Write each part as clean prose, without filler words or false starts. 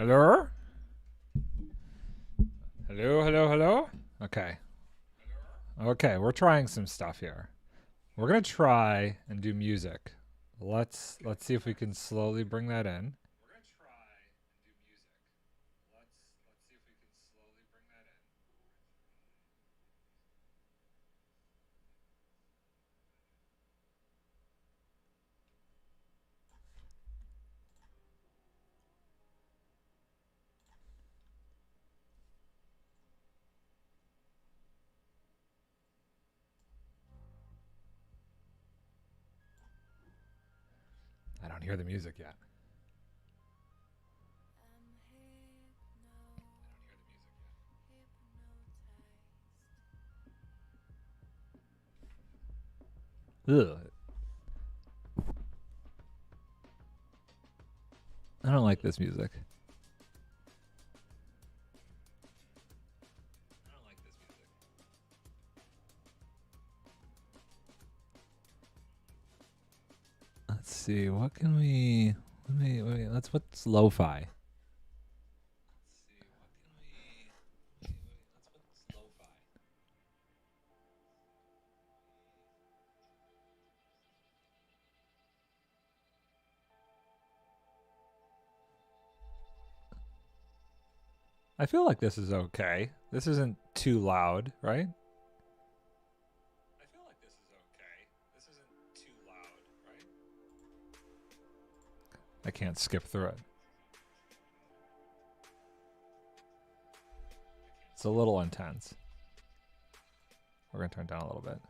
Hello? Hello, hello, hello? Okay. Okay, we're trying some stuff here. We're gonna try and do music. Let's see if we can slowly bring that in. I don't hear the music yet. Ugh. I don't like this music. Let's see. What can we? Wait. What's lo-fi? I feel like this is okay. This isn't too loud, right? I can't skip through it. It's a little intense. We're going to turn it down a little bit.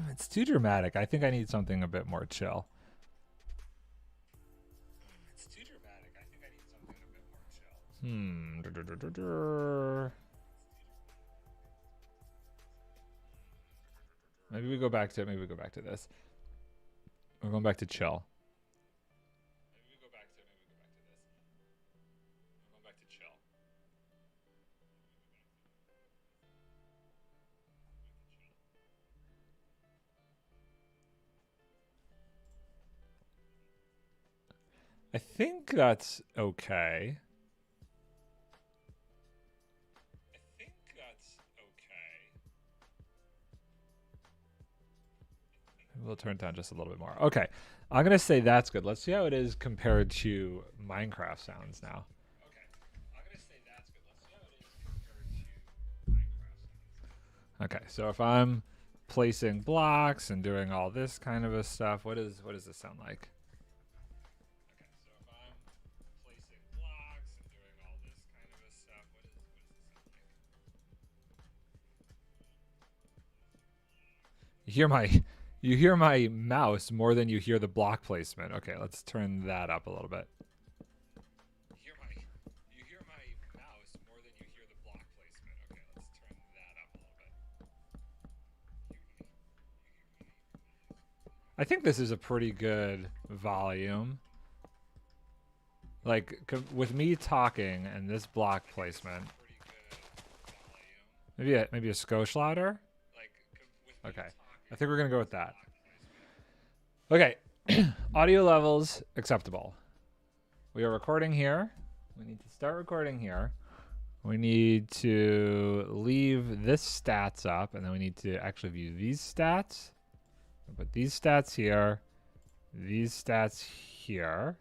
It's too dramatic. I think I need something a bit more chill. Maybe we go back to this. We're going back to chill. I think that's okay. We'll turn it down just a little bit more. Okay. I'm going to say that's good. Let's see how it is compared to Minecraft sounds now. Okay, so if I'm placing blocks and doing all this kind of a stuff, what does this sound like? You hear my mouse more than you hear the block placement. Okay, let's turn that up a little bit. I think this is a pretty good volume. Like, with me talking and this block placement. Maybe a skosh louder? Okay. I think we're going to go with that. Okay. Audio levels acceptable. We are recording here. We need to start recording here. We need to leave this stats up, and then we need to actually view these stats. Put these stats here, these stats here,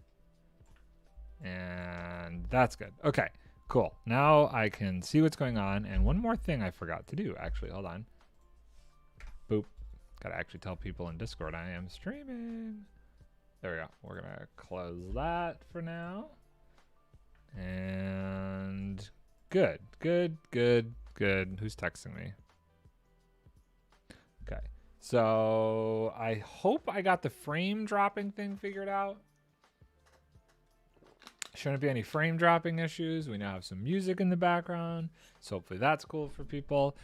and that's good. Okay, cool. Now I can see what's going on. And one more thing I forgot to do, actually. Hold on. Boop. Gotta actually tell people in Discord I am streaming. There we go. We're gonna close that for now. And good. Who's texting me? Okay. So I hope I got the frame dropping thing figured out. Shouldn't be any frame dropping issues. We now have some music in the background, so hopefully that's cool for people.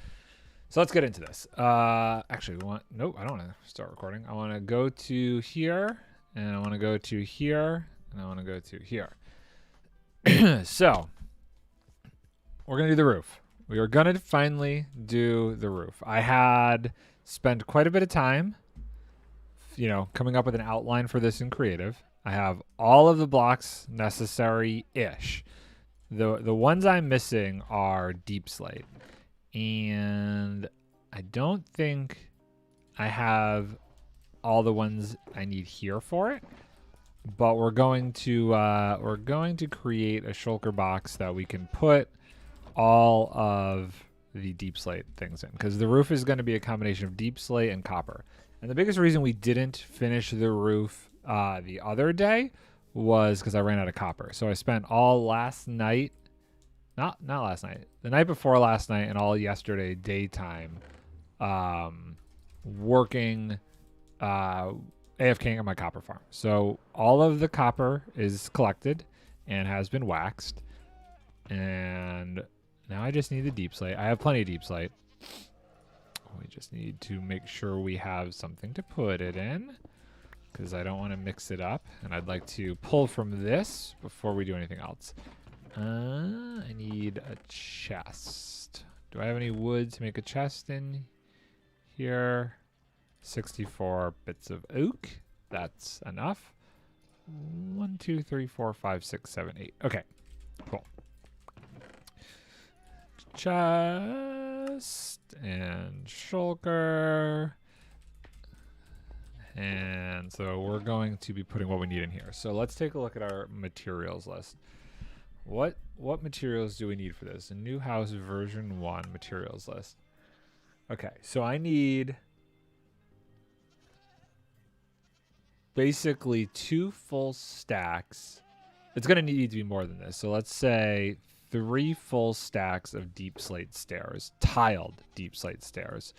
So let's get into this. Actually, nope, I don't want to start recording. I want to go to here, and I want to go to here, and I want to go to here. So we're gonna do the roof. We are gonna finally do the roof. I had spent quite a bit of time you know, coming up with an outline for this in creative. I have all of the blocks necessary-ish. The ones I'm missing are deep slate. And I don't think I have all the ones I need here for it. But we're going to create a shulker box that we can put all of the deep slate things in, because the roof is going to be a combination of deep slate and copper. And the biggest reason we didn't finish the roof the other day was because I ran out of copper. So I spent all last night, not last night, the night before last night, and all yesterday daytime, working AFKing on my copper farm. So all of the copper is collected and has been waxed. And now I just need the deep slate. I have plenty of deep slate. We just need to make sure we have something to put it in, because I don't want to mix it up. And I'd like to pull from this before we do anything else. I need a chest. Do I have any wood to make a chest in here? 64 bits of oak. That's enough. 1, 2, 3, 4, 5, 6, 7, 8. Okay, cool. Chest and shulker. And so we're going to be putting what we need in here. So let's take a look at our materials list. What materials do we need for this? A new house version 1 materials list. Okay, so I need basically 2 full stacks. It's going to need to be more than this. So let's say 3 full stacks of deep slate stairs, tiled deep slate stairs.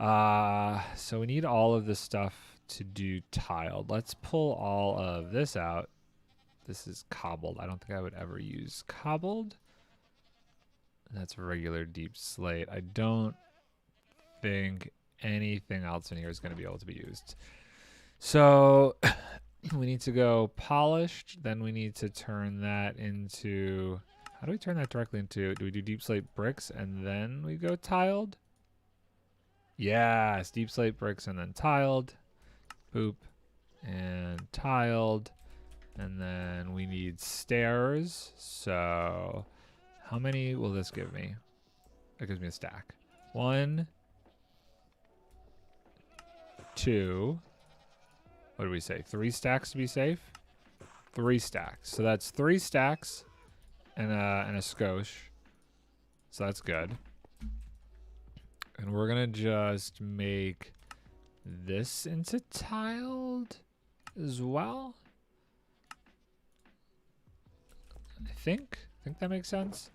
So we need all of this stuff to do tiled. Let's pull all of this out. This is cobbled. I don't think I would ever use cobbled. That's regular deep slate. I don't think anything else in here is going to be able to be used. So we need to go polished. Then we need to turn that into, how do we turn that directly into, do we do deep slate bricks and then we go tiled? Yes, deep slate bricks and then tiled. Boop. And tiled. And then we need stairs. So how many will this give me? That gives me a stack. 1, 2. What do we say? 3 stacks to be safe? 3 stacks. So that's 3 stacks and a skosh. So that's good. And we're going to just make this into tiled as well. I think that makes sense.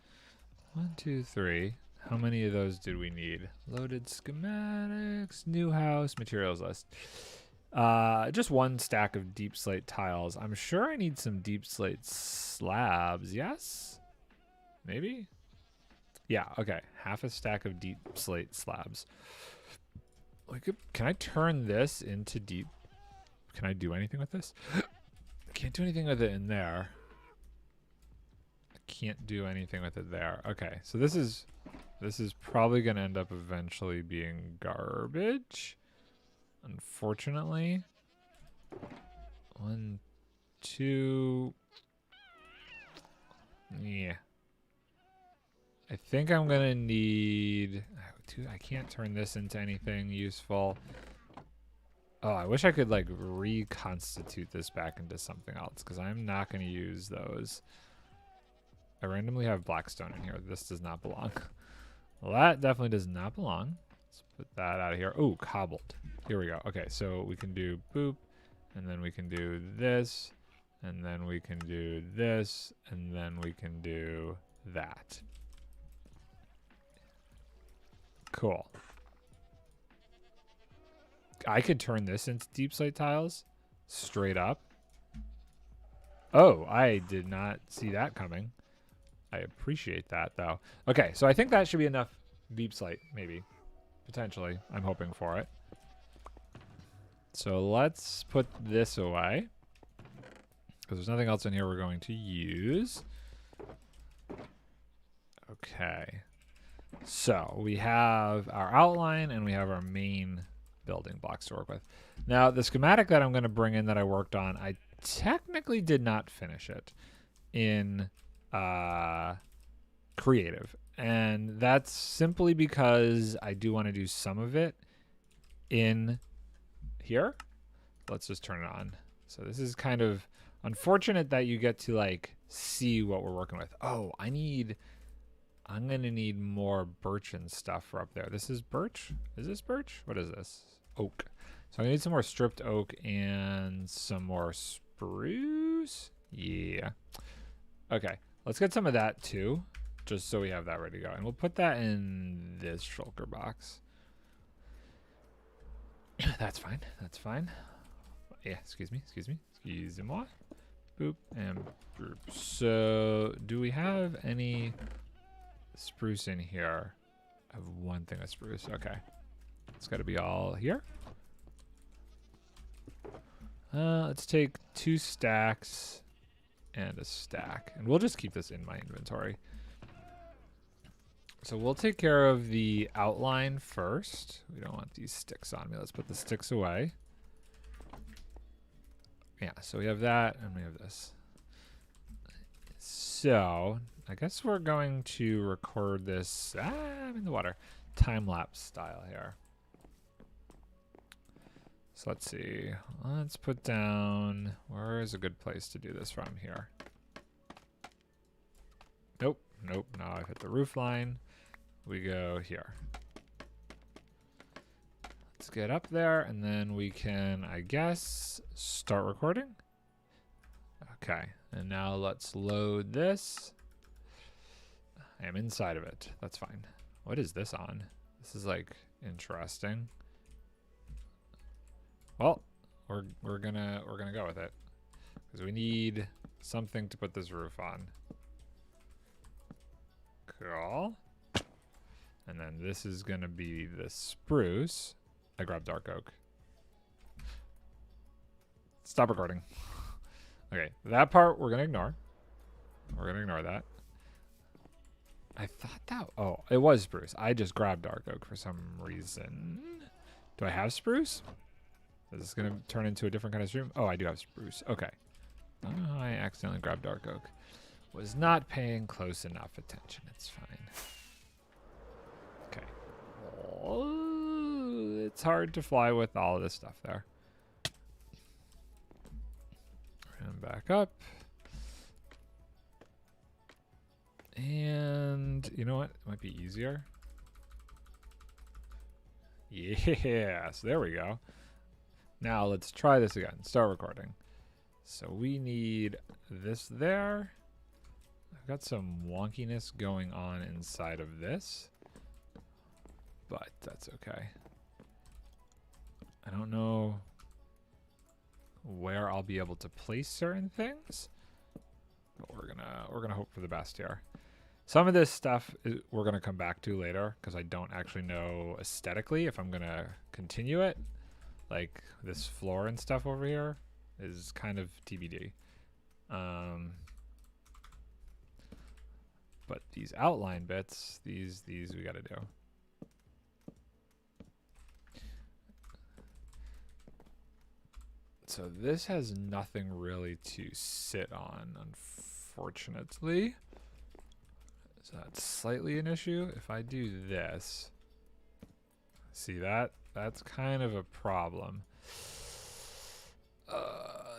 1, 2, 3. How many of those did we need? Loaded schematics, new house, materials list. Just 1 stack of deep slate tiles. I'm sure I need some deep slate slabs. Yes? Maybe? Yeah, okay. Half a stack of deep slate slabs. Can I turn this into deep? Can I do anything with this? I can't do anything with it in there. I can't do anything with it there. Okay, so this is probably going to end up eventually being garbage. Unfortunately. 1, 2. Yeah. I think I'm going to need... I can't turn this into anything useful. Oh, I wish I could, like, reconstitute this back into something else, because I'm not going to use those. I randomly have blackstone in here. This does not belong. Well, that definitely does not belong. Let's put that out of here. Oh, cobbled. Here we go. Okay, so we can do boop, and then we can do this, and then we can do this, and then we can do that. Cool. I could turn this into deep slate tiles straight up. Oh, I did not see that coming. I appreciate that, though. Okay, so I think that should be enough deep slate, maybe. Potentially. I'm hoping for it. So let's put this away, because there's nothing else in here we're going to use. Okay. So we have our outline and we have our main building blocks to work with. Now, the schematic that I'm going to bring in that I worked on, I technically did not finish it in creative. And that's simply because I do want to do some of it in here. Let's just turn it on. So this is kind of unfortunate that you get to like see what we're working with. Oh, I'm gonna need more birch and stuff for up there. This is birch? Is this birch? What is this? Oak. So I need some more stripped oak and some more spruce. Yeah. Okay, let's get some of that too, just so we have that ready to go. And we'll put that in this shulker box. That's fine. That's fine. Yeah, excuse me. Excuse-moi. Boop and boop. So, do we have any spruce in here? I have one thing of spruce. Okay. It's got to be all here. Let's take 2 stacks and a stack. And we'll just keep this in my inventory. So we'll take care of the outline first. We don't want these sticks on me. Let's put the sticks away. Yeah, so we have that and we have this. So I guess we're going to record this, I'm in the water, time-lapse style here. So let's see, let's put down, where is a good place to do this from here? Nope, now I've hit the roof line. We go here. Let's get up there and then we can, I guess, start recording. Okay, and now let's load this. I am inside of it. That's fine. What is this on? This is like interesting. Well, we're gonna go with it because we need something to put this roof on. Cool. And then this is gonna be the spruce. I grabbed dark oak. Stop recording. Okay, that part we're gonna ignore. We're gonna ignore that. I thought that, oh, it was spruce. I just grabbed dark oak for some reason. Do I have spruce? Is this gonna turn into a different kind of stream? Oh, I do have spruce. Okay. Oh, I accidentally grabbed dark oak. Was not paying close enough attention. It's fine. Okay. Oh, it's hard to fly with all of this stuff there. And back up. And you know what? It might be easier. Yeah, so there we go. Now let's try this again. Start recording. So we need this there. I've got some wonkiness going on inside of this, but that's okay. I don't know where I'll be able to place certain things, but we're gonna hope for the best here. Some of this stuff we're gonna come back to later because I don't actually know aesthetically if I'm gonna continue it. Like this floor and stuff over here is kind of TBD. But these outline bits, these we gotta do. So this has nothing really to sit on, unfortunately. So that's slightly an issue. If I do this, see that? That's kind of a problem.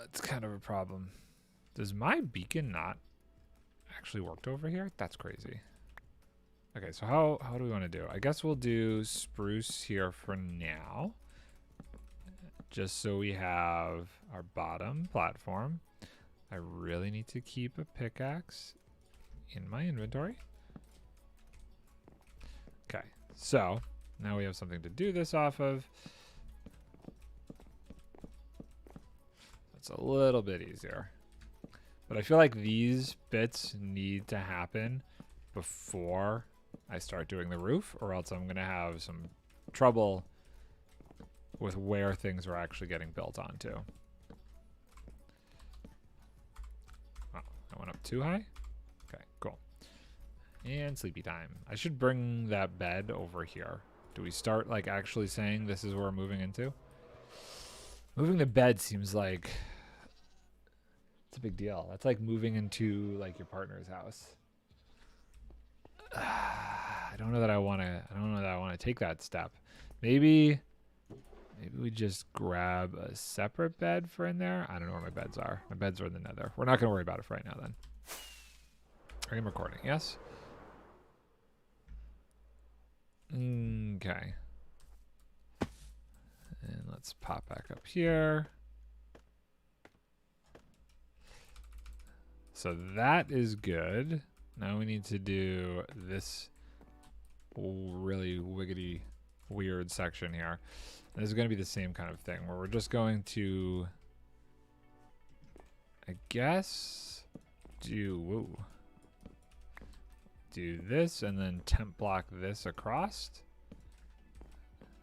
It's kind of a problem. Does my beacon not actually work over here? That's crazy. Okay, so how do we want to do? I guess we'll do spruce here for now. Just so we have our bottom platform. I really need to keep a pickaxe in my inventory. Okay, so now we have something to do this off of. It's a little bit easier. But I feel like these bits need to happen before I start doing the roof, or else I'm going to have some trouble with where things are actually getting built onto. Oh, I went up too high? Okay, cool. And sleepy time. I should bring that bed over here. Do we start like actually saying this is where we're moving into? Moving to bed seems like it's a big deal. That's like moving into like your partner's house. I don't know that I want to. I don't know that I want to take that step. Maybe we just grab a separate bed for in there. I don't know where my beds are. My beds are in the nether. We're not going to worry about it for right now then. I am recording, yes? Okay. And let's pop back up here. So that is good. Now we need to do this really wiggity weird section here. This is going to be the same kind of thing where we're just going to, I guess, do this and then temp block this across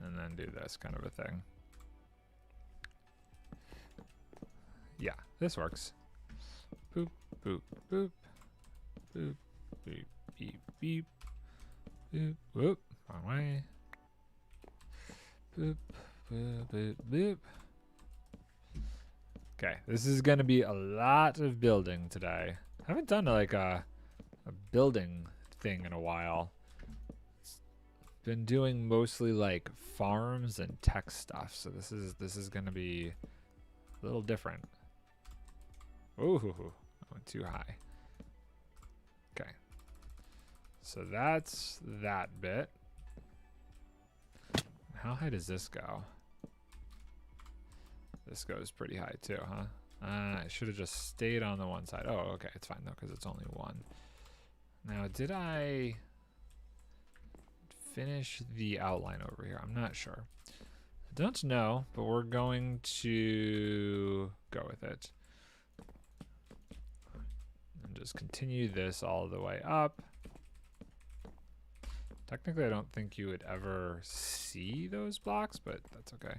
and then do this kind of a thing. Yeah, this works. Boop, boop, boop, boop, beep, beep, beep, boop, whoop, wrong way. Boop, boop, boop, boop. Okay, this is gonna be a lot of building today. I haven't done like a building thing in a while. Been doing mostly like farms and tech stuff, so this is gonna be a little different. Ooh, I went too high. Okay, so that's that bit. How high does this go? This goes pretty high too, huh? I should have just stayed on the one side. Oh, okay, it's fine though, because it's only one. Now, did I finish the outline over here? I'm not sure. I don't know, but we're going to go with it. And just continue this all the way up. Technically, I don't think you would ever see those blocks, but that's okay.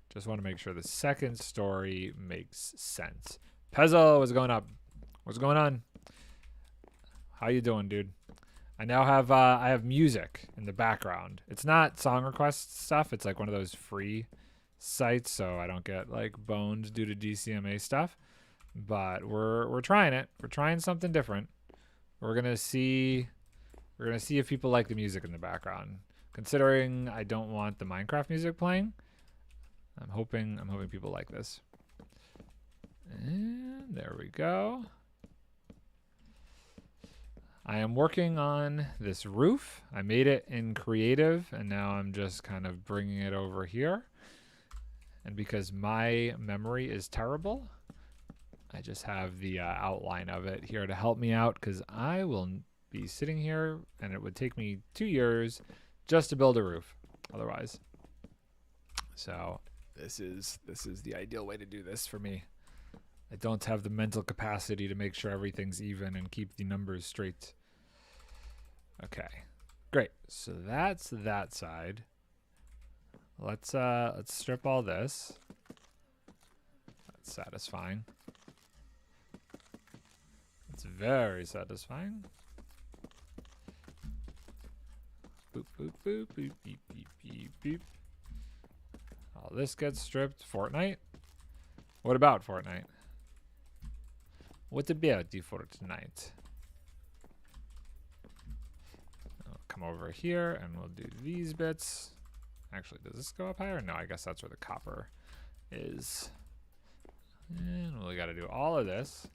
Just want to make sure the second story makes sense. Pezzo, what's going up? What's going on? How you doing, dude? I now have I have music in the background. It's not song request stuff. It's like one of those free sites, so I don't get like boned due to DCMA stuff. But we're trying it. We're trying something different. We're gonna see if people like the music in the background. Considering I don't want the Minecraft music playing, I'm hoping people like this. And there we go. I am working on this roof. I made it in creative, and now I'm just kind of bringing it over here. And because my memory is terrible, I just have the outline of it here to help me out, because I will be sitting here and it would take me 2 years just to build a roof otherwise. So this is the ideal way to do this for me. I don't have the mental capacity to make sure everything's even and keep the numbers straight. Okay, great. So that's that side. Let's strip all this. That's satisfying. It's very satisfying. Boop, boop, boop, boop, beep, beep, beep, beep. All this gets stripped. Fortnite? What about Fortnite? What about you for tonight? I'll come over here and we'll do these bits. Actually, does this go up higher? No, I guess that's where the copper is. And we got to do all of this.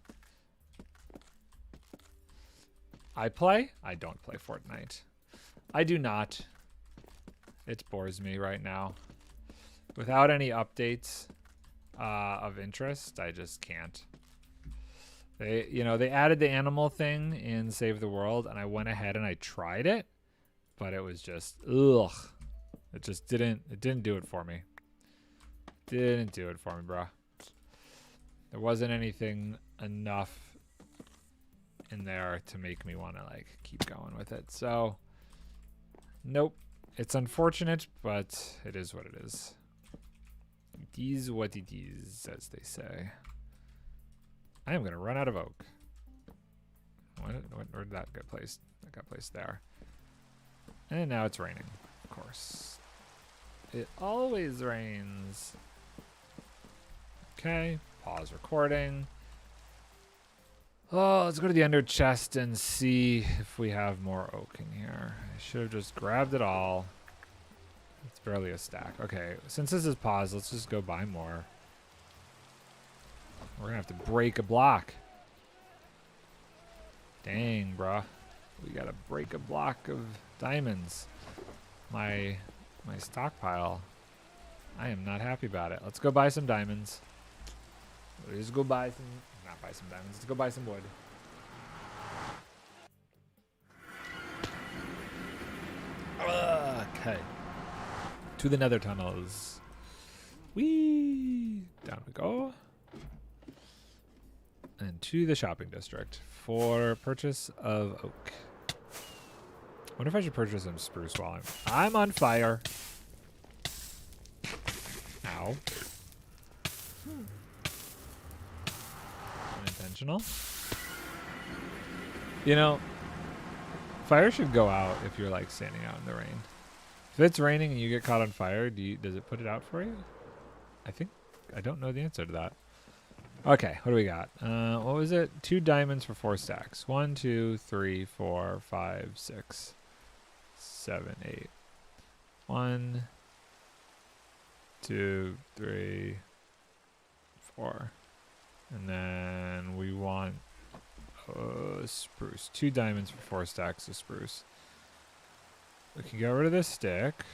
I don't play Fortnite. I do not. It bores me right now. Without any updates of interest, I just can't. They added the animal thing in Save the World, and I went ahead and I tried it, but it was just ugh. It just didn't do it for me. Didn't do it for me, bro. There wasn't anything enough in there to make me want to like keep going with it. So nope. It's unfortunate, but it is what it is. It is what it is, as they say. I am gonna run out of oak. Where did that get placed? That got placed there. And now it's raining, of course. It always rains. Okay, pause recording. Oh, let's go to the ender chest and see if we have more oak in here. I should have just grabbed it all. It's barely a stack. Okay, since this is paused, let's just go buy more. We're gonna have to break a block. Dang, bruh. We gotta break a block of diamonds. My stockpile. I am not happy about it. Let's go buy some diamonds. Let's go buy some, not buy some diamonds. Let's go buy some wood. Okay. To the nether tunnels. Whee! Down we go. And to the shopping district for purchase of oak. Wonder if I should purchase some spruce while I'm on fire. Ow. Unintentional. You know, fire should go out if you're like standing out in the rain. If it's raining and you get caught on fire, does it put it out for you? I don't know the answer to that. Okay, what do we got? What was it? 2 diamonds for 4 stacks. 1, 2, 3, 4, 5, 6, 7, 8. 1, 2, 3, 4. And then we want spruce. 2 diamonds for 4 stacks of spruce. We can get rid of this stick.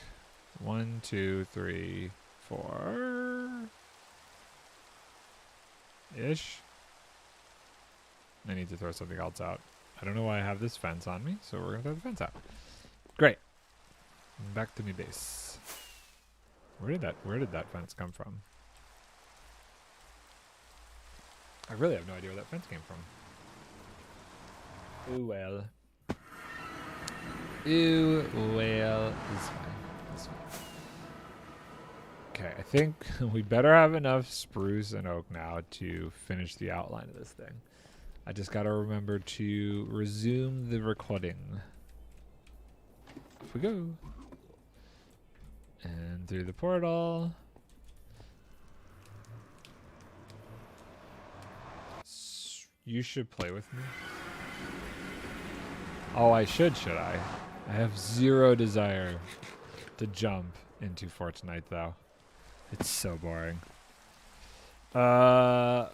1, 2, 3, 4. Ish. I need to throw something else out. I don't know why I have this fence on me, so we're gonna throw the fence out. Great. Back to me base. Where did that fence come from? I really have no idea where that fence came from. Ooh well. Ooh well. It's fine. It's fine. Okay, I think we better have enough spruce and oak now to finish the outline of this thing. I just gotta remember to resume the recording. Off we go. And through the portal. You should play with me. Oh, I should I? I have 0 desire to jump into Fortnite though. It's so boring.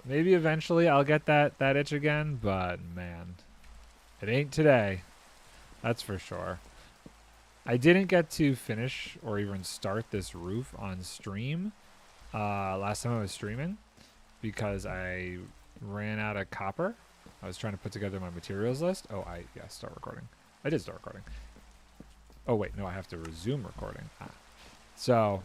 Maybe eventually I'll get that itch again, but man, it ain't today. That's for sure. I didn't get to finish or even start this roof on stream last time I was streaming because I ran out of copper. I was trying to put together my materials list. Oh, start recording. I did start recording. Oh wait, no, I have to resume recording. So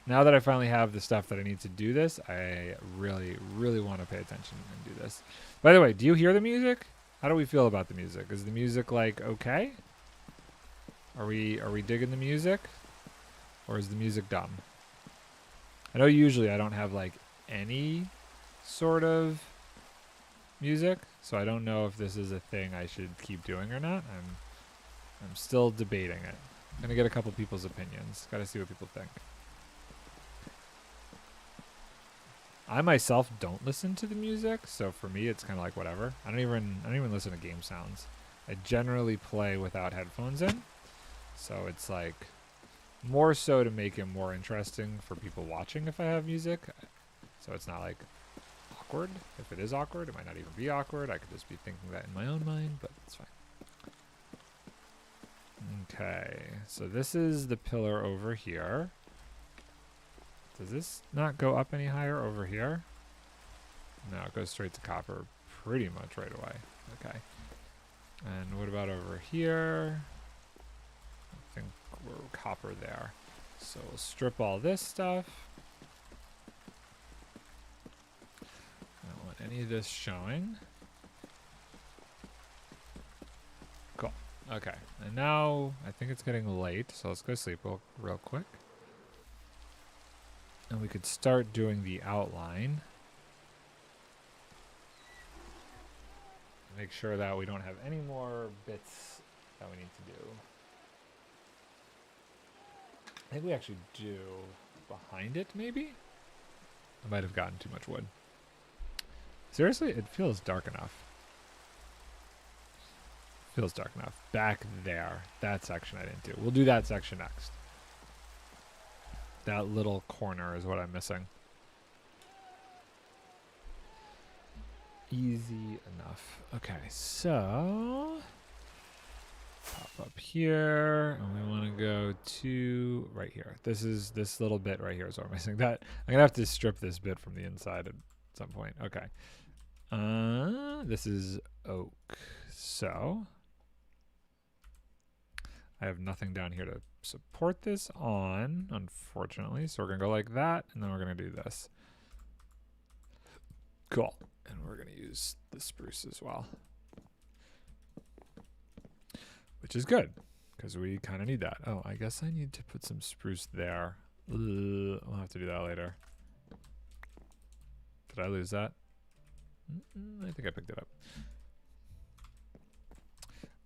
now that I finally have the stuff that I need to do this, I really, really want to pay attention and do this. By the way, do you hear the music? How do we feel about the music? Is the music like okay? Are we digging the music? Or is the music dumb? I know usually I don't have like any sort of music, so I don't know if this is a thing I should keep doing or not. I'm still debating it. I'm gonna get a couple people's opinions. Gotta see what people think. I myself don't listen to the music, so for me it's kind of like whatever. I don't even listen to game sounds. I generally play without headphones in, so it's like more so to make it more interesting for people watching if I have music. So it's not like awkward. If it is awkward, it might not even be awkward. I could just be thinking that in my own mind, but it's fine. Okay, so this is the pillar over here. Does this not go up any higher over here? No, it goes straight to copper pretty much right away. Okay. And what about over here? I think we're copper there. So we'll strip all this stuff. I don't want any of this showing. Cool. Okay. And now I think it's getting late, so let's go sleep real quick. And we could start doing the outline. Make sure that we don't have any more bits that we need to do. I think we actually do behind it, maybe? I might have gotten too much wood. Seriously, it feels dark enough. Feels dark enough. Back there. That section I didn't do. We'll do that section next. That little corner is what I'm missing. Easy enough. Okay, so pop up here, and we want to go to right here. This little bit right here is what I'm missing. That I'm gonna have to strip this bit from the inside at some point. Okay. This is oak. So I have nothing down here to support this on, unfortunately. So we're gonna go like that, and then we're gonna do this. Cool. And we're gonna use the spruce as well, which is good because we kind of need that. Oh, I guess I need to put some spruce there. I'll have to do that later. Did I lose that? I think I picked it up.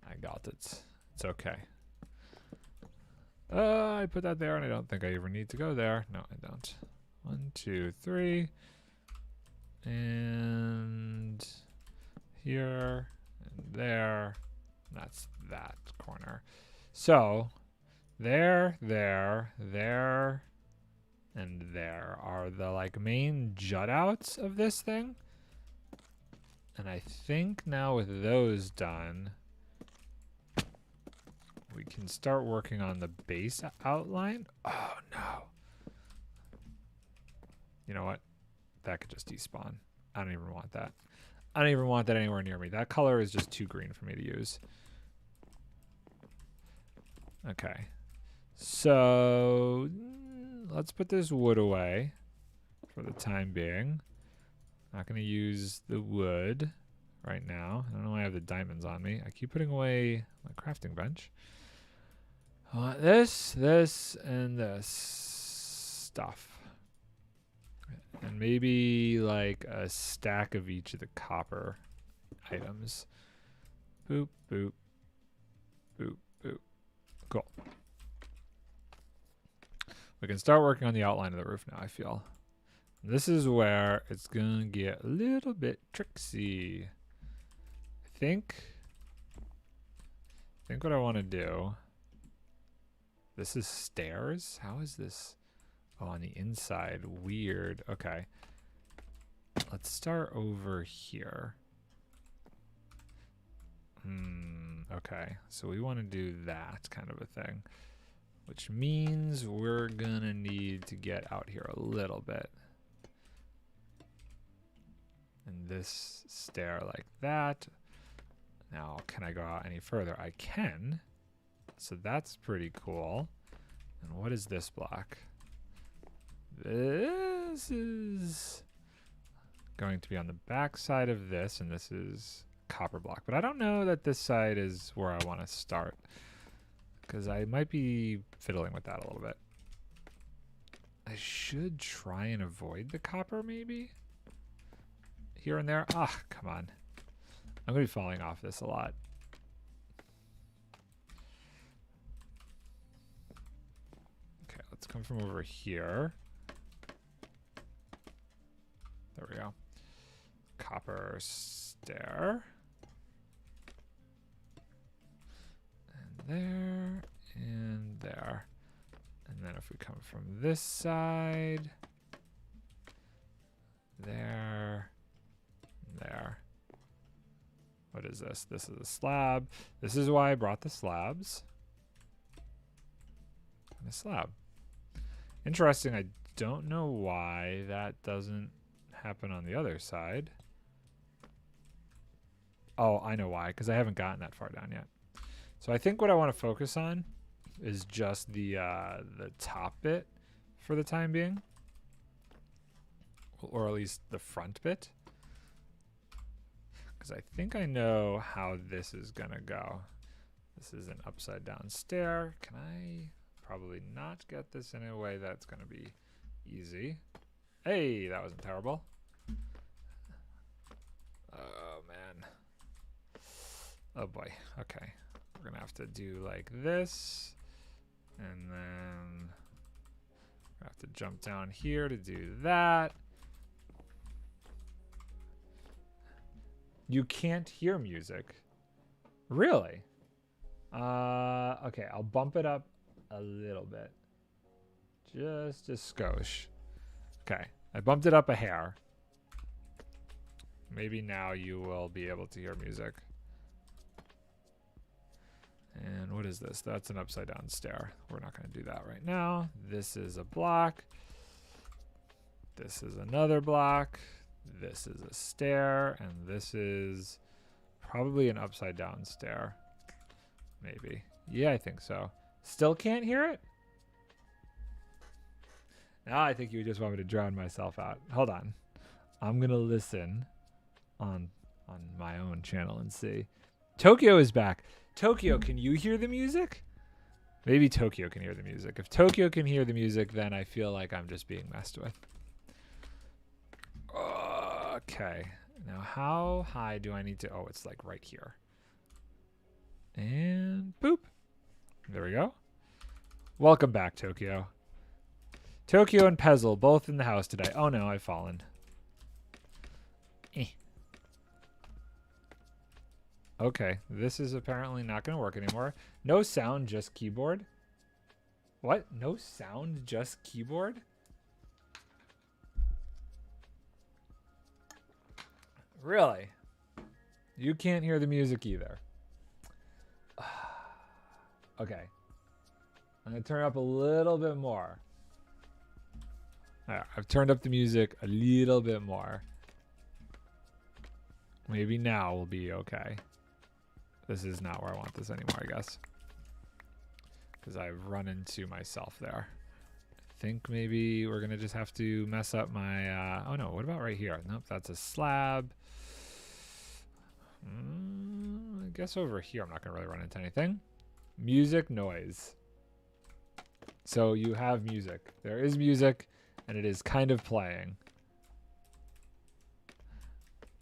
I got it. It's okay. I put that there, and I don't think I even need to go there. No, I don't. 1, 2, 3. And here, and there. And that's that corner. So, there, and there are the like main jut outs of this thing. And I think now with those done, we can start working on the base outline. Oh no. You know what? That could just despawn. I don't even want that. I don't even want that anywhere near me. That color is just too green for me to use. Okay. So let's put this wood away for the time being. Not going to use the wood right now. I don't know why I have the diamonds on me. I keep putting away my crafting bench. I want this, and this stuff. And maybe like a stack of each of the copper items. Boop, boop, boop, boop. Cool. We can start working on the outline of the roof now, I feel. This is where it's going to get a little bit tricksy. I think what I want to do. This is stairs? How is this? Oh, on the inside. Weird. Okay. Let's start over here. Okay. So we want to do that kind of a thing. Which means we're going to need to get out here a little bit. And this stair like that. Now, can I go out any further? I can. So that's pretty cool. And what is this block? This is going to be on the back side of this, and this is copper block. But I don't know that this side is where I want to start, because I might be fiddling with that a little bit. I should try and avoid the copper maybe? Here and there. Ah, come on. I'm going to be falling off this a lot. Okay, let's come from over here. There we go. Copper stair. And there, and there. And then if we come from this side, there, there. What is this? This is a slab. This is why I brought the slabs. And a slab. Interesting. I don't know why that doesn't happen on the other side. Oh, I know why, because I haven't gotten that far down yet. So I think what I want to focus on is just the top bit for the time being, or at least the front bit, because I think I know how this is gonna go. This is an upside down stair. Can I probably not get this in a way that's gonna be easy? Hey, that wasn't terrible. Oh man. Oh boy. Okay. We're gonna have to do like this, and then I have to jump down here to do that. You can't hear music. Really? Okay, I'll bump it up a little bit. Just a skosh. Okay, I bumped it up a hair. Maybe now you will be able to hear music. And what is this? That's an upside down stair. We're not going to do that right now. This is a block. This is another block. This is a stair. And this is probably an upside down stair. Maybe. Yeah, I think so. Still can't hear it? Now I think you just want me to drown myself out. Hold on. I'm going to listen on my own channel and see. Tokyo is back. Tokyo, can you hear the music? Maybe Tokyo can hear the music. If Tokyo can hear the music, then I feel like I'm just being messed with. Okay. Now, how high do I need to... Oh, it's like right here. And boop. There we go. Welcome back, Tokyo. Tokyo and Pezzle, both in the house today. Oh, no, I've fallen. Okay, this is apparently not going to work anymore. No sound, just keyboard. What? No sound, just keyboard? Really? You can't hear the music either. Okay. I'm going to turn up a little bit more. All right, I've turned up the music a little bit more. Maybe now we'll be okay. This is not where I want this anymore, I guess. Because I've run into myself there. I think maybe we're going to just have to mess up my... oh, no. What about right here? Nope, that's a slab. I guess over here I'm not going to really run into anything. Music, noise. So you have music. There is music, and it is kind of playing.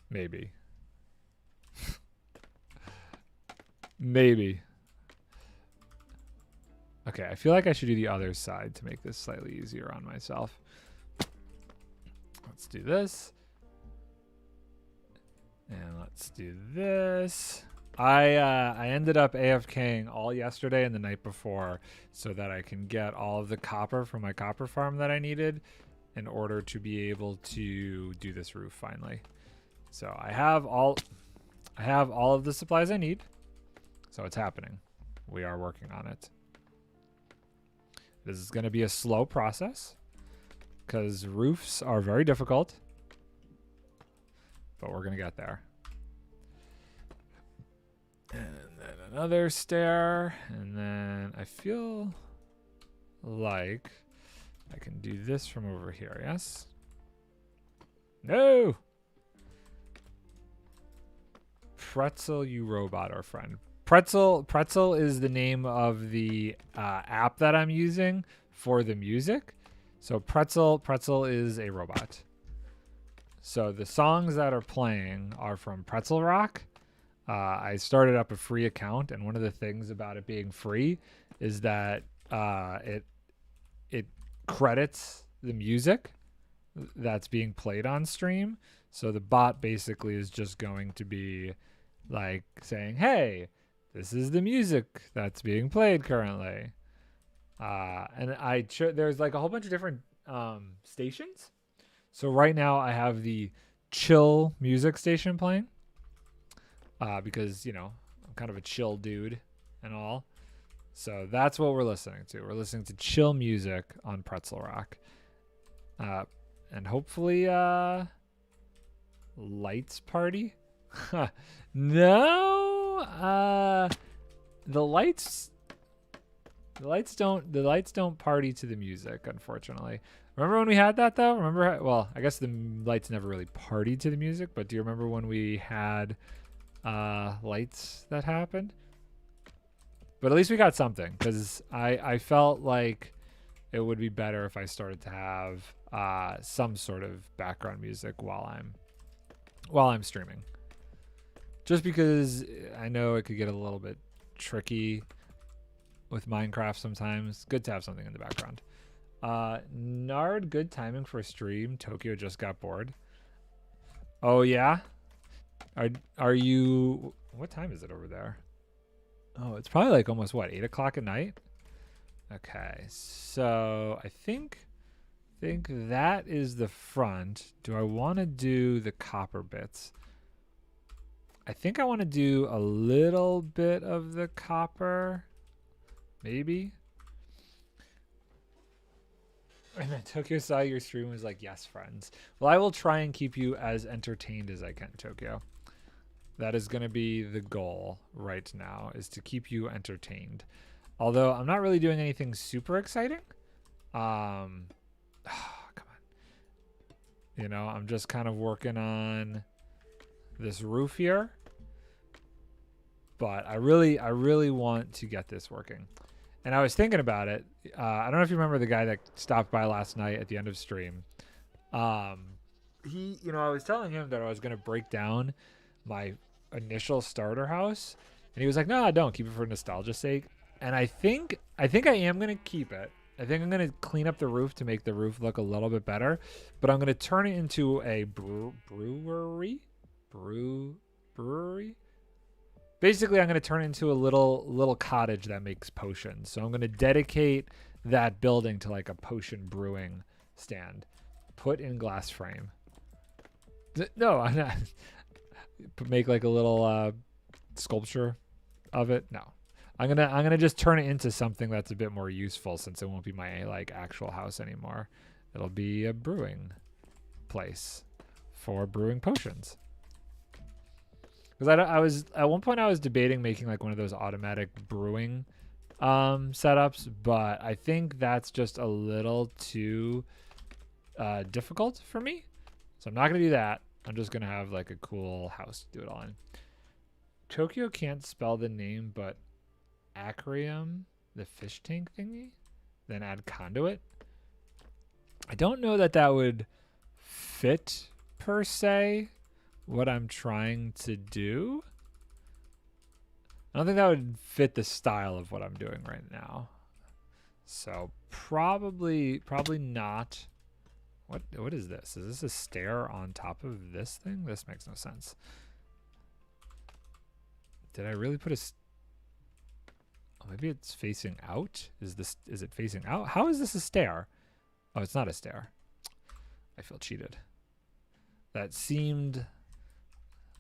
Maybe. Maybe. Okay, I feel like I should do the other side to make this slightly easier on myself. Let's do this. And let's do this. I ended up AFKing all yesterday and the night before so that I can get all of the copper from my copper farm that I needed in order to be able to do this roof finally. So I have all of the supplies I need. So it's happening. We are working on it. This is going to be a slow process because roofs are very difficult, but we're going to get there. And then another stair, and then I feel like I can do this from over here, yes? No! Pretzel, you robot, our friend. Pretzel is the name of the app that I'm using for the music. So Pretzel is a robot. So the songs that are playing are from Pretzel Rock. I started up a free account, and one of the things about it being free is that it credits the music that's being played on stream. So the bot basically is just going to be like saying, hey, this is the music that's being played currently. And there's like a whole bunch of different stations. So right now I have the chill music station playing because, you know, I'm kind of a chill dude and all. So that's what we're listening to. We're listening to chill music on Pretzel Rock. And hopefully Lights Party. No, the lights don't party to the music, unfortunately. Remember when we had that though? Well, I guess the lights never really partied to the music, but do you remember when we had lights that happened? But at least we got something, because I felt like it would be better if I started to have some sort of background music while I'm streaming. Just because I know it could get a little bit tricky with Minecraft sometimes. Good to have something in the background. Nard, good timing for a stream. Tokyo just got bored. Oh yeah? Are you, what time is it over there? Oh, it's probably like almost what, 8 o'clock at night? Okay, so I think that is the front. Do I want to do the copper bits? I think I want to do a little bit of the copper. Maybe. And then Tokyo saw your stream was like, yes, friends. Well, I will try and keep you as entertained as I can, Tokyo. That is going to be the goal right now, is to keep you entertained. Although I'm not really doing anything super exciting. Oh, come on. You know, I'm just kind of working on this roof here. But I really want to get this working. And I was thinking about it. I don't know if you remember the guy that stopped by last night at the end of stream. He, you know, I was telling him that I was going to break down my initial starter house. And he was like, no, don't. Keep it for nostalgia's sake. And I think I am going to keep it. I think I'm going to clean up the roof to make the roof look a little bit better. But I'm going to turn it into a brewery. Basically, I'm going to turn it into a little cottage that makes potions. So I'm going to dedicate that building to like a potion brewing stand. Put in glass frame. No, I'm not. Make like a little sculpture of it. No, I'm gonna just turn it into something that's a bit more useful, since it won't be my like actual house anymore. It'll be a brewing place for brewing potions. Because I was at one point I was debating making like one of those automatic brewing setups, but I think that's just a little too difficult for me. So I'm not gonna do that. I'm just gonna have like a cool house to do it all in. Tokyo can't spell the name, but aquarium, the fish tank thingy, then add conduit. I don't know that that would fit per se what I'm trying to do. I don't think that would fit the style of what I'm doing right now. So probably not. What is this? Is this a stair on top of this thing? This makes no sense. Did I really put a... Oh, maybe it's facing out? Is it facing out? How is this a stair? Oh, it's not a stair. I feel cheated. That seemed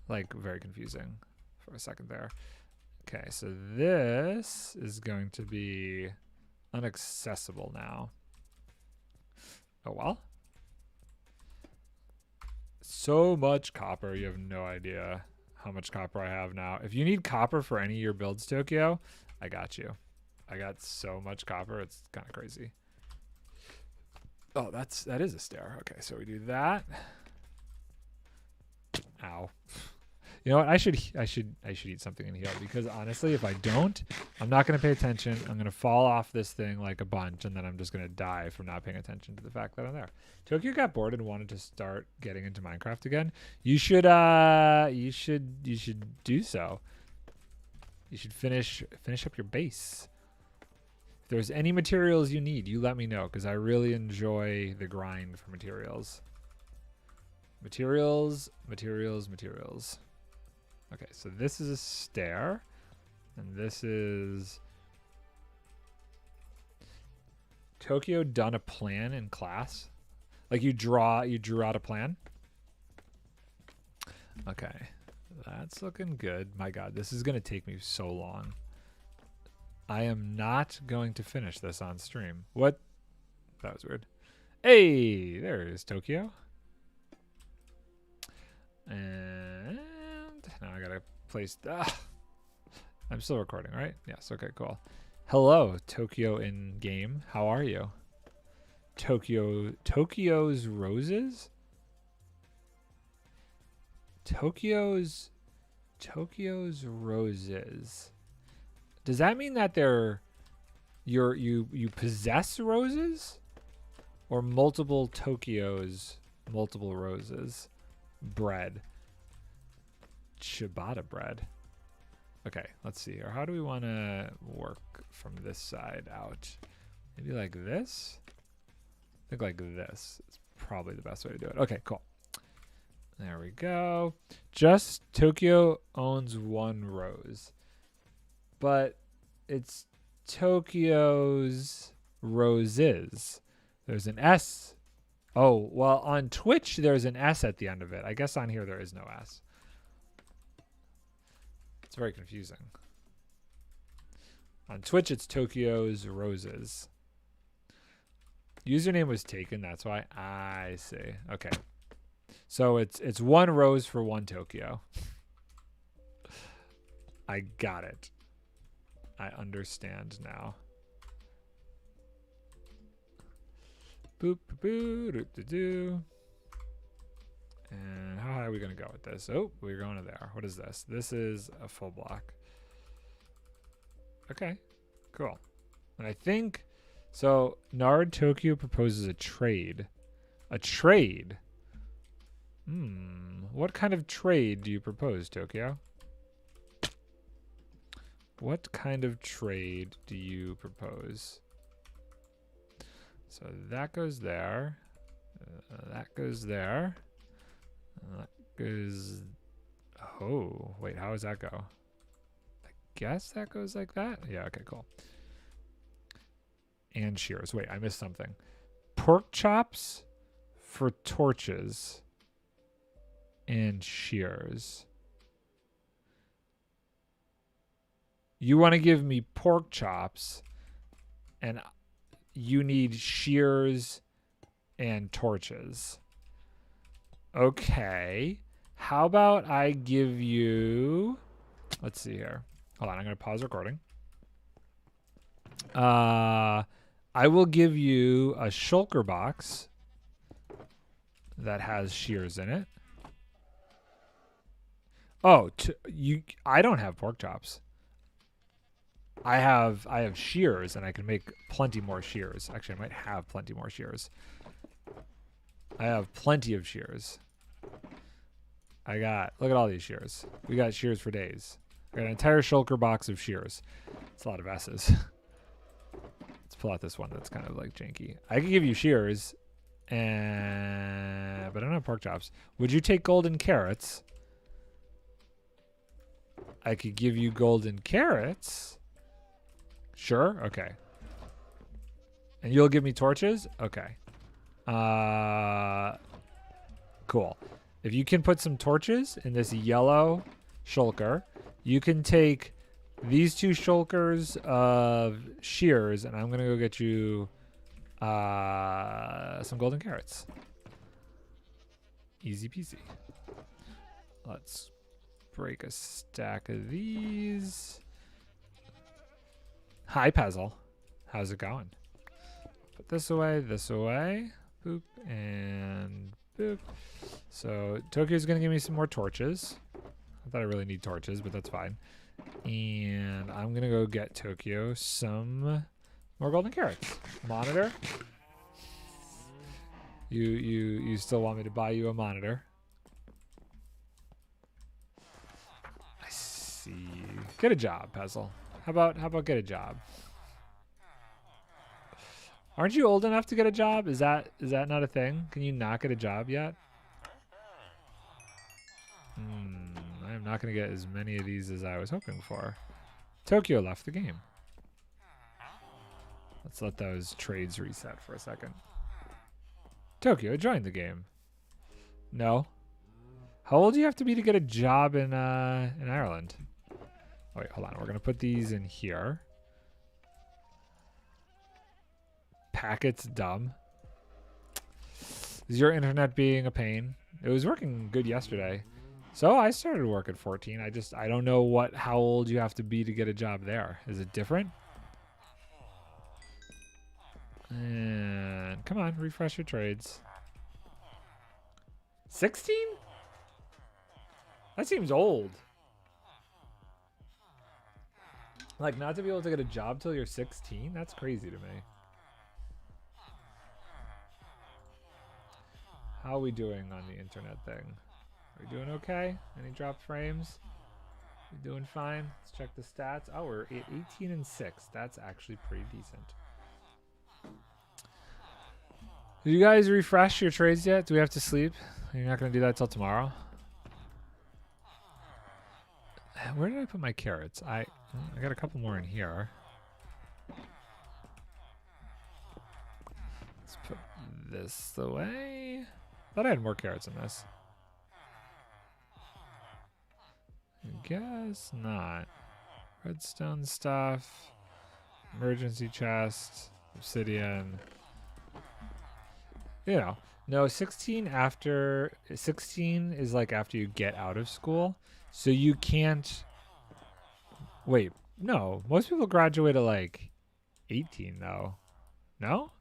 like very confusing for a second there. Okay, so this is going to be inaccessible now. Oh, well. So much copper, you have no idea how much copper I have now. If you need copper for any of your builds, Tokyo, I got you. I got so much copper, it's kind of crazy. Oh, that is a stair. Okay, so we do that. Ow. You know what? I should eat something in here, because honestly, if I don't, I'm not going to pay attention. I'm going to fall off this thing like a bunch, and then I'm just going to die from not paying attention to the fact that I'm there. Tokyo got bored and wanted to start getting into Minecraft again. You should do so. You should finish up your base. If there's any materials you need, you let me know, because I really enjoy the grind for materials. Materials. Okay, so this is a stair, and this is... Tokyo done a plan in class? Like you drew out a plan? Okay, that's looking good. My God, this is gonna take me so long. I am not going to finish this on stream. What? That was weird. Hey, there is Tokyo. And now I gotta place. I'm still recording, right? Yes. Okay. Cool. Hello, Tokyo in game. How are you? Tokyo's roses. Tokyo's roses. Does that mean that you possess roses, or multiple Tokyos, multiple roses? Bread. Ciabatta bread. Okay, let's see here. How do we want to work from this side out? Maybe like this? think like this is probably the best way to do it. Okay, cool. There we go. Just Tokyo owns 1 rose. But it's Tokyo's roses. There's an S. Oh, well, on Twitch, there's an S at the end of it. I guess on here there is no S. It's very confusing. On Twitch, it's Tokyo's roses. Username was taken. That's why. I see. Okay. So it's 1 rose for 1 Tokyo. I got it. I understand now. Boop, boop, doop, doo, doo. And how high are we going to go with this? Oh, we're going to there. What is this? This is a full block. Okay, cool. And I think, so Nard Tokyo proposes a trade. A trade? What kind of trade do you propose, Tokyo? What kind of trade do you propose? So that goes there. That goes there. That goes... Oh, wait, how does that go? I guess that goes like that? Yeah, okay, cool. And shears. Wait, I missed something. Pork chops for torches and shears. You want to give me pork chops, and you need shears and torches. Okay. How about I give you... Let's see here. Hold on, I'm going to pause recording. I will give you a shulker box that has shears in it. Oh, I don't have pork chops. I have shears, and I can make plenty more shears. Actually, I might have plenty more shears. I have plenty of shears. Look at all these shears. We got shears for days. I got an entire shulker box of shears. It's a lot of S's. Let's pull out this one that's kind of like janky. I could give you shears, but I don't have pork chops. Would you take golden carrots? I could give you golden carrots. Sure? Okay. And you'll give me torches? Okay. Cool. If you can put some torches in this yellow shulker, you can take these 2 shulkers of shears, and I'm going to go get you some golden carrots. Easy peasy. Let's break a stack of these. Hi, Puzzle. How's it going? Put this away, boop, and boop. So Tokyo's gonna give me some more torches. I thought I really need torches, but that's fine. And I'm gonna go get Tokyo some more golden carrots. Monitor. You still want me to buy you a monitor? I see. Get a job, Puzzle. How about get a job? Aren't you old enough to get a job? Is that not a thing? Can you not get a job yet? I am not going to get as many of these as I was hoping for. Tokyo left the game. Let's let those trades reset for a second. Tokyo joined the game. No. How old do you have to be to get a job in Ireland? Oh, wait, hold on. We're going to put these in here. Packets, dumb. Is your internet being a pain? It was working good yesterday. So I started work at 14. I don't know how old you have to be to get a job there. Is it different? And come on, refresh your trades. 16? That seems old. Like, not to be able to get a job till you're 16? That's crazy to me. How are we doing on the internet thing? Are we doing okay? Any dropped frames? We doing fine? Let's check the stats. Oh, we're at 18 and 6. That's actually pretty decent. Did you guys refresh your trades yet? Do we have to sleep? You're not going to do that till tomorrow? Where did I put my carrots? I got a couple more in here. Let's put this away. Thought I had more carrots in this. Guess not. Redstone stuff. Emergency chest. Obsidian. You know. No, 16 is like after you get out of school. So you can't. Wait, no. Most people graduate at like 18 though. No?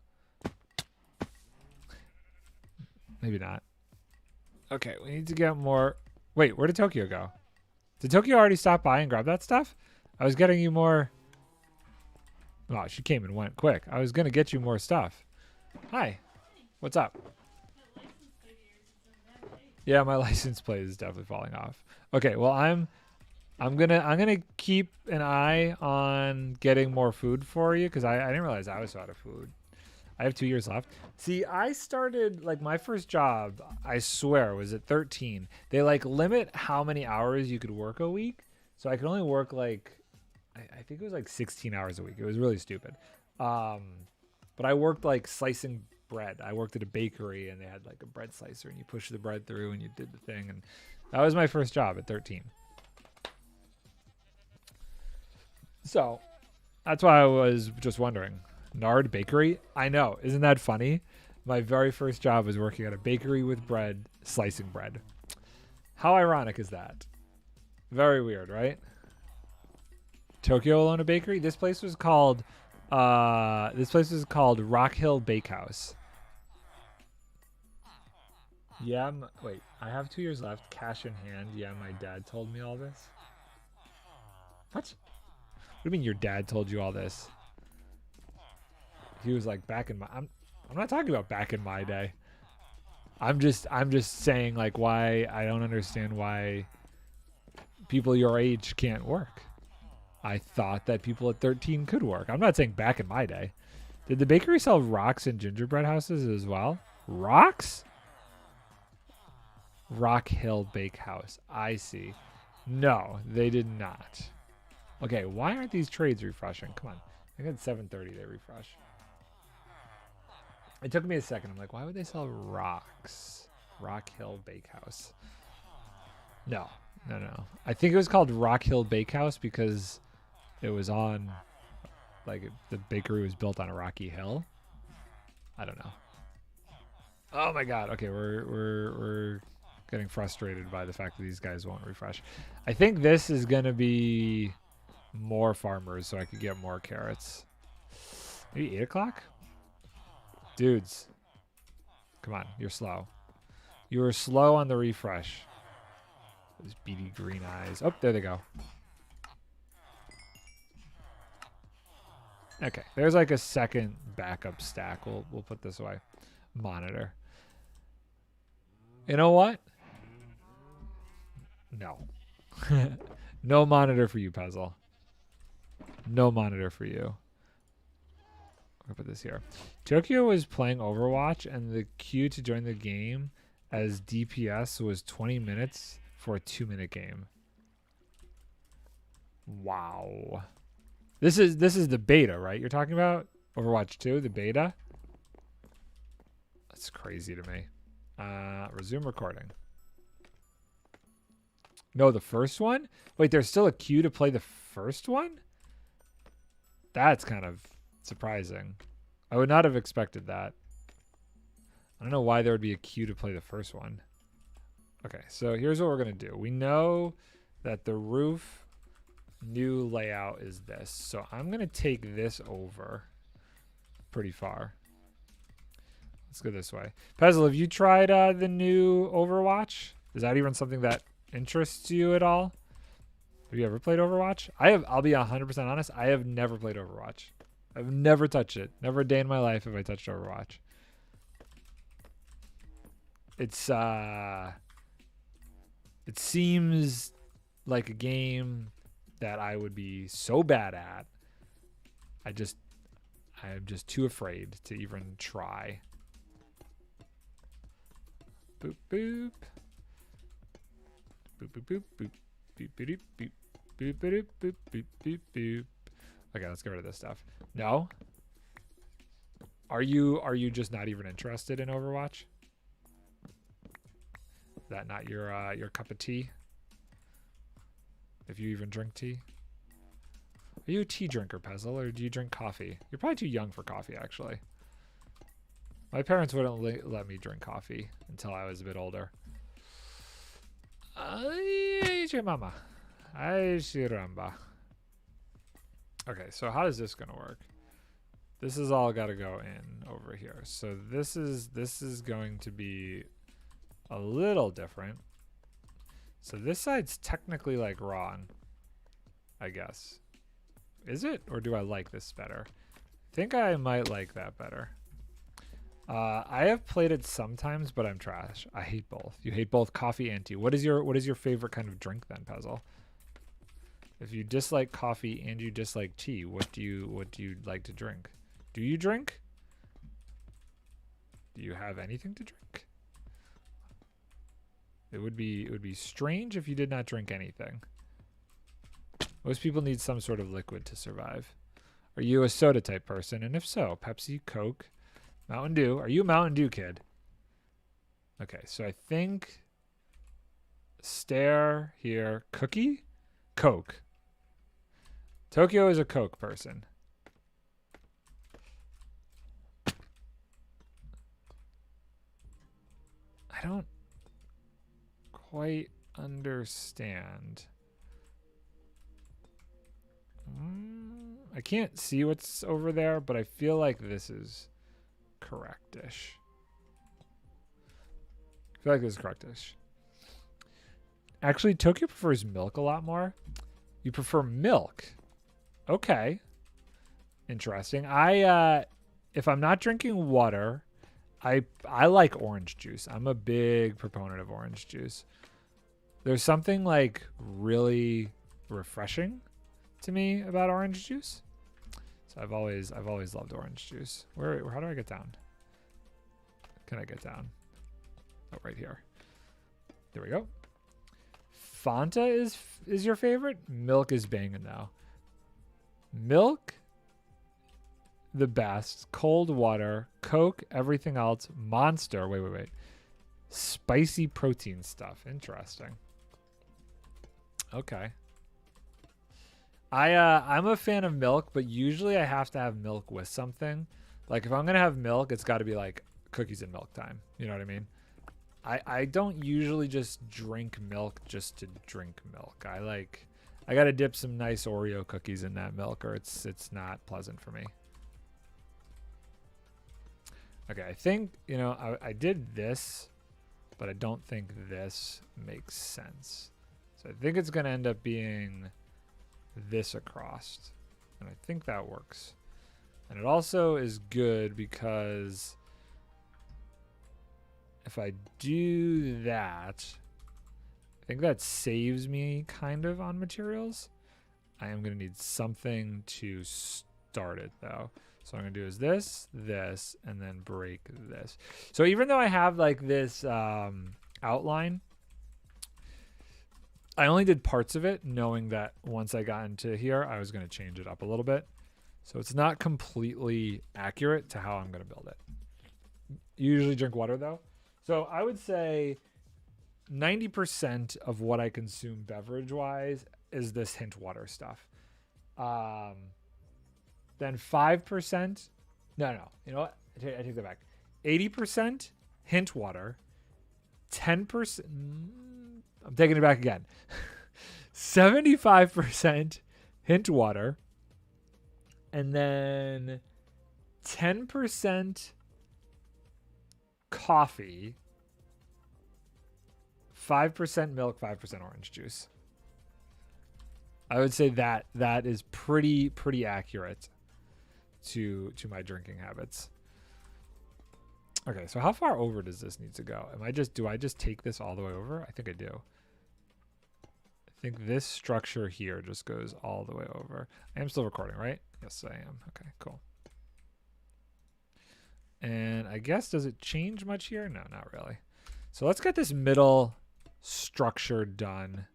Maybe not. Okay, we need to get more. Wait, where did Tokyo go? Did Tokyo already stop by and grab that stuff? I was getting you more. Oh, she came and went quick. I was going to get you more stuff. Hi. What's up? Yeah, my license plate is definitely falling off. Okay, well I'm gonna keep an eye on getting more food for you because I didn't realize I was so out of food. I have 2 years left. See, I started, like, my first job, I swear, was at 13. They, like, limit how many hours you could work a week. So I could only work, like, I think it was, like, 16 hours a week. It was really stupid. But I worked, like, slicing bread. I worked at a bakery, and they had, like, a bread slicer, and you push the bread through, and you did the thing. And that was my first job at 13. So that's why I was just wondering. Nard Bakery? I know. Isn't that funny? My very first job was working at a bakery with bread, slicing bread. How ironic is that? Very weird, right? Tokyo will own a bakery? This place was called Rock Hill Bakehouse. Yeah, wait. I have 2 years left. Cash in hand. Yeah, my dad told me all this. What? What do you mean your dad told you all this? He was like, back in my. I'm not talking about back in my day. I'm just saying, like, why I don't understand why people your age can't work. I thought that people at 13 could work. I'm not saying back in my day. Did the bakery sell rocks and gingerbread houses as well? Rocks? Rock Hill Bakehouse. I see. No, they did not. Okay, why aren't these trades refreshing? Come on. I think at 7:30 they refresh. It took me a second. I'm like, why would they sell rocks? Rock Hill Bakehouse. No. I think it was called Rock Hill Bakehouse because it was on, like, the bakery was built on a rocky hill. I don't know. Oh my god. Okay, we're getting frustrated by the fact that these guys won't refresh. I think this is gonna be more farmers so I could get more carrots. Maybe 8 o'clock? Dudes. Come on, you're slow. You were slow on the refresh. Those beady green eyes. Oh, there they go. Okay, there's like a second backup stack. We'll put this away. Monitor. You know what? No. No monitor for you, Puzzle. No monitor for you. I'll put this here. Tokyo was playing Overwatch, and the queue to join the game as DPS was 20 minutes for a 2-minute game. Wow. This is the beta, right? You're talking about Overwatch 2, the beta? That's crazy to me. Resume recording. No, the first one? Wait, there's still a queue to play the first one? That's kind of surprising. I would not have expected that. I don't know why there would be a queue to play the first one. Okay, so here's what we're going to do. We know that the roof new layout is this. So I'm going to take this over pretty far. Let's go this way. Pezzle, have you tried the new Overwatch? Is that even something that interests you at all? Have you ever played Overwatch? I'll be 100% honest. I have never played Overwatch. I've never touched it. Never a day in my life have I touched Overwatch. It seems like a game that I would be so bad at. I'm just too afraid to even try. boop, boop. Boop, boop, boop, boop. Boop, boop, boop, boop, boop, boop, boop, boop, boop. Okay, let's get rid of this stuff. No? Are you just not even interested in Overwatch? Is that not your cup of tea? If you even drink tea? Are you a tea drinker, Pezzle, or do you drink coffee? You're probably too young for coffee, actually. My parents wouldn't let me drink coffee until I was a bit older. Ay, mama. Ay, shiramba. Okay, so how is this gonna work? This is all got to go in over here. So this is going to be a little different. So this side's technically like wrong, I guess. Is it? Or do I like this better? I think I might like that better. I have played it sometimes, but I'm trash. I hate both. You hate both coffee and tea. What is your favorite kind of drink then, Pezzle? If you dislike coffee and you dislike tea, what do you like to drink? Do you drink? Do you have anything to drink? It would be strange if you did not drink anything. Most people need some sort of liquid to survive. Are you a soda type person? And if so, Pepsi, Coke, Mountain Dew. Are you a Mountain Dew kid? Okay, so I think stare here. Cookie? Coke. Tokyo is a Coke person. I don't quite understand. I can't see what's over there, but I feel like this is correctish. I feel like this is correctish. Actually, Tokyo prefers milk a lot more. You prefer milk. Okay. Interesting. If I'm not drinking water, I like orange juice. I'm a big proponent of orange juice. There's something like really refreshing to me about orange juice. So I've always loved orange juice. How do I get down? Can I get down? Oh, right here. There we go. Fanta is your favorite? Milk is banging though. Milk, the best. Cold water, Coke, everything else. Monster. Wait. Spicy protein stuff. Interesting. Okay. I'm a fan of milk, but usually I have to have milk with something. Like if I'm gonna have milk, it's got to be like cookies and milk time. You know what I mean? I don't usually just drink milk just to drink milk. I gotta dip some nice Oreo cookies in that milk, or it's not pleasant for me. Okay, I think I did this, but I don't think this makes sense. So I think it's gonna end up being this across, and I think that works. And it also is good because if I do that, I think that saves me kind of on materials. I am going to need something to start it though. So what I'm going to do is this, and then break this. So even though I have like this outline, I only did parts of it knowing that once I got into here, I was going to change it up a little bit. So it's not completely accurate to how I'm going to build it. You usually drink water though. So I would say 90% of what I consume beverage-wise is this hint water stuff. Then 5%, no, you know what? I take that back. 80% hint water, 10%, I'm taking it back again. 75% hint water, and then 10% coffee, 5% milk, 5% orange juice. I would say that is pretty accurate to my drinking habits. Okay, so how far over does this need to go? Do I just take this all the way over? I think I do. I think this structure here just goes all the way over. I am still recording, right? Yes, I am. Okay, cool. And I guess, does it change much here? No, not really. So let's get this middle structure done.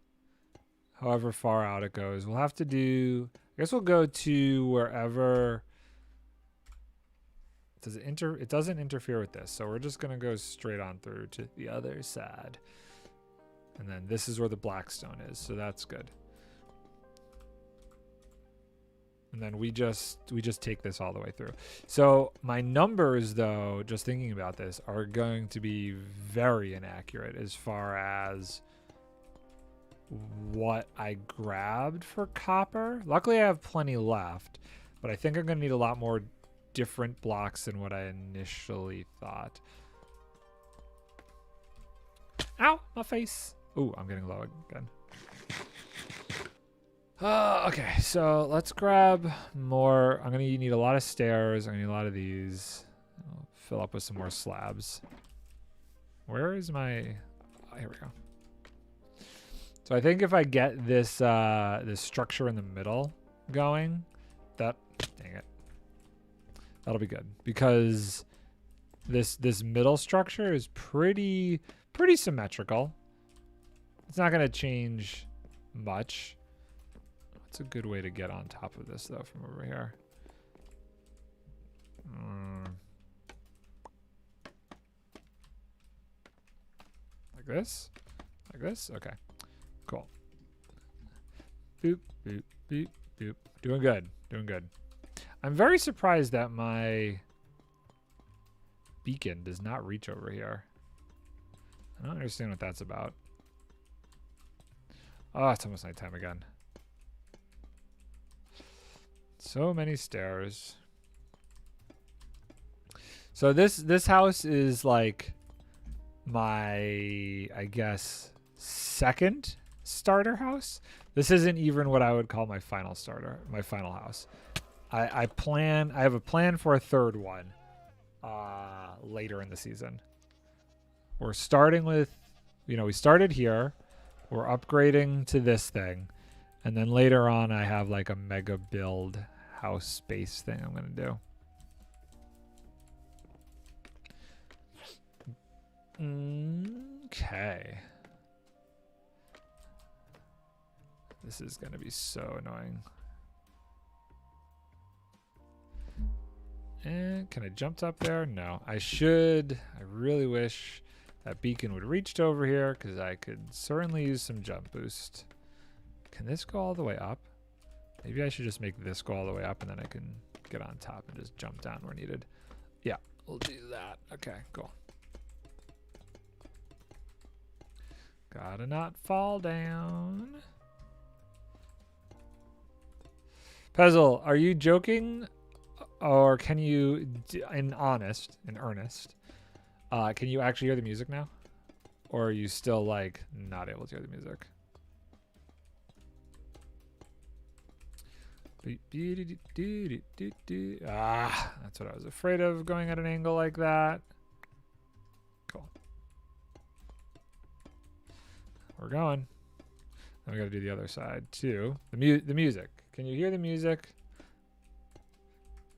However far out it goes. We'll have to do, I guess we'll go to wherever. It doesn't interfere with this. So we're just going to go straight on through to the other side. And then this is where the blackstone is. So that's good. And then we just take this all the way through. So my numbers, though, just thinking about this, are going to be very inaccurate as far as what I grabbed for copper. Luckily, I have plenty left, but I think I'm going to need a lot more different blocks than what I initially thought. Ow, my face. Ooh, I'm getting low again. Okay, so let's grab more. I'm going to need a lot of stairs. I'm going to need a lot of these. I'll fill up with some more slabs. Where is my... Oh, here we go. So I think if I get this this structure in the middle going, dang it, that'll be good. Because this middle structure is pretty symmetrical. It's not going to change much. What's a good way to get on top of this, though, from over here? Like this? Like this? Okay. Cool. Boop, boop, boop, boop. Doing good. Doing good. I'm very surprised that my beacon does not reach over here. I don't understand what that's about. Oh, it's almost nighttime again. So many stairs. So this house is like my, I guess, second starter house. This isn't even what I would call my final starter, my final house. I have a plan for a third one later in the season. We're starting with, we started here. We're upgrading to this thing. And then later on, I have like a mega build house space thing I'm going to do. Okay. This is going to be so annoying. And can I jump up there? No, I should. I really wish that beacon would reach to over here because I could certainly use some jump boost. Can this go all the way up? Maybe I should just make this go all the way up and then I can get on top and just jump down where needed. Yeah, we'll do that. Okay, cool. Gotta not fall down. Pezzle, are you joking? Or can you, in earnest, can you actually hear the music now? Or are you still like not able to hear the music? Ah, that's what I was afraid of, going at an angle like that. Cool. We're going. Then we got to do the other side too. The music. Can you hear the music?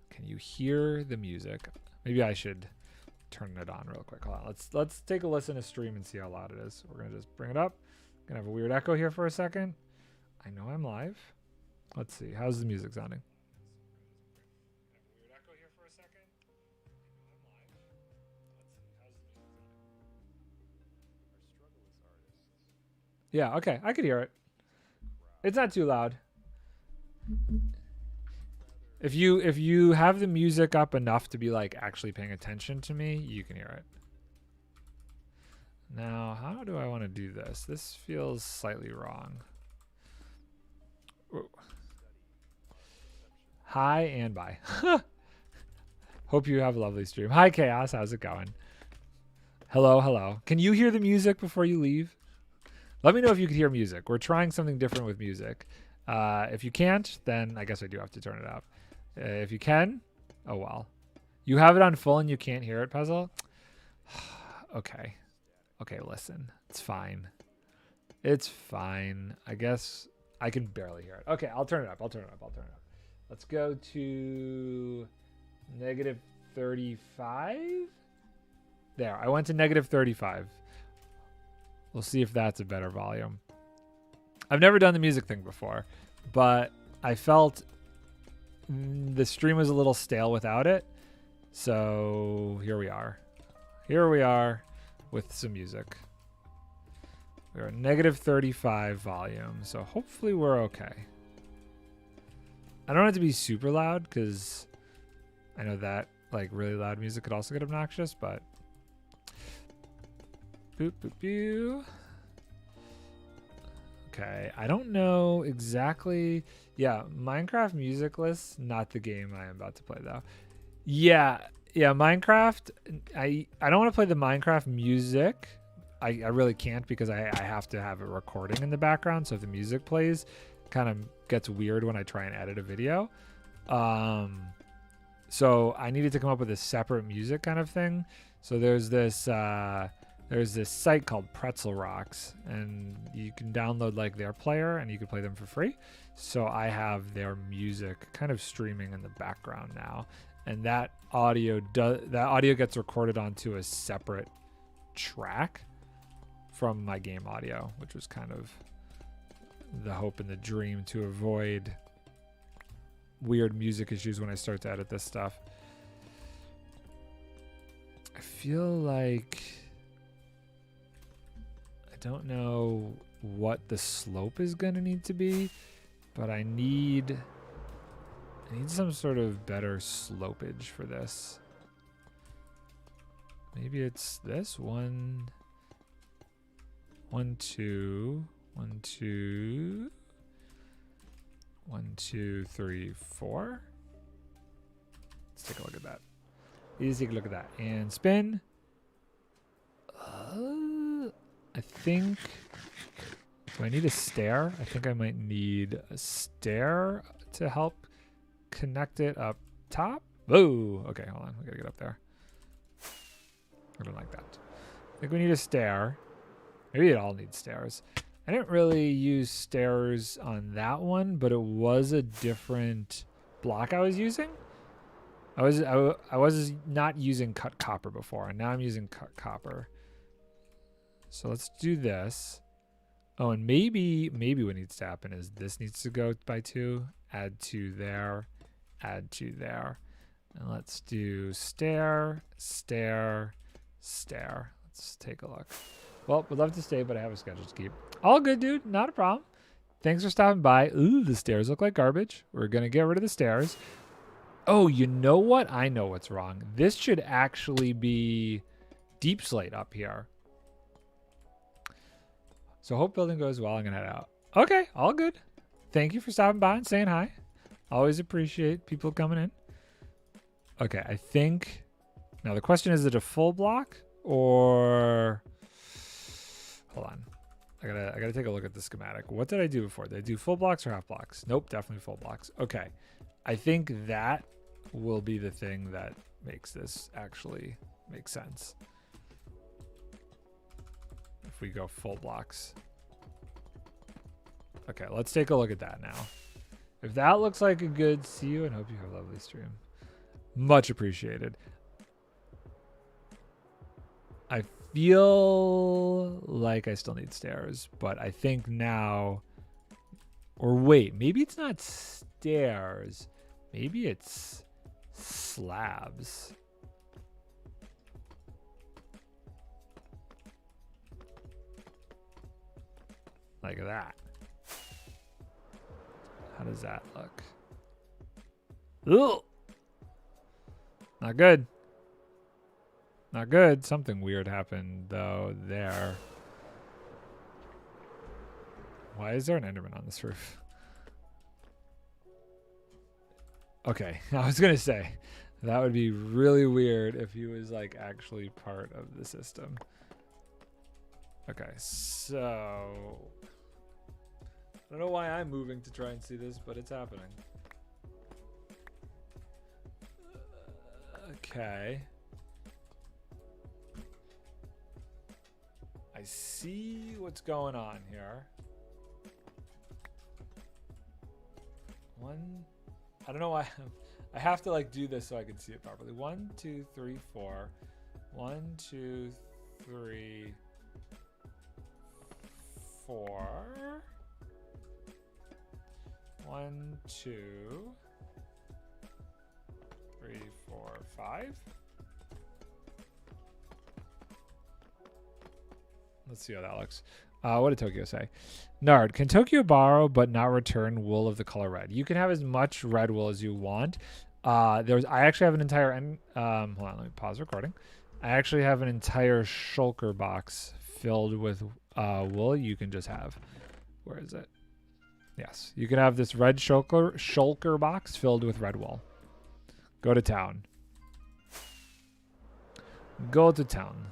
Can you hear the music? Maybe I should turn it on real quick. Hold on. Let's take a listen to stream and see how loud it is. We're gonna just bring it up. Gonna have a weird echo here for a second. I know I'm live. Let's see. How's the music sounding? Yeah, okay. I could hear it. It's not too loud. If you have the music up enough to be like actually paying attention to me, you can hear it. Now, how do I want to do this? This feels slightly wrong. Whoa. Hi and bye. Hope you have a lovely stream. Hi, Chaos. How's it going? Hello, hello. Can you hear the music before you leave? Let me know if you can hear music. We're trying something different with music. If you can't, then I guess I do have to turn it up. If you can, oh well. You have it on full and you can't hear it, Puzzle? Okay. Okay, listen. It's fine. It's fine. I guess I can barely hear it. Okay, I'll turn it up. Let's go to -35. There, I went to -35. We'll see if that's a better volume. I've never done the music thing before, but I felt the stream was a little stale without it. So here we are. Here we are with some music. We're at -35 volume, so hopefully we're okay. I don't want it to be super loud because I know that like really loud music could also get obnoxious, but boop, boop, boop. Okay, I don't know exactly. Yeah, Minecraft music list, not the game I am about to play though. Yeah, Minecraft. I don't want to play the Minecraft music. I really can't because I have to have it recording in the background. So if the music plays, kind of gets weird when I try and edit a video. So I needed to come up with a separate music kind of thing. So there's this site called Pretzel Rocks, and you can download like their player and you can play them for free. So I have their music kind of streaming in the background now, and that audio gets recorded onto a separate track from my game audio, which was kind of the hope and the dream to avoid weird music issues when I start to edit this stuff. I feel like I don't know what the slope is going to need to be, but I need some sort of better slopage for this. Maybe it's this 1, 2, 1, 2, 1, 2, 3, 4. Let's take a look at that. Let's take a look at that and spin. I think. Do I need a stair? I think I might need a stair to help connect it up top. Whoa. Okay, hold on. We gotta get up there. I don't like that. I think we need a stair. Maybe it all needs stairs. I didn't really use stairs on that one, but it was a different block I was using. I was not using cut copper before, and now I'm using cut copper. So let's do this. Oh, and maybe what needs to happen is this needs to go by 2, add 2 there, add 2 there. And let's do stair, stair, stair. Let's take a look. Well, would love to stay, but I have a schedule to keep. All good, dude. Not a problem. Thanks for stopping by. Ooh, the stairs look like garbage. We're going to get rid of the stairs. Oh, you know what? I know what's wrong. This should actually be deep slate up here. So hope building goes well. I'm going to head out. Okay, all good. Thank you for stopping by and saying hi. Always appreciate people coming in. Okay, I think... Now the question is it a full block or... Hold on. I gotta take a look at the schematic. What did I do before? Did I do full blocks or half blocks? Nope, definitely full blocks. Okay. I think that will be the thing that makes this actually make sense. If we go full blocks. Okay, let's take a look at that now. If that looks like a good see you and hope you have a lovely stream. Much appreciated. I feel like I still need stairs, but I think now, or wait, maybe it's not stairs. Maybe it's slabs. Like that. How does that look? Ugh. Not good. Not good. Something weird happened, though, there. Why is there an Enderman on this roof? Okay, I was going to say, that would be really weird if he was, like, actually part of the system. Okay, so... I don't know why I'm moving to try and see this, but it's happening. Okay. I see what's going on here. I don't know why I have to like do this so I can see it properly. 1, 2, 3, 4. 1, 2, 3, 4. 1, 2, 3, 4, 5. Let's see how that looks. What did Tokyo say? Nard, can Tokyo borrow but not return wool of the color red? You can have as much red wool as you want. I actually have an entire hold on, let me pause recording. I actually have an entire shulker box filled with wool you can just have. Where is it? Yes, you can have this red shulker box filled with red wool. Go to town. Go to town.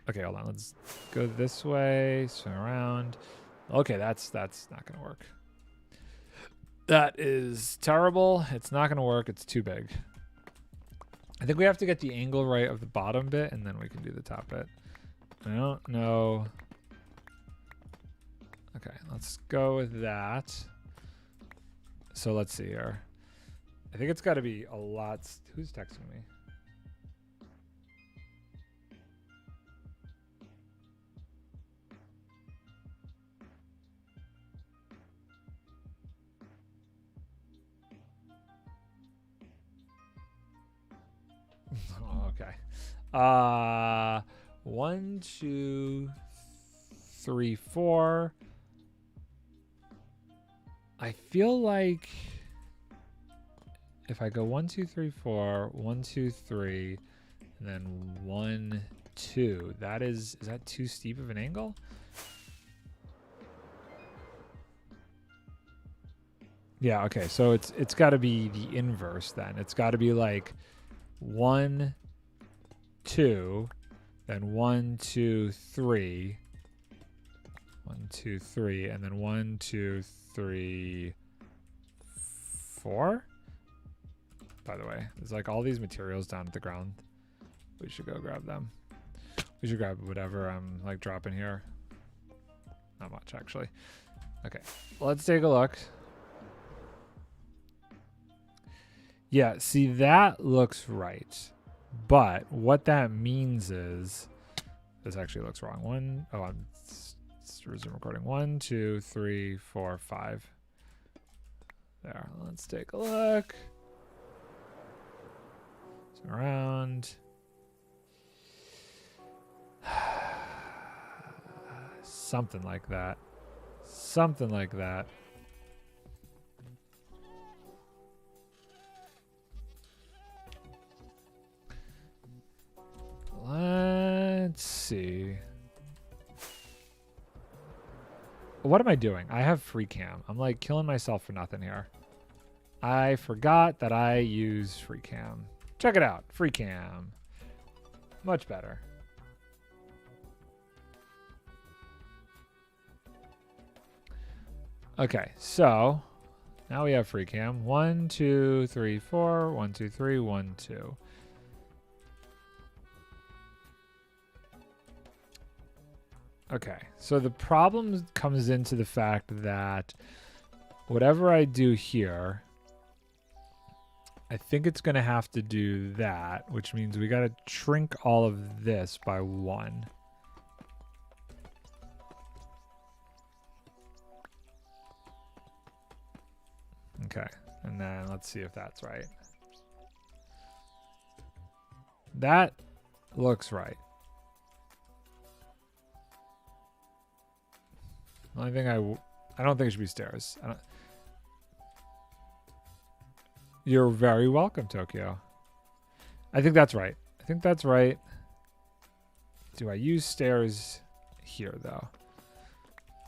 Okay, hold on. Let's go this way, swing around. Okay, that's not gonna work. That is terrible. It's not gonna work. It's too big. I think we have to get the angle right of the bottom bit, and then we can do the top bit. I don't know. Okay, let's go with that. So let's see here. I think it's got to be a lot. Who's texting me? Okay. 1, 2, 3, 4. I feel like if I go 1, 2, 3, 4, 1, 2, 3, and then 1, 2, is that too steep of an angle? Yeah, okay, so it's got to be the inverse then. It's got to be like 1, 2, then 1, 2, 3, 1, 2, 3, and then 1, 2, 3, 4. By the way, there's like all these materials down at the ground. We should go grab them. We should grab whatever I'm like dropping here. Not much actually. Okay, let's take a look. Yeah, see, that looks right. But what that means is, this actually looks wrong. I'm resume recording. 1, 2, 3, 4, 5. There, let's take a look. Zoom around. Something like that. Something like that. Let's see. What am I doing? I have free cam. I'm like killing myself for nothing here. I forgot that I use free cam. Check it out. Free cam. Much better. Okay, so now we have free cam. 1, 2, 3, 4. 1, 2, 3. 1, 2. Okay, so the problem comes into the fact that whatever I do here, I think it's going to have to do that, which means we got to shrink all of this by 1. Okay, and then let's see if that's right. That looks right. The only thing I don't think it should be stairs. You're very welcome, Tokyo. I think that's right. I think that's right. Do I use stairs here, though?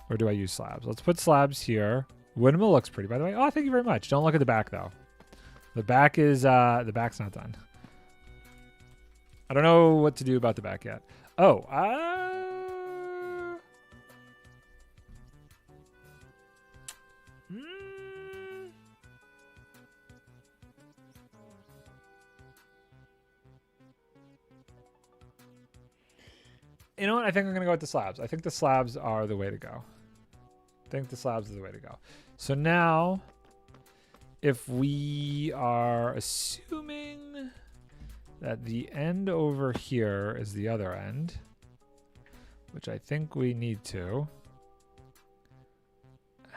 Or do I use slabs? Let's put slabs here. Windmill looks pretty, by the way. Oh, thank you very much. Don't look at the back, though. The back is, the back's not done. I don't know what to do about the back yet. Oh, you know what? I think I'm going to go with the slabs. I think the slabs are the way to go. I think the slabs are the way to go. So now, if we are assuming that the end over here is the other end, which I think we need to.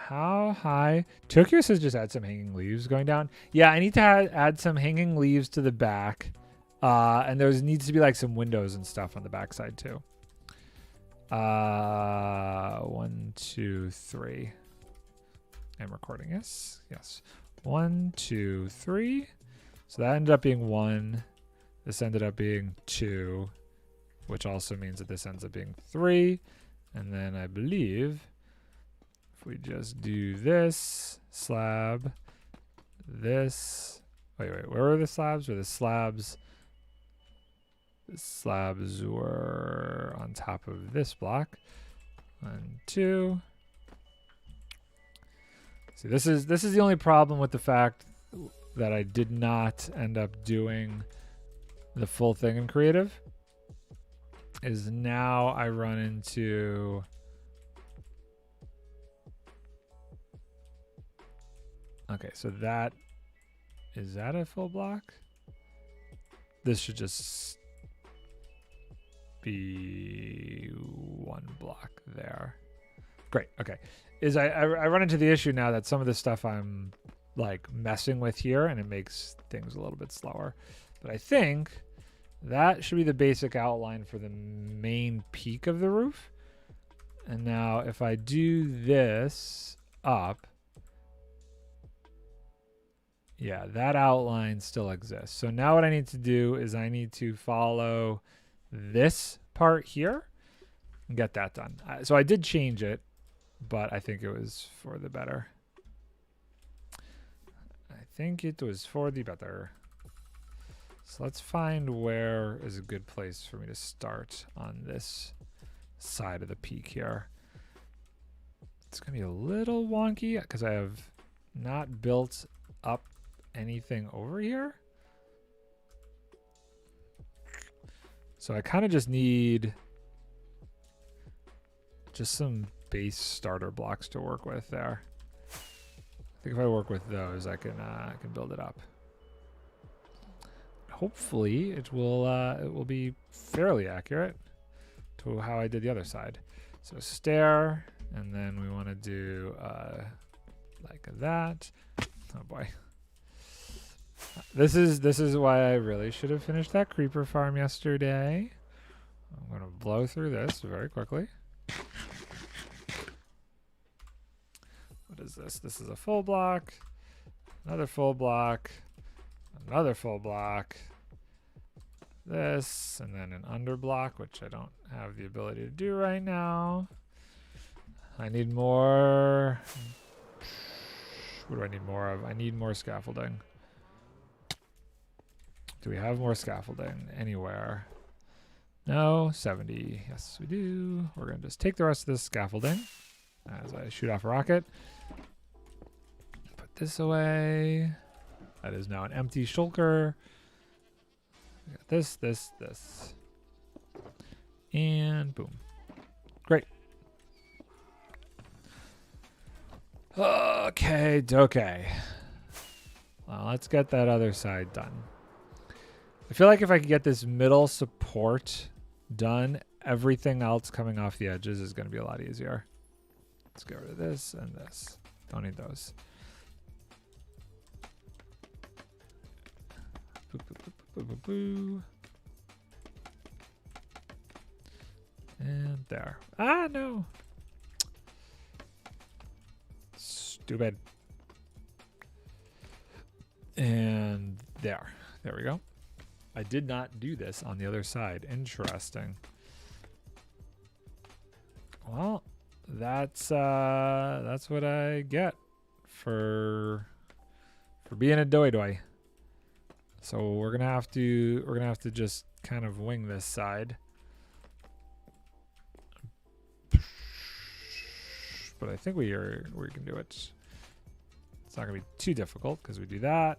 How high? Tokyo says just add some hanging leaves going down. Yeah, I need to add some hanging leaves to the back. And there needs to be like some windows and stuff on the backside too. 1, 2, 3. I'm recording, yes. Yes. 1, 2, 3. So that ended up being 1. This ended up being 2, which also means that this ends up being 3. And then I believe if we just do this slab, this. Wait, where were the slabs? Were the slabs? The slabs were on top of this block. 1, 2. See, this is the only problem with the fact that I did not end up doing the full thing in creative. Is now I run into okay, so that is that a full block? This should just be 1 block there. Great. Okay. Is I run into the issue now that some of the stuff I'm like messing with here and it makes things a little bit slower. But I think that should be the basic outline for the main peak of the roof. And now if I do this up, yeah, that outline still exists. So now what I need to do is I need to follow this part here and get that done. So I did change it, but I think it was for the better. I think it was for the better. So let's find where is a good place for me to start on this side of the peak here. It's going to be a little wonky because I have not built up anything over here. So I kind of just need just some base starter blocks to work with there. I think if I work with those, I can build it up. Hopefully it will be fairly accurate to how I did the other side. So stair, and then we want to do like that. Oh boy. This is why I really should have finished that creeper farm yesterday. I'm going to blow through this very quickly. What is this? This is a full block, another full block, another full block, this, and then an under block, which I don't have the ability to do right now. I need more. What do I need more of? I need more scaffolding. Do we have more scaffolding anywhere? No, 70. Yes, we do. We're going to just take the rest of this scaffolding as I shoot off a rocket. Put this away. That is now an empty shulker. We got this, this, this. And boom. Great. Okay, okay. Well, let's get that other side done. I feel like if I could get this middle support done, everything else coming off the edges is going to be a lot easier. Let's get rid of this and this. Don't need those. Boo, boo, boo, boo, boo, boo. And there. Ah, no. Stupid. And there. There we go. I did not do this on the other side. Interesting. Well, that's what I get for being a doy. So we're gonna have to just kind of wing this side. But I think we can do it. It's not gonna be too difficult because we do that.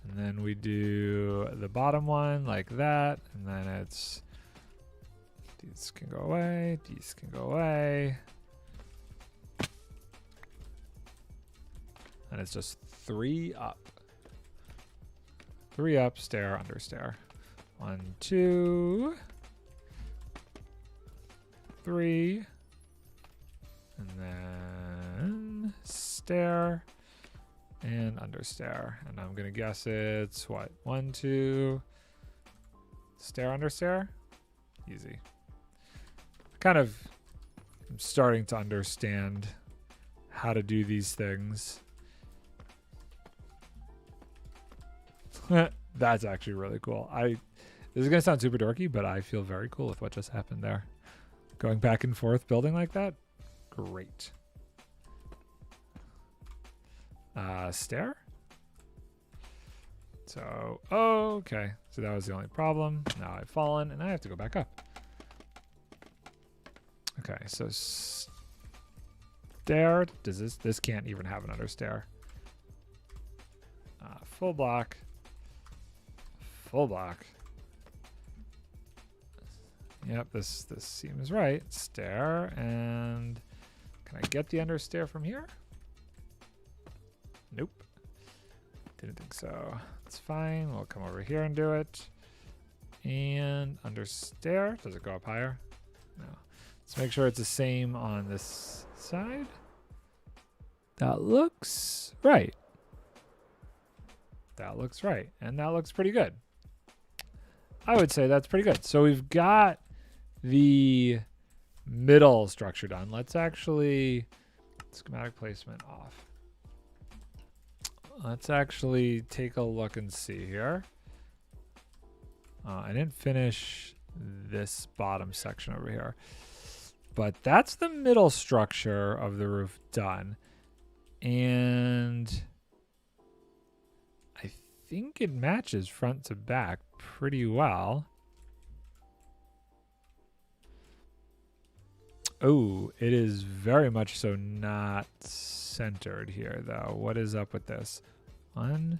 And then we do the bottom one like that. And then it's, these can go away. These can go away. And it's just 3 up. 3 up, stair, under stair. 1, 2, 3. And then stair and under stair. And I'm going to guess it's what? 1, 2, stair, under stair? Easy. Kind of starting to understand how to do these things. That's actually really cool. This is going to sound super dorky, but I feel very cool with what just happened there. Going back and forth building like that? Great. Stair? So, okay. So that was the only problem. Now I've fallen and I have to go back up. Okay, so stair. Does this can't even have an under stair. Full block. Full block. Yep, this seems right. Stair, and can I get the under stair from here? Nope. Didn't think so. It's fine. We'll come over here and do it. And under stair. Does it go up higher? No. Let's make sure it's the same on this side. That looks right. That looks right. And that looks pretty good. I would say that's pretty good. So we've got the middle structure done. Let's actually schematic placement off. Let's actually take a look and see here. I didn't finish this bottom section over here, but that's the middle structure of the roof done. And I think it matches front to back pretty well. Oh, it is very much so not centered here, though. What is up with this? 1,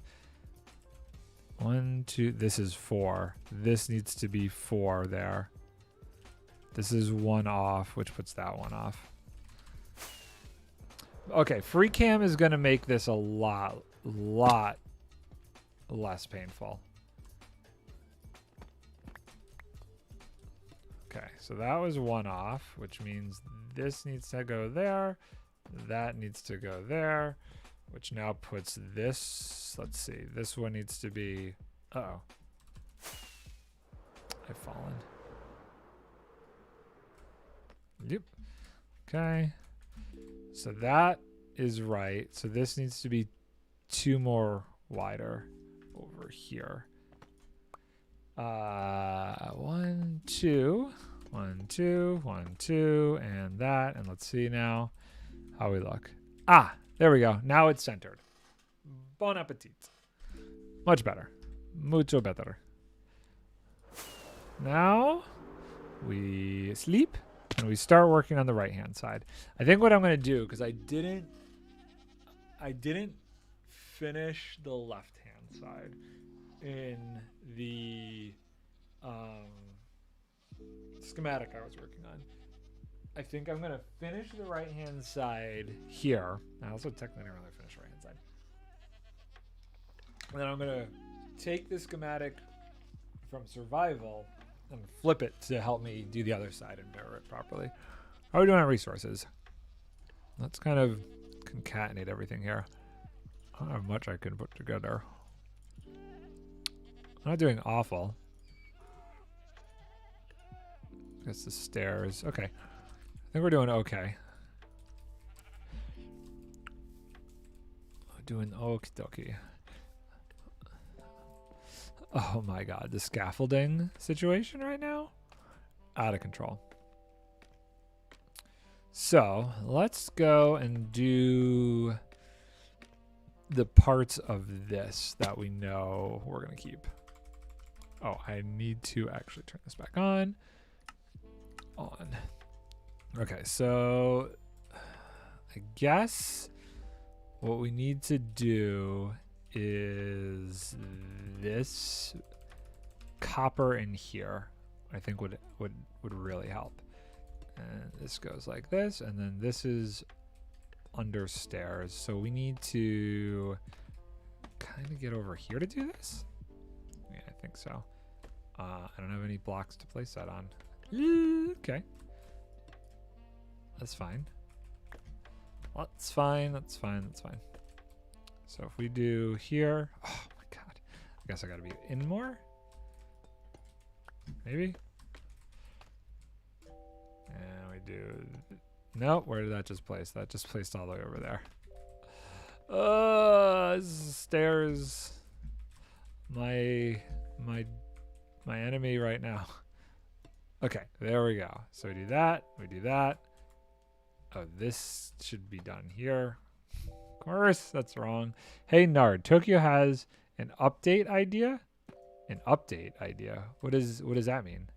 2. This is 4. This needs to be 4 there. This is 1 off, which puts that 1 off. Okay, free cam is going to make this a lot less painful. Okay, so that was 1 off, which means this needs to go there. That needs to go there, which now puts this, let's see, this one needs to be, uh-oh. I've fallen. Yep. Okay. So that is right. So this needs to be 2 more wider over here. 1, 2, 1, 2, 1, 2, and that. And let's see now how we look. Ah, there we go. Now it's centered. Bon appetit. Much better. Mucho better. Now we sleep and we start working on the right hand side. I think what I'm going to do, because I didn't finish the left hand side in the schematic I was working on. I think I'm going to finish the right hand side here. I also technically didn't really finish the right hand side. And then I'm going to take the schematic from survival and flip it to help me do the other side and mirror it properly. How are we doing on resources? Let's kind of concatenate everything here. I don't have much I can put together. I'm not doing awful. That's the stairs. Okay. I think we're doing okay. Doing okie dokie. Oh my god, the scaffolding situation right now? Out of control. So, let's go and do the parts of this that we know we're going to keep. Oh, I need to actually turn this back on. Okay, so I guess what we need to do is this copper in here. I think would really help. And this goes like this, and then this is under stairs. So we need to kind of get over here to do this. Yeah, I think so. I don't have any blocks to place that on. Okay. That's fine. That's fine. That's fine. That's fine. So if we do here, oh my God, I guess I gotta be in more. Maybe. And we do. No, where did that just place? That just placed all the way over there. Stairs. My enemy right now. Okay, there we go. So we do that. We do that. Oh, this should be done here. Of course, that's wrong. Hey, Nard, Tokyo has an update idea? An update idea? What does that mean?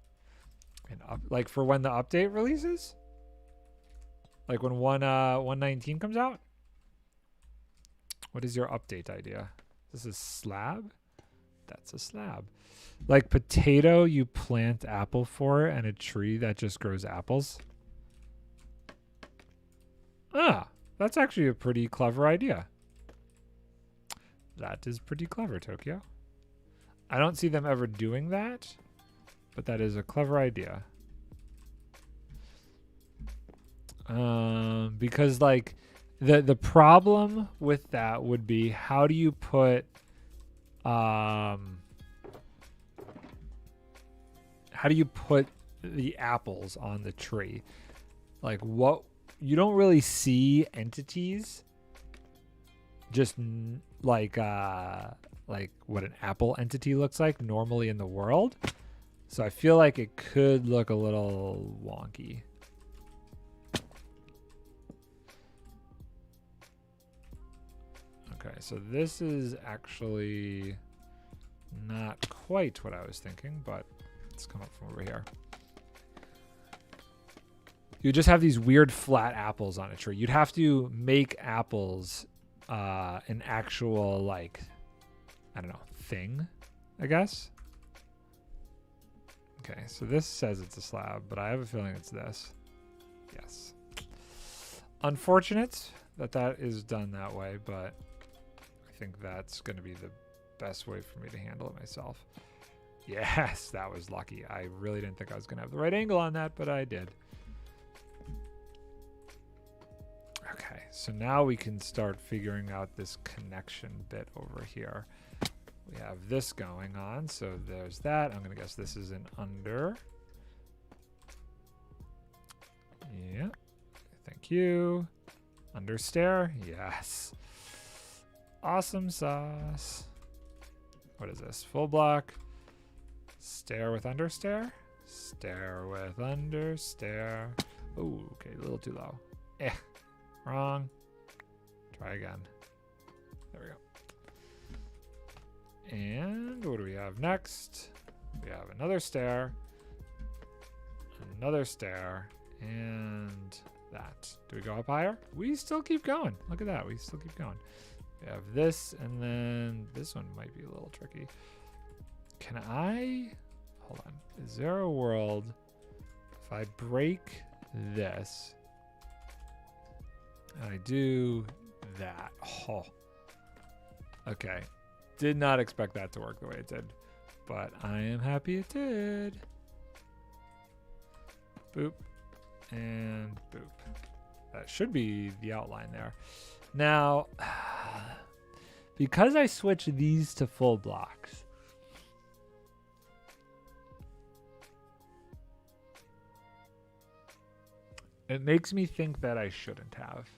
Like for when the update releases? Like when 119 comes out? What is your update idea? This is slab? That's a slab. Like potato, you plant apple for, and a tree that just grows apples. Ah, that's actually a pretty clever idea. That is pretty clever, Tokyo. I don't see them ever doing that, but that is a clever idea. Because like the problem with that would be, how do you put how do you put the apples on the tree? Like what, you don't really see entities just like what an apple entity looks like normally in the world. So I feel like it could look a little wonky. Okay, so this is actually not quite what I was thinking, but let's come up from over here. You just have these weird flat apples on a tree. You'd have to make apples an actual, like, I don't know, thing, I guess. Okay, so this says it's a slab, but I have a feeling it's this. Yes. Unfortunate that that is done that way, but I think that's going to be the best way for me to handle it myself. Yes, that was lucky. I really didn't think I was going to have the right angle on that, but I did. Okay, so now we can start figuring out this connection bit over here. We have this going on, so there's that. I'm going to guess this is an under. Yeah, thank you. Under stair, yes. Awesome sauce. What is this? Full block. Stair with under stair. Stair with under stair. Oh, okay, a little too low. Wrong. Try again. There we go. And what do we have next? We have another stair, and that. Do we go up higher? We still keep going. Look at that. We still keep going. We have this, and then this one might be a little tricky. Can I... Hold on. Is there a world if I break this and I do that? Oh. Okay. Did not expect that to work the way it did, but I am happy it did. Boop. And boop. That should be the outline there. Now, because I switch these to full blocks, it makes me think that I shouldn't have.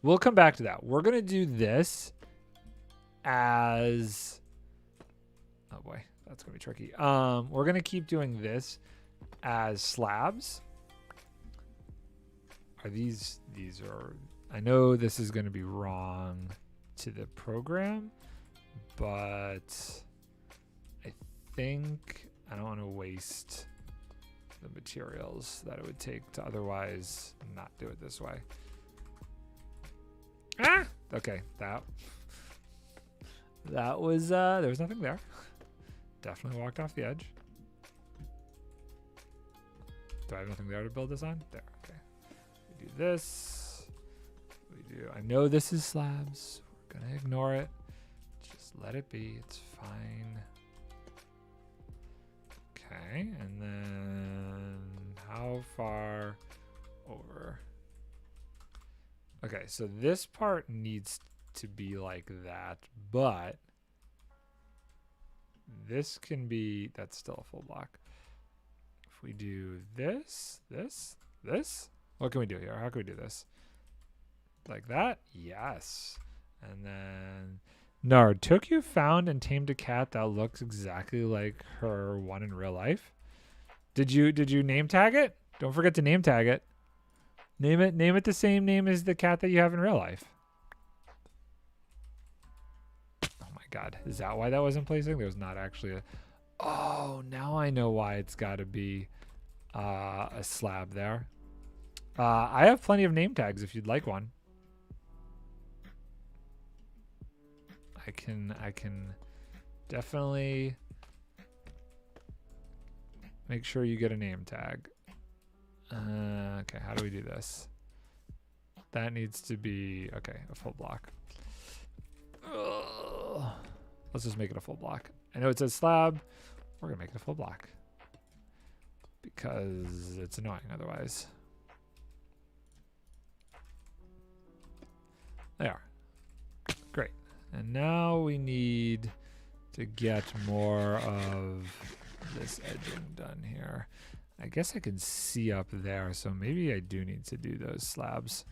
We'll come back to that. We're going to do this as... Oh boy, that's going to be tricky. We're going to keep doing this as slabs. Are these are... I know this is going to be wrong to the program, but I think I don't want to waste the materials that it would take to otherwise not do it this way. Ah! Okay, that was, there was nothing there. Definitely walked off the edge. Do I have nothing there to build this on? There, okay. We do this. We do, I know this is slabs. We're gonna ignore it. Just let it be, it's fine. Okay, and then How far over? Okay, so this part needs to be like that, but this can be, that's still a full block. If we do this, what can we do here? How can we do this? Like that? Yes. And then Nard, took you found and tamed a cat that looks exactly like her one in real life. Did you name tag it? Don't forget to name tag it. Name it the same name as the cat that you have in real life. Oh my god. Is that why that wasn't placing? There was not actually a... Oh, now I know why it's got to be a slab there. I have plenty of name tags if you'd like one. I can definitely make sure you get a name tag. Okay, how do we do this? That needs to be, okay, a full block. Ugh. Let's just make it a full block. I know it says slab. We're gonna make it a full block because it's annoying otherwise. There. Great. And now we need to get more of this edging done here. I guess I can see up there, so maybe I do need to do those slabs.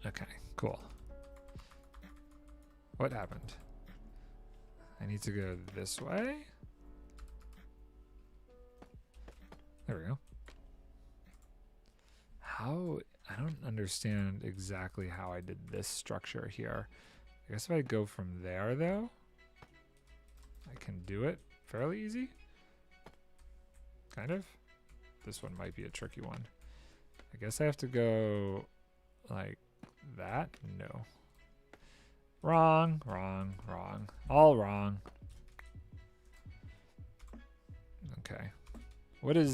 Okay, cool. What happened? I need to go this way. There we go. How? I don't understand exactly how I did this structure here. I guess if I go from there, though, I can do it fairly easy. Kind of. This one might be a tricky one. I guess I have to go like that. No. Wrong, wrong, wrong. All wrong. Okay. What are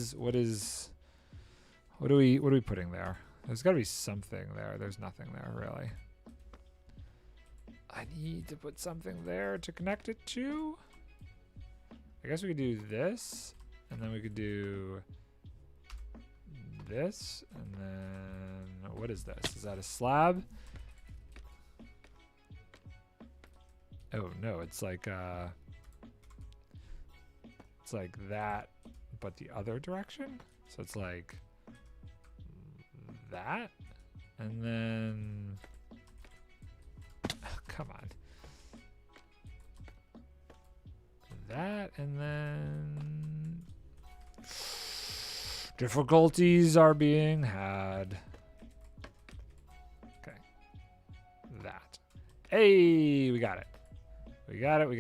we putting there? There's gotta be something there. There's nothing there really. I need to put something there to connect it to. I guess we could do this, and then we could do this, and then what is this? Is that a slab? Oh no, it's like that, but the other direction. So it's like that, and then come on, that, and then difficulties are being had. Okay, that. Hey, we got it. We got it.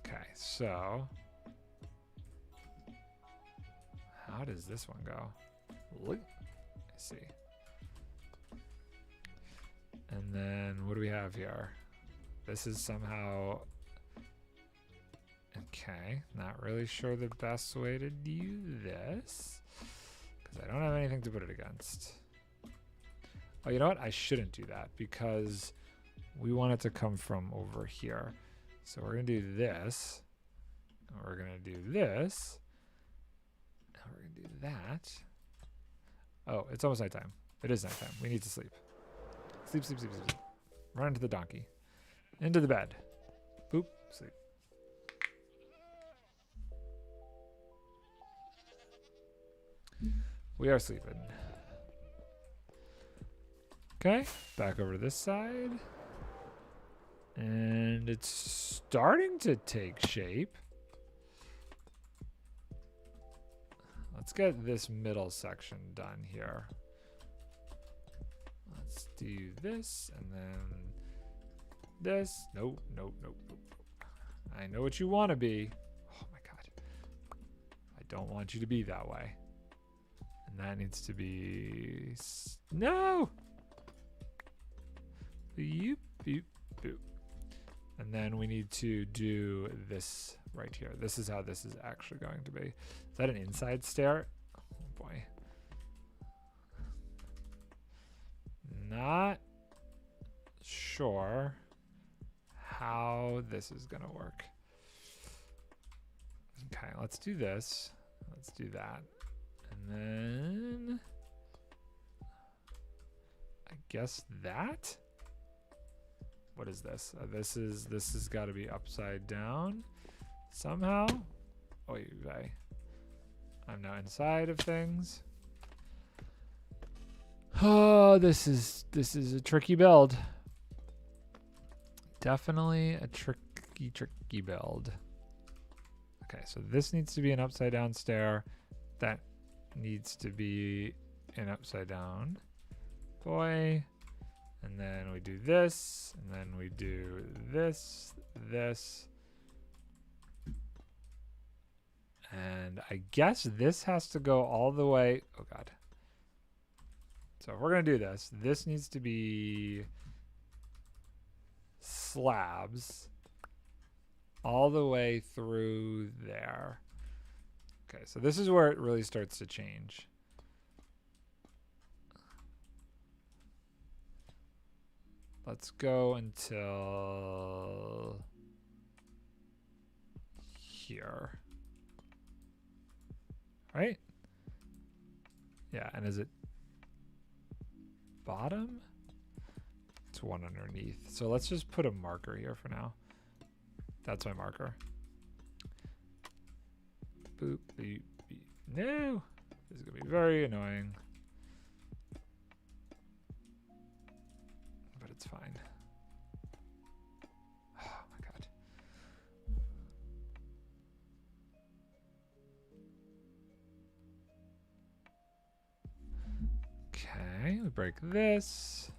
Okay, so how does this one go? Let's see. And then what do we have here? This is somehow... Okay, not really sure the best way to do this, because I don't have anything to put it against. Oh, you know what? I shouldn't do that, because we want it to come from over here. So we're going to do this, and we're going to do this, and we're going to do that. Oh, it's almost nighttime. It is nighttime. We need to sleep. Sleep, sleep, sleep, sleep, sleep. Run into the donkey. Into the bed. Boop, sleep. We are sleeping. Okay, back over to this side. And it's starting to take shape. Let's get this middle section done here. Let's do this and then this. Nope, nope, nope, nope. I know what you want to be. Oh my god. I don't want you to be that way. And that needs to be... No! Boop, boop, boop. And then we need to do this right here. This is how this is actually going to be. Is that an inside stair? Oh boy. Not sure how this is gonna work. Okay, let's do this. Let's do that. And then I guess that. What is this? This has got to be upside down somehow. Oh, I'm now inside of things. Oh, this is a tricky build. Definitely a tricky build. Okay, so this needs to be an upside down stair. That needs to be an upside down boy. And then we do this, and then we do this. And I guess this has to go all the way. Oh God. So if we're gonna do this, this needs to be slabs all the way through there. Okay, so this is where it really starts to change. Let's go until here. Right? Yeah, and is it bottom? It's one underneath. So let's just put a marker here for now. That's my marker. Boop, beep, beep. No! This is gonna be very annoying. But it's fine. Oh my God. Okay, we break this.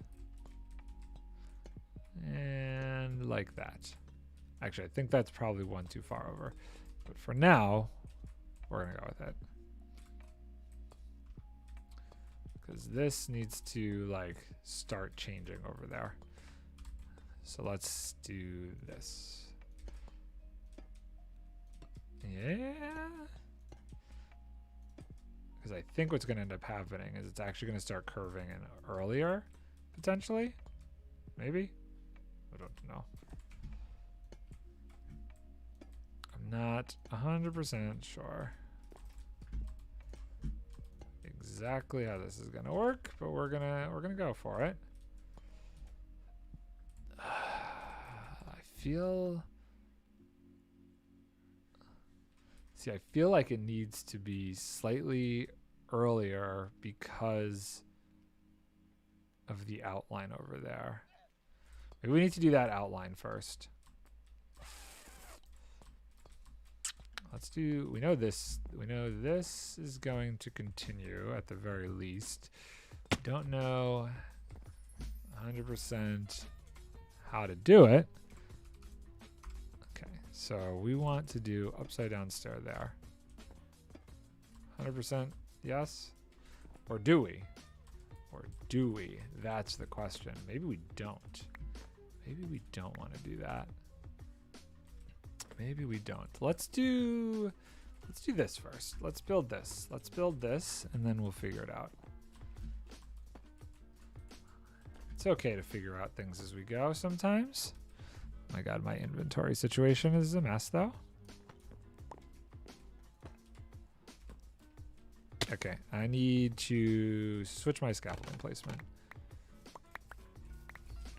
And like that. Actually, I think that's probably one too far over. But for now, we're gonna go with it. Because this needs to like start changing over there. So let's do this. Yeah. Because I think what's gonna end up happening is it's actually gonna start curving in earlier, potentially. Maybe? I don't know. I'm not 100% sure exactly how this is gonna work, but we're gonna go for it. I feel like it needs to be slightly earlier because of the outline over there. Maybe we need to do that outline first. Let's do, we know this is going to continue at the very least. Don't know 100% how to do it. Okay, so we want to do upside down stair there. 100% yes? Or do we? Or do we? That's the question. Maybe we don't. Maybe we don't want to do that. Maybe we don't. Let's do this first. Let's build this. Let's build this, and then we'll figure it out. It's okay to figure out things as we go sometimes. Oh my God, my inventory situation is a mess, though. Okay, I need to switch my scaffolding placement.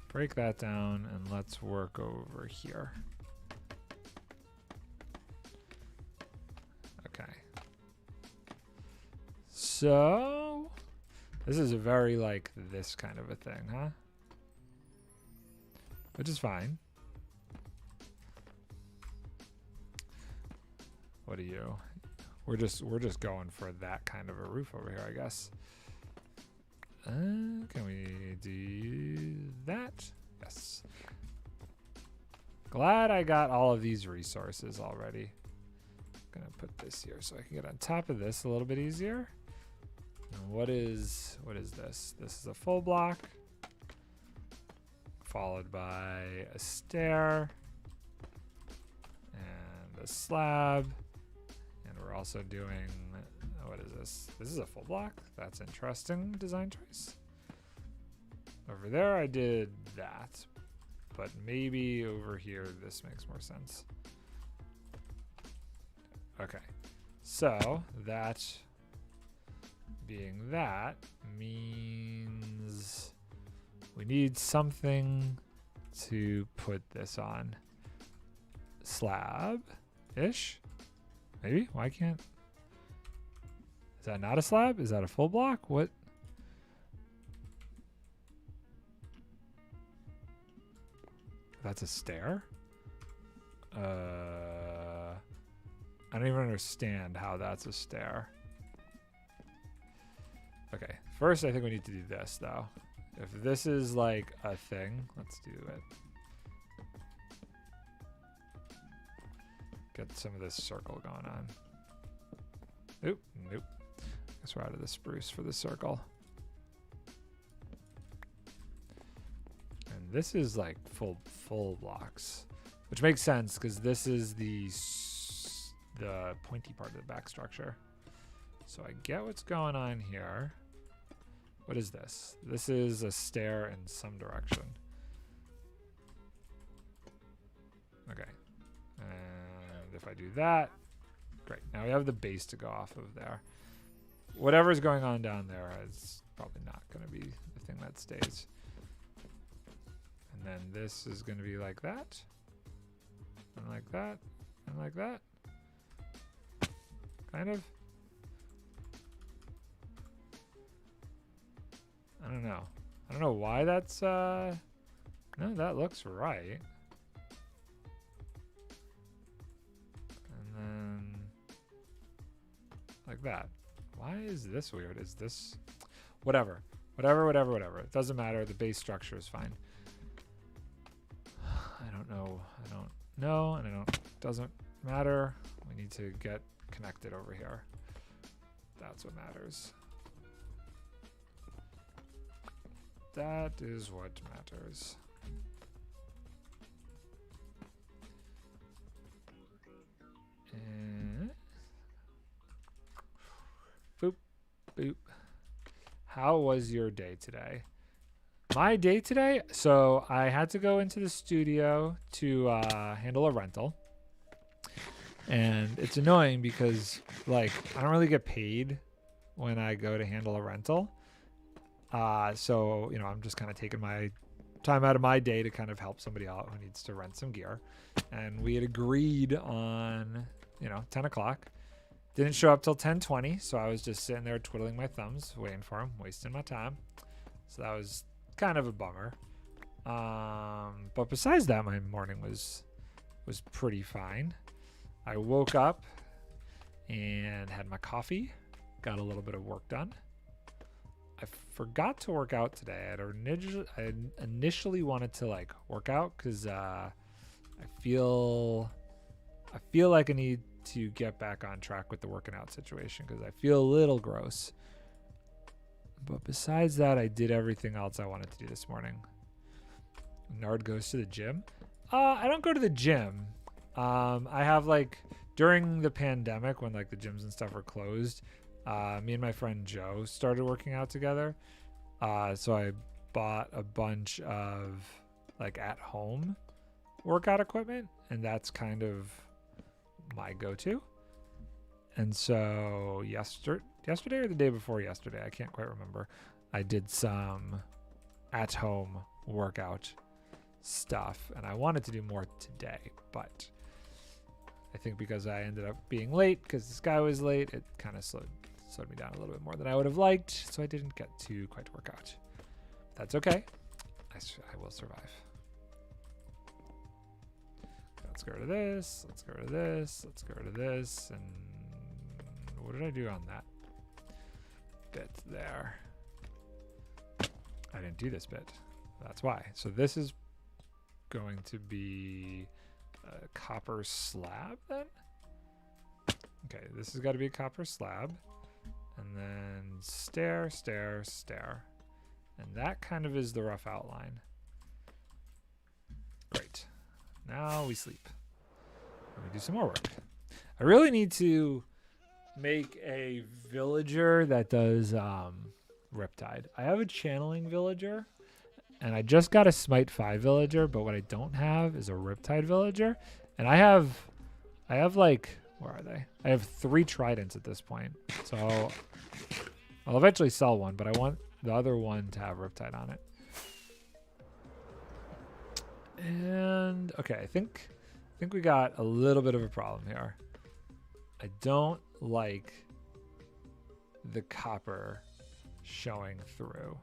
Break that down, and let's work over here. Okay. So, this is a very like this kind of a thing, huh? Which is fine. What are you? We're just going for that kind of a roof over here, I guess. Can we do that? Yes. Glad I got all of these resources already. Gonna put this here so I can get on top of this a little bit easier. And what is this? This is a full block, followed by a stair and a slab. And we're also doing, what is this? This is a full block. That's interesting design choice. Over there I did that, but maybe over here this makes more sense. Okay, so that being that means we need something to put this on. Slab-ish? Maybe? Why can't? Is that not a slab? Is that a full block? What? That's a stair? I don't even understand how that's a stair. Okay, first I think we need to do this though. If this is like a thing, let's do it. Get some of this circle going on. Oop, nope. Guess we're out of the spruce for the circle. And this is like full blocks, which makes sense because this is the pointy part of the back structure. So I get what's going on here. What is this? This is a stair in some direction. Okay. And if I do that, great. Now we have the base to go off of there. Whatever's going on down there is probably not going to be the thing that stays. And then this is going to be like that. And like that. And like that. Kind of. I don't know. I don't know why that's, no, that looks right. And then, like that. Why is this weird? Is this, whatever. Whatever. It doesn't matter. The base structure is fine. I don't know. And doesn't matter. We need to get connected over here. That's what matters. That is what matters. And boop, boop. How was your day today? My day today? So I had to go into the studio to handle a rental. And it's annoying because, like, I don't really get paid when I go to handle a rental. So, you know, I'm just kind of taking my time out of my day to kind of help somebody out who needs to rent some gear. And we had agreed on, 10 o'clock. Didn't show up till 10:20, so I was just sitting there twiddling my thumbs, waiting for him, wasting my time. So that was kind of a bummer. But besides that, my morning was pretty fine. I woke up and had my coffee, got a little bit of work done. I forgot to work out today. I initially wanted to work out because I feel like I need to get back on track with the working out situation because I feel a little gross. But besides that, I did everything else I wanted to do this morning. Nard goes to the gym. I don't go to the gym. I have during the pandemic when the gyms and stuff were closed, me and my friend Joe started working out together. So I bought a bunch of at home workout equipment, and that's kind of my go-to. And so yesterday or the day before yesterday, I can't quite remember, I did some at home workout stuff, and I wanted to do more today, but I think because I ended up being late because this guy was late, it kind of slowed me down a little bit more than I would have liked, so I didn't get to quite work out. That's okay. I will survive. Let's go to this. Let's go to this. Let's go to this. And what did I do on that bit there? I didn't do this bit. That's why. So this is going to be a copper slab then? Okay, this has got to be a copper slab. And then stair, stair, stair. And that kind of is the rough outline. Great. Now we sleep. And we do some more work. I really need to make a villager that does Riptide. I have a channeling villager, And I just got a Smite 5 villager, but what I don't have is a Riptide villager. And I have like, where are they? I have 3 tridents at this point. So I'll eventually sell one, but I want the other one to have Riptide on it. And okay, I think we got a little bit of a problem here. I don't like the copper showing through.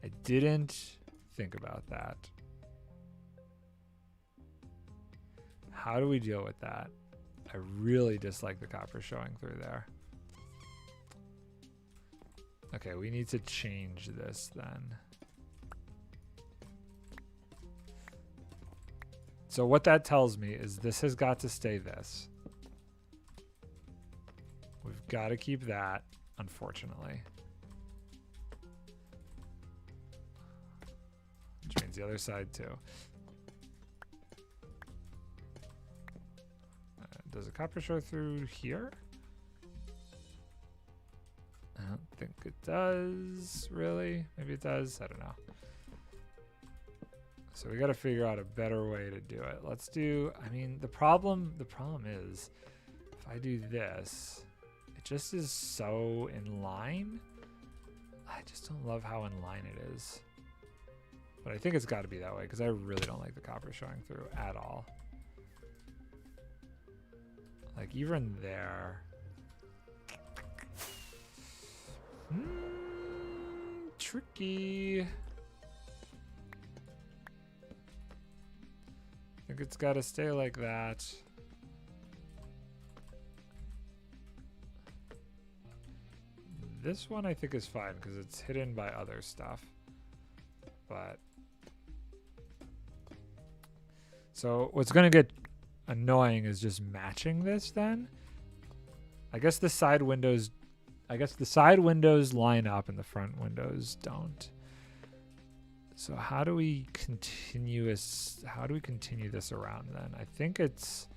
I didn't think about that. How do we deal with that? I really dislike the copper showing through there. Okay, we need to change this then. So what that tells me is this has got to stay this. We've got to keep that, unfortunately. Which means the other side too. Does the copper show through here? I don't think it does, really. Maybe it does, I don't know. So we got to figure out a better way to do it. Let's do, I mean, the problem is if I do this, it just is so in line. I just don't love how in line it is. But I think it's got to be that way because I really don't like the copper showing through at all. Like even there. Tricky. I think it's got to stay like that. This one I think is fine because it's hidden by other stuff. But so what's going to get annoying is just matching this then. I guess the side windows line up and the front windows don't. So how do we continue this around then? I think it's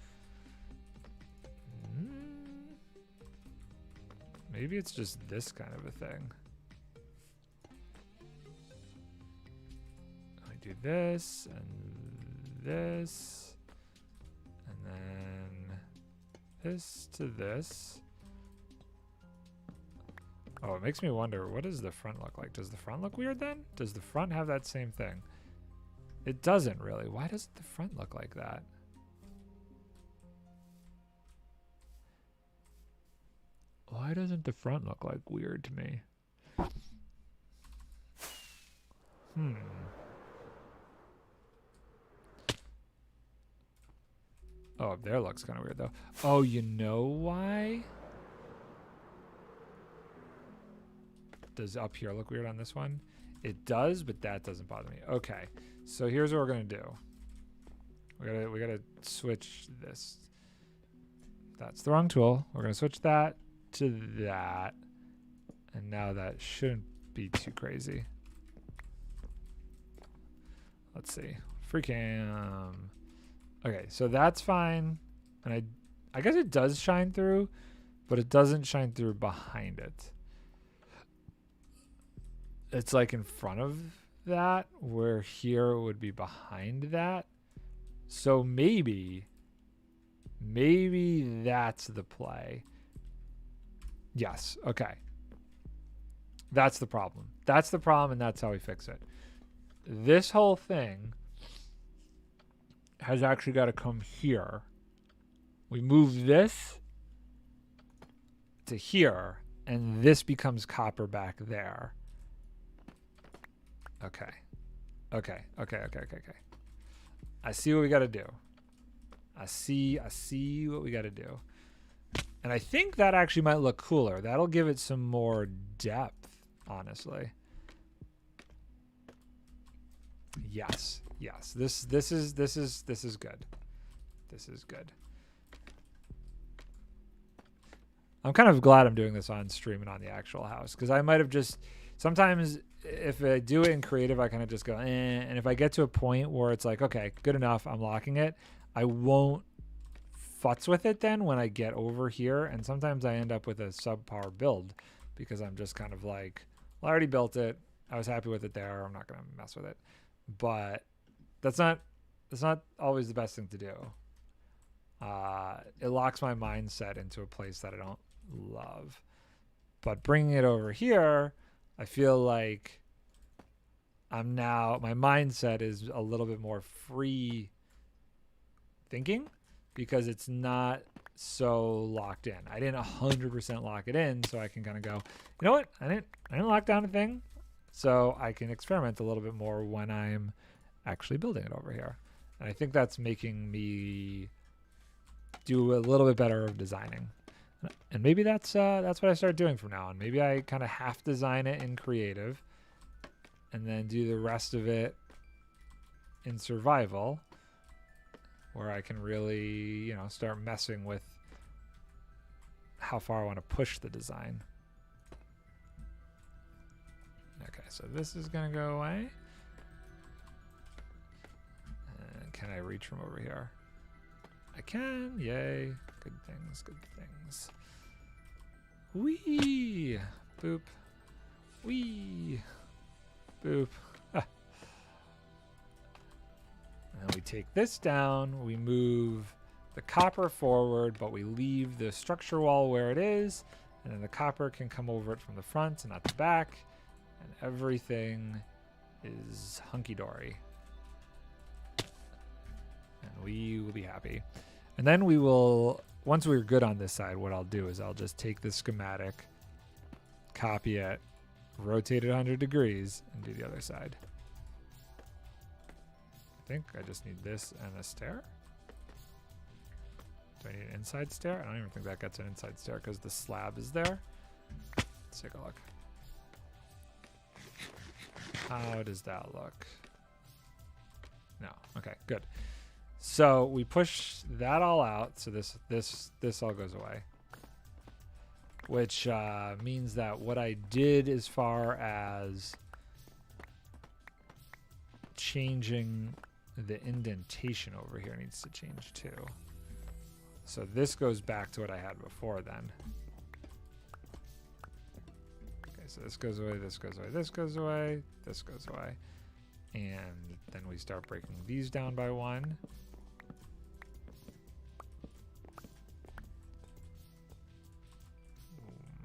maybe it's just this kind of a thing. I do this and this and then this to this. Oh, it makes me wonder, what does the front look like? Does the front look weird then? Does the front have that same thing? It doesn't really. Why doesn't the front look like that? Why doesn't the front look like weird to me? Oh, up there looks kind of weird though. Oh, you know why? Does up here look weird on this one? It does, but that doesn't bother me. Okay, so here's what we're gonna do. We gotta switch this. That's the wrong tool. We're gonna switch that to that, and now that shouldn't be too crazy. Let's see. Freaking. Okay, so that's fine, and I guess it does shine through, but it doesn't shine through behind it. It's like in front of that, where here it would be behind that. So maybe that's the play. Yes, okay. That's the problem. That's the problem, and that's how we fix it. This whole thing has actually got to come here. We move this to here, and this becomes copper back there. Okay. I see what we got to do. I see what we got to do. And I think that actually might look cooler. That'll give it some more depth, honestly. Yes. This is good. This is good. I'm kind of glad I'm doing this on stream and on the actual house, because I might have just sometimes if I do it in creative, I kind of just go, and if I get to a point where it's like, okay, good enough, I'm locking it, I won't futz with it then when I get over here. And sometimes I end up with a subpar build because I'm just kind of like, well, I already built it. I was happy with it there. I'm not going to mess with it. But that's not always the best thing to do. It locks my mindset into a place that I don't love. But bringing it over here, I feel like my mindset is a little bit more free thinking because it's not so locked in. I didn't 100% lock it in, so I can kind of go, you know what? I didn't lock down a thing, so I can experiment a little bit more when I'm actually building it over here. And I think that's making me do a little bit better of designing. And maybe that's what I start doing from now on. Maybe I kind of half design it in creative and then do the rest of it in survival, where I can really, you know, start messing with how far I want to push the design. Okay, so this is going to go away. And can I reach from over here? I can. Yay. Good things, good things. Whee! Boop. Whee! Boop. And then we take this down, we move the copper forward, but we leave the structure wall where it is, and then the copper can come over it from the front and not the back, and everything is hunky-dory. And we will be happy. And then we will, once we're good on this side, what I'll do is I'll just take the schematic, copy it, rotate it 100 degrees, and do the other side. I think I just need this and a stair. Do I need an inside stair? I don't even think that gets an inside stair because the slab is there. Let's take a look. How does that look? No. Okay, good. So we push that all out. So this all goes away, which means that what I did as far as changing the indentation over here needs to change too. So this goes back to what I had before then. Okay, so this goes away, this goes away, this goes away, this goes away. And then we start breaking these down by one.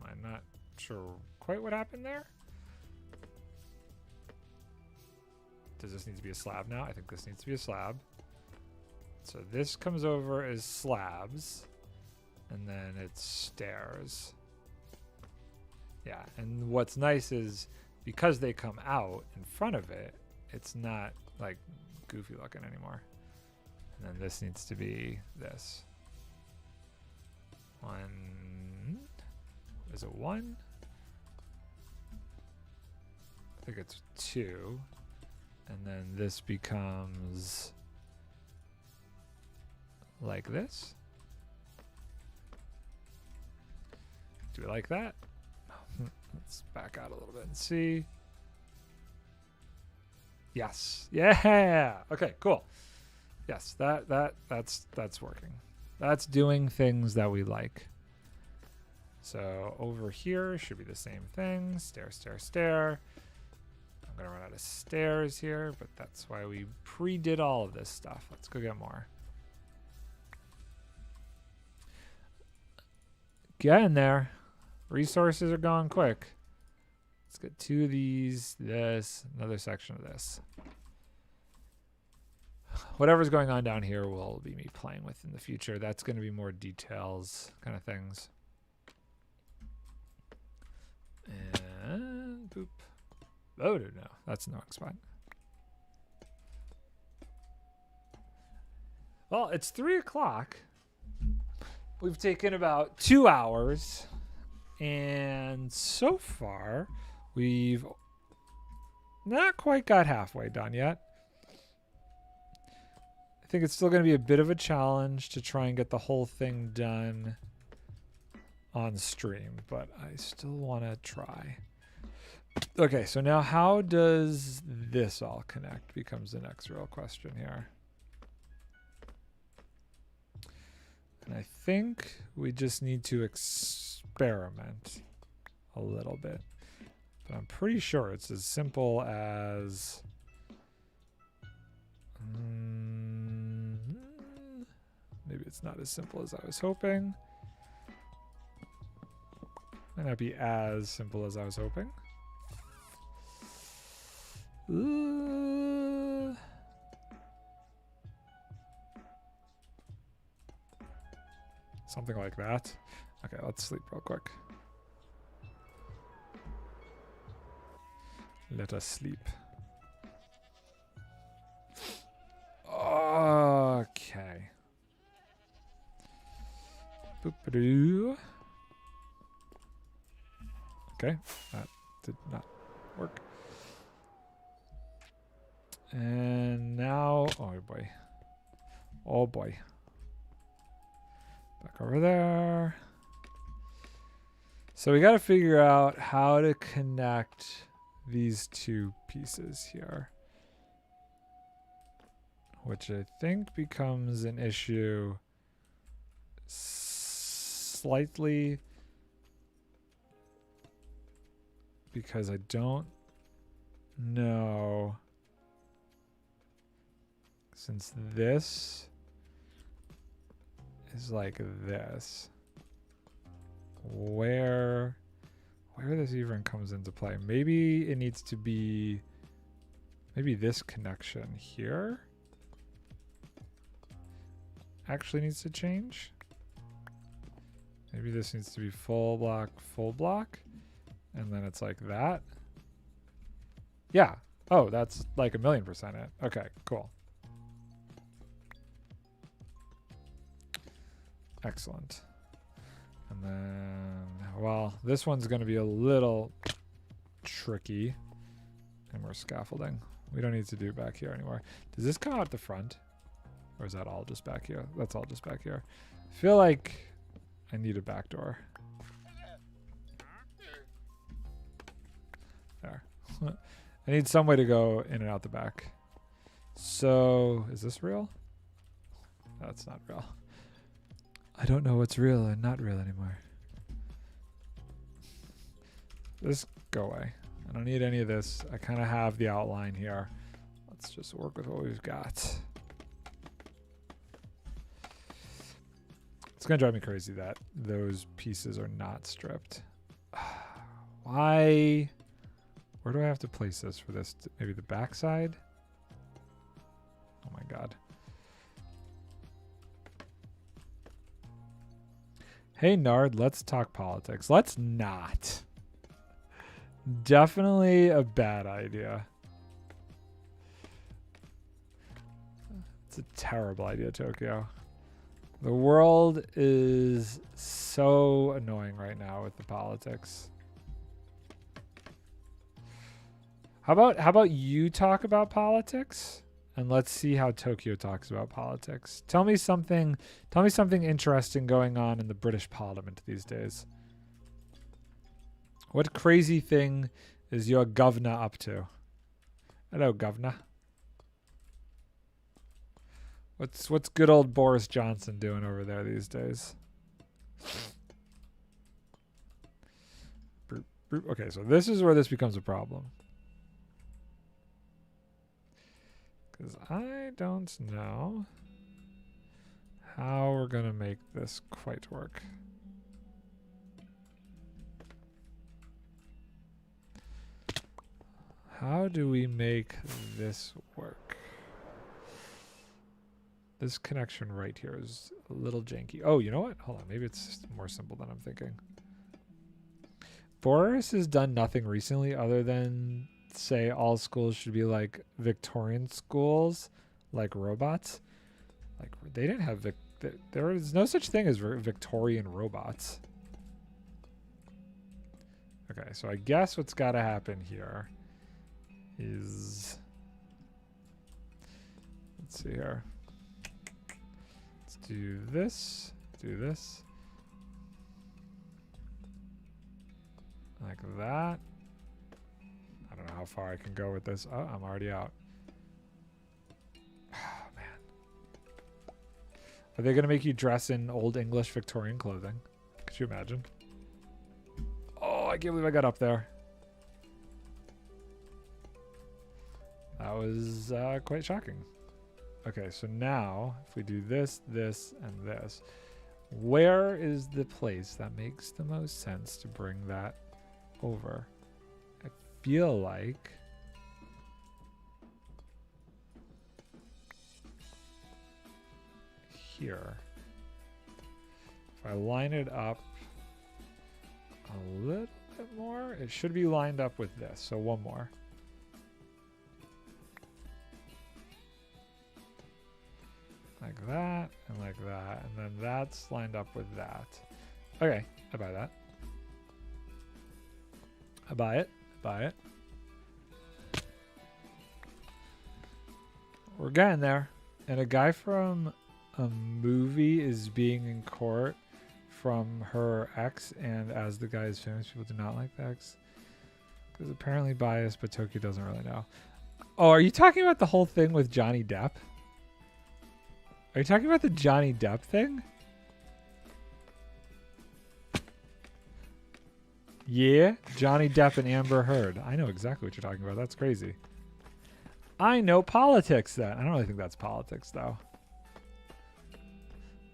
I'm not sure quite what happened there. Does this need to be a slab now? I think this needs to be a slab. So this comes over as slabs, and then it's stairs. Yeah, and what's nice is because they come out in front of it, it's not like goofy looking anymore. And then this needs to be this. One. Is it one? I think it's two. And then this becomes like this. Do we like that? Let's back out a little bit and see. Yes. Yeah. Okay, cool. Yes, that's working. That's doing things that we like. So over here should be the same thing. Stair, stair, stair. I'm going to run out of stairs here, but that's why we pre-did all of this stuff. Let's go get more. Get in there. Resources are going quick. Let's get two of these, this, another section of this. Whatever's going on down here will be me playing with in the future. That's going to be more details kind of things. And boop. Oh, no, that's the wrong spot. Well, it's 3 o'clock. We've taken about 2 hours. And so far, we've not quite got halfway done yet. I think it's still going to be a bit of a challenge to try and get the whole thing done on stream, but I still want to try. Okay, so now how does this all connect becomes the next real question here. And I think we just need to experiment a little bit. But I'm pretty sure it's as simple as... maybe it's not as simple as I was hoping. Might not be as simple as I was hoping. Something like that. Okay, let's sleep real quick. Let us sleep. Okay. Boop-a-doo. Okay, that did not work. And now, oh boy. Oh boy. Back over there. So we got to figure out how to connect these two pieces here, which I think becomes an issue slightly because I don't know, since this is like this, where this even comes into play. Maybe it needs to be, maybe this connection here actually needs to change. Maybe this needs to be full block, and then it's like that. Yeah. Oh, that's like 1,000,000% it. Okay, cool. Excellent. And then, well, this one's going to be a little tricky. And we're scaffolding. We don't need to do back here anymore. Does this come out the front? Or is that all just back here? That's all just back here. I feel like I need a back door. There. I need some way to go in and out the back. So, is this real? That's not real. I don't know what's real and not real anymore. This, go away. I don't need any of this. I kind of have the outline here. Let's just work with what we've got. It's going to drive me crazy that those pieces are not stripped. Why? Where do I have to place this for this? Maybe the back side? Oh my god. Hey Nard, let's talk politics. Let's not. Definitely a bad idea. It's a terrible idea, Tokyo. The world is so annoying right now with the politics. How about you talk about politics? And let's see how Tokyo talks about politics. Tell me something interesting going on in the British Parliament these days. What crazy thing is your governor up to? Hello, governor. What's good old Boris Johnson doing over there these days? Okay, so this is where this becomes a problem. Because I don't know how we're going to make this quite work. How do we make this work? This connection right here is a little janky. Oh, you know what? Hold on. Maybe it's more simple than I'm thinking. Boris has done nothing recently other than say all schools should be like Victorian schools, like robots. Like they didn't have there is no such thing as Victorian robots. Okay, so I guess what's got to happen here is, let's see here. Let's do this, like that. I don't know how far I can go with this. Oh, I'm already out. Oh, man. Are they going to make you dress in old English Victorian clothing? Could you imagine? Oh, I can't believe I got up there. was quite shocking. Okay, so now if we do this, this, and this, where is the place that makes the most sense to bring that over? I feel like here. If I line it up a little bit more, it should be lined up with this. So one more. Like that, and like that, and then that's lined up with that. Okay, I buy that. I buy it. Buy it. We're getting there. And a guy from a movie is being in court from her ex, and as the guy is famous, people do not like the ex. Because apparently biased, but Tokyo doesn't really know. Oh, are you talking about the whole thing with Johnny Depp? Are you talking about the Johnny Depp thing? Yeah, Johnny Depp and Amber Heard. I know exactly what you're talking about. That's crazy. I know politics then. I don't really think that's politics, though.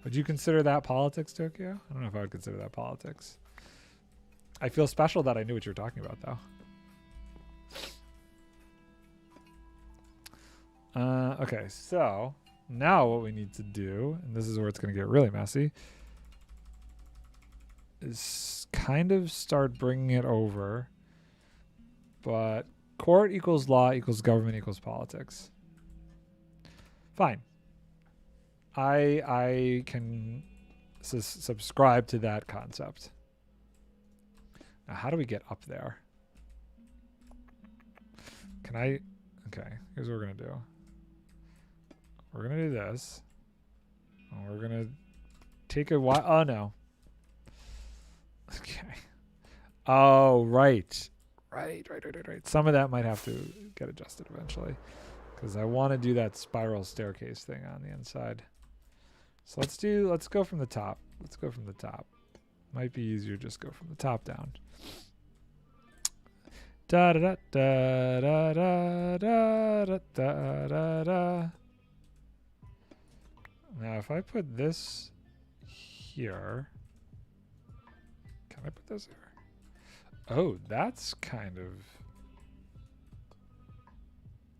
Would you consider that politics, Tokyo? I don't know if I would consider that politics. I feel special that I knew what you were talking about, though. Okay, so now what we need to do, and this is where it's going to get really messy, is kind of start bringing it over. But court equals law equals government equals politics. Fine. I can subscribe to that concept. Now, how do we get up there? Can I? Okay, here's what we're going to do. We're going to do this. And we're going to take a while. Oh, no. Okay. Oh, right. Right. Some of that might have to get adjusted eventually. Because I want to do that spiral staircase thing on the inside. So let's go from the top. Let's go from the top. Might be easier just go from the top down. Da da da da da da da da da da. Now if I put this here, can I put this here? Oh, that's kind of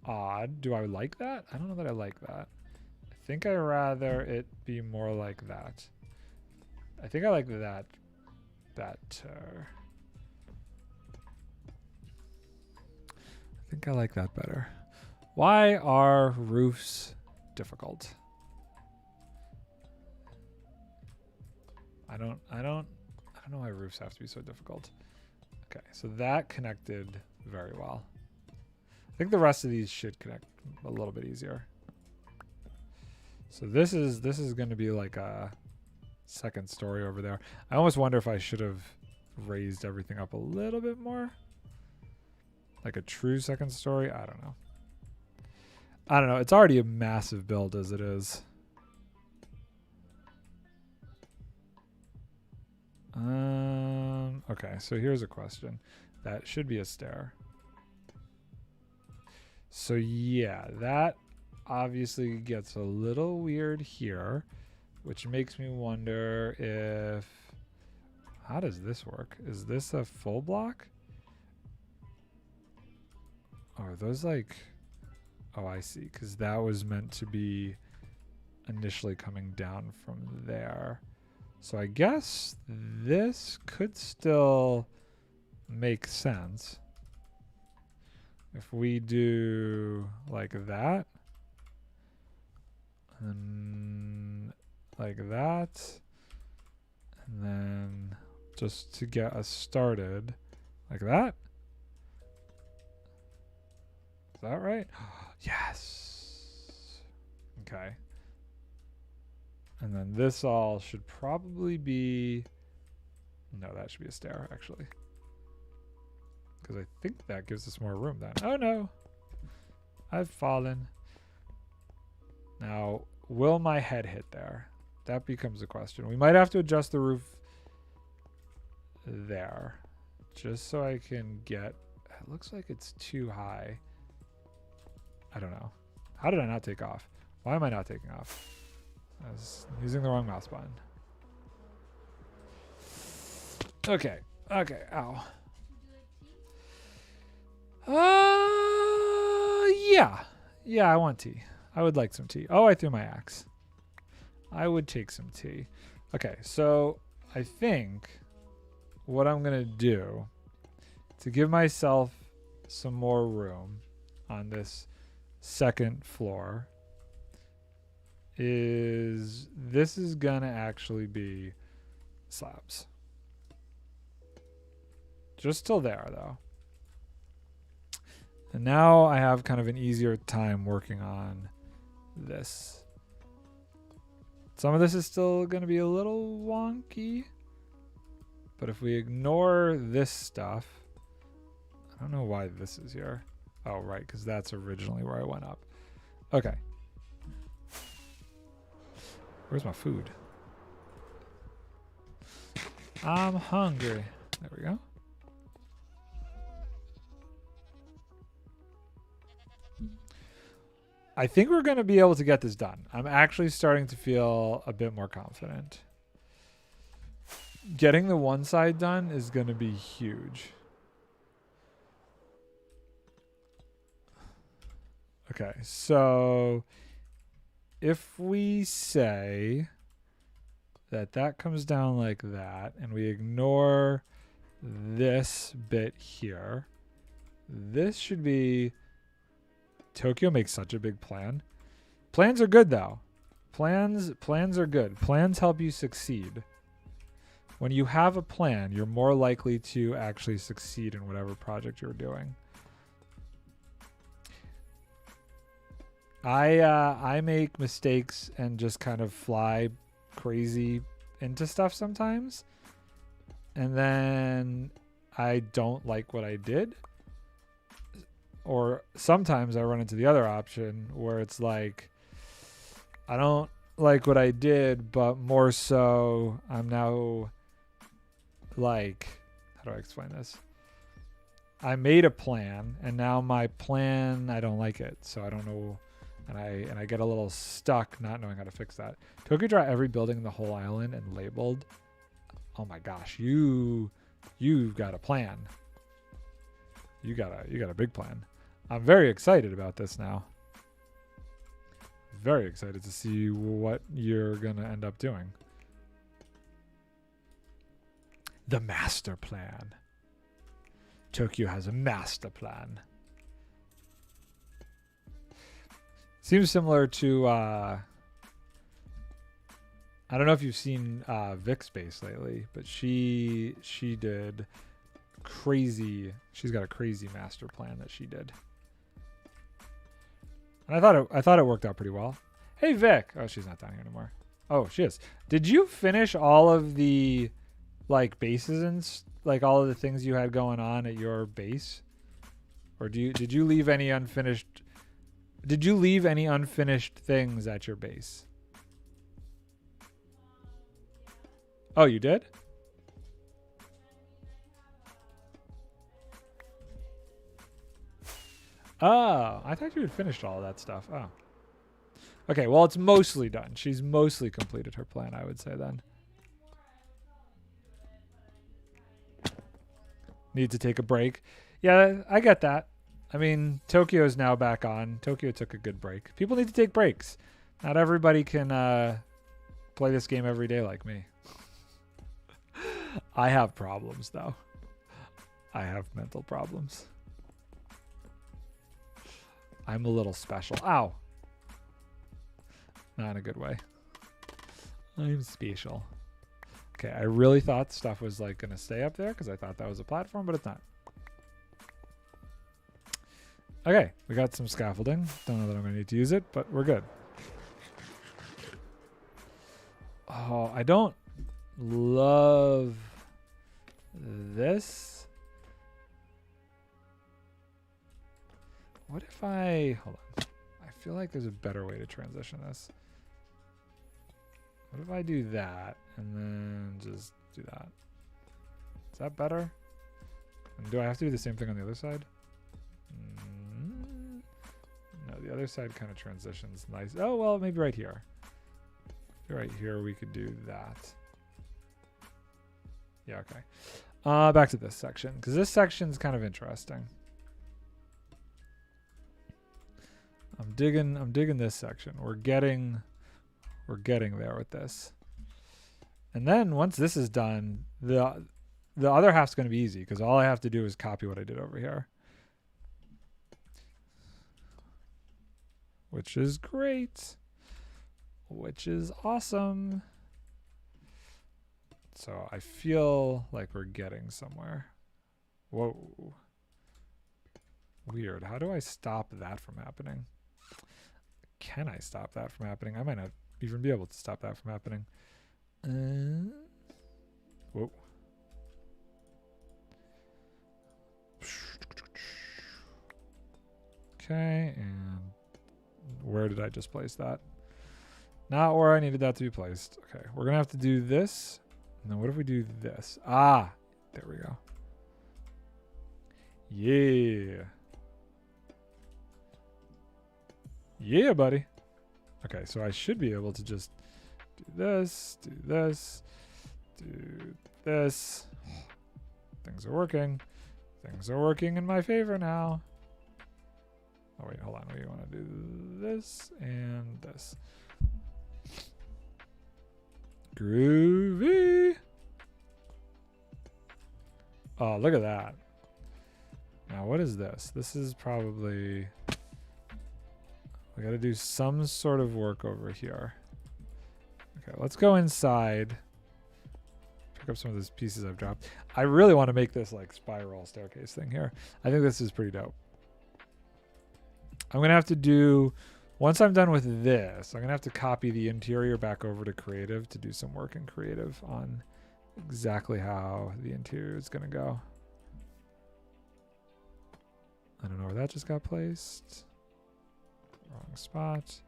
odd. Do I like that? I don't know that I like that. I think I'd rather it be more like that. I think I like that better. I think I like that better. Why are roofs difficult? I don't know why roofs have to be so difficult. Okay, so that connected very well. I think the rest of these should connect a little bit easier. So this is going to be like a second story over there. I almost wonder if I should have raised everything up a little bit more. Like a true second story. I don't know. I don't know. It's already a massive build as it is. Okay, so here's a question. That should be a stair. So yeah, that obviously gets a little weird here, which makes me wonder if... How does this work? Is this a full block? Oh, are those like... Oh, I see. Because that was meant to be initially coming down from there. So I guess this could still make sense. If we do like that. And like that. And then just to get us started. Like that. Is that right? Yes. Okay. And then this all should probably be... No, that should be a stair, actually. Because I think that gives us more room then. Oh, no. I've fallen. Now, will my head hit there? That becomes a question. We might have to adjust the roof there. Just so I can get... It looks like it's too high. I don't know. How did I not take off? Why am I not taking off? I was using the wrong mouse button. Okay. Okay. Ow. Yeah. Yeah, I want tea. I would like some tea. Oh, I threw my axe. I would take some tea. Okay, so I think what I'm going to do to give myself some more room on this second floor is this is going to actually be slabs. Just till there, though. And now I have kind of an easier time working on this. Some of this is still going to be a little wonky. But if we ignore this stuff, I don't know why this is here. Oh, right, because that's originally where I went up. Okay. Where's my food? I'm hungry. There we go. I think we're going to be able to get this done. I'm actually starting to feel a bit more confident. Getting the one side done is going to be huge. Okay, so if we say that that comes down like that and we ignore this bit here, this should be... Tokyo makes such a big plan. Plans are good, though. Plans are good. Plans help you succeed. When you have a plan, you're more likely to actually succeed in whatever project you're doing. I make mistakes and just kind of fly crazy into stuff sometimes. And then I don't like what I did. Or sometimes I run into the other option where it's like, I don't like what I did, but more so I'm now like, how do I explain this? I made a plan and now my plan, I don't like it. So I don't know. And I get a little stuck not knowing how to fix that. Tokyo draw every building in the whole island and labeled. Oh my gosh, you've got a plan. You got a big plan. I'm very excited about this now. Very excited to see what you're going to end up doing. The master plan. Tokyo has a master plan. Seems similar to... I don't know if you've seen Vic's base lately, but she did crazy... She's got a crazy master plan that she did. And I thought it worked out pretty well. Hey, Vic. Oh, she's not down here anymore. Oh, she is. Did you finish all of the, like, bases and, like, all of the things you had going on at your base? Or did you leave any unfinished... Did you leave any unfinished things at your base? Oh, you did? Oh, I thought you had finished all of that stuff. Oh. Okay, well, it's mostly done. She's mostly completed her plan, I would say then. Need to take a break. Yeah, I get that. I mean, Tokyo is now back on. Tokyo took a good break. People need to take breaks. Not everybody can play this game every day like me. I have problems, though. I have mental problems. I'm a little special. Ow. Not in a good way. I'm special. Okay, I really thought stuff was like going to stay up there because I thought that was a platform, but it's not. Okay, we got some scaffolding. Don't know that I'm going to need to use it, but we're good. Oh, I don't love this. What if I... Hold on. I feel like there's a better way to transition this. What if I do that and then just do that? Is that better? And do I have to do the same thing on the other side? No, other side kind of transitions nice. Oh, well, maybe right here. Right here we could do that. Yeah, okay. Back to this section, because this section's kind of interesting. I'm digging this section. We're getting there with this. And then once this is done, the other half's going to be easy, because all I have to do is copy what I did over here. Which is great. Which is awesome. So I feel like we're getting somewhere. Whoa. Weird. How do I stop that from happening? Can I stop that from happening? I might not even be able to stop that from happening. Whoa. Okay, and where did I just place that? Not where I needed that to be placed. Okay, we're going to have to do this. And then what if we do this? Ah, there we go. Yeah. Yeah, buddy. Okay, so I should be able to just do this, do this, do this. Things are working. Things are working in my favor now. Oh, wait, hold on. We want to do this and this. Groovy. Oh, look at that. Now, what is this? This is probably... We got to do some sort of work over here. Okay, let's go inside. Pick up some of those pieces I've dropped. I really want to make this like spiral staircase thing here. I think this is pretty dope. I'm going to have to do... Once I'm done with this, I'm going to have to copy the interior back over to creative to do some work in creative on exactly how the interior is going to go. I don't know where that just got placed. Wrong spot.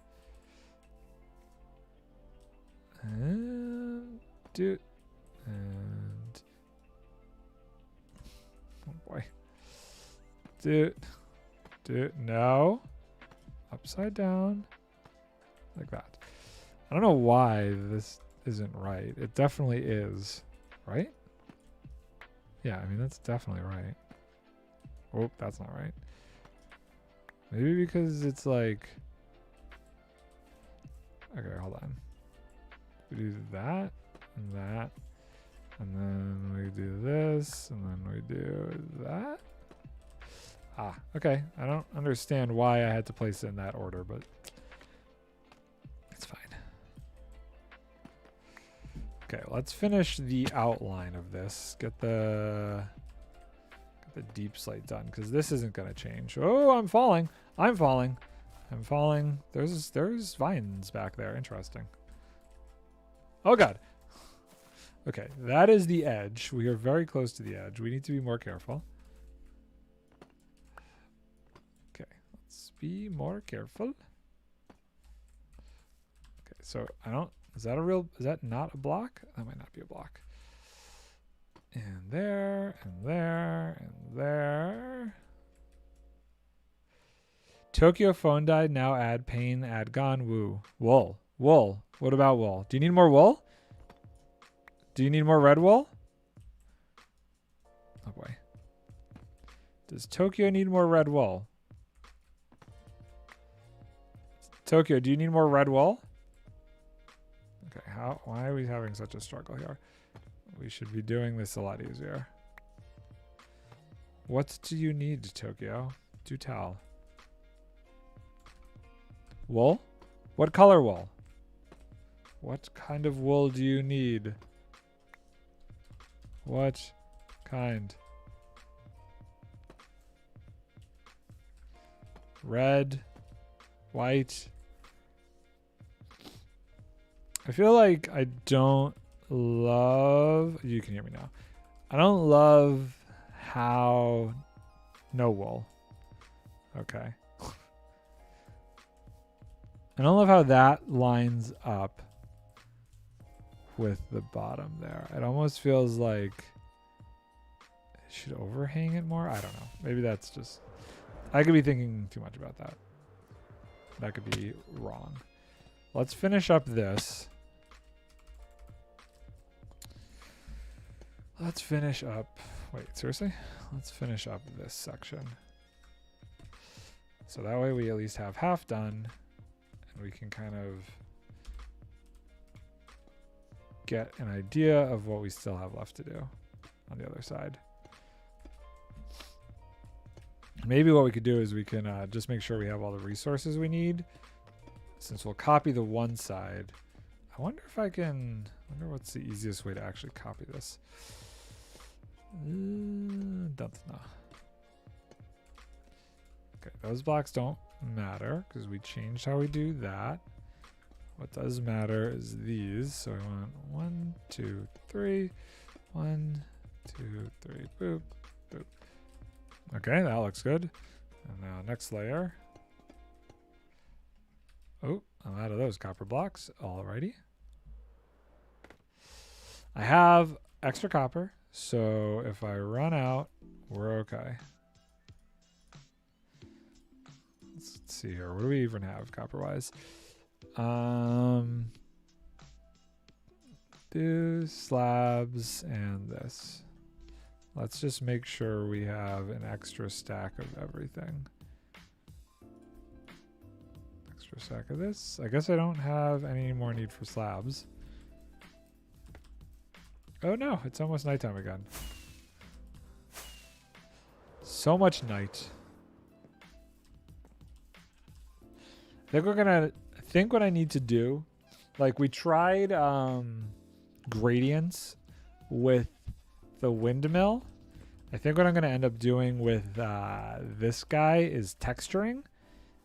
And do... And... Oh boy. Do... No. Upside down. Like that. I don't know why this isn't right. It definitely is. Right? Yeah, I mean, that's definitely right. Oh, that's not right. Maybe because it's like... Okay, hold on. We do that, and that, and then we do this, and then we do that. Ah, okay. I don't understand why I had to place it in that order, but it's fine. Okay, let's finish the outline of this. Get the deep slate done, because this isn't going to change. Oh, I'm falling. I'm falling. I'm falling. There's vines back there. Interesting. Oh, God. Okay, that is the edge. We are very close to the edge. We need to be more careful. Be more careful. Okay, so I don't... Is that not a block? That might not be a block. And there, and there, and there. Tokyo phone died, now add pain, add gone, woo. Wool. Wool. What about wool? Do you need more wool? Do you need more red wool? Oh boy. Does Tokyo need more red wool? Tokyo, do you need more red wool? Okay, why are we having such a struggle here? We should be doing this a lot easier. What do you need, Tokyo? Do tell. Wool? What color wool? What kind of wool do you need? What kind? Red, white. I feel like I don't love... You can hear me now. I don't love how... No wool. Okay. I don't love how that lines up with the bottom there. It almost feels like it should overhang it more. I don't know. Maybe that's just... I could be thinking too much about that. That could be wrong. Let's finish up this. Let's finish up. Wait, seriously? Let's finish up this section. So that way we at least have half done, and we can kind of get an idea of what we still have left to do on the other side. Maybe what we could do is we can just make sure we have all the resources we need. Since we'll copy the one side, I wonder if I can, I wonder what's the easiest way to actually copy this. Don't know. Okay, those blocks don't matter because we changed how we do that. What does matter is these. So we want 1, 2, 3. 1, 2, 3. Boop, boop. Okay, that looks good. And now next layer. Oh, I'm out of those copper blocks. Alrighty. I have extra copper, so if I run out, we're okay. Let's see here. What do we even have copper-wise? Do slabs and this. Let's just make sure we have an extra stack of everything. Extra stack of this. I guess I don't have any more need for slabs. Oh no, it's almost nighttime again. So much night. I think what I need to do, like we tried gradients with the windmill. I think what I'm going to end up doing with this guy is texturing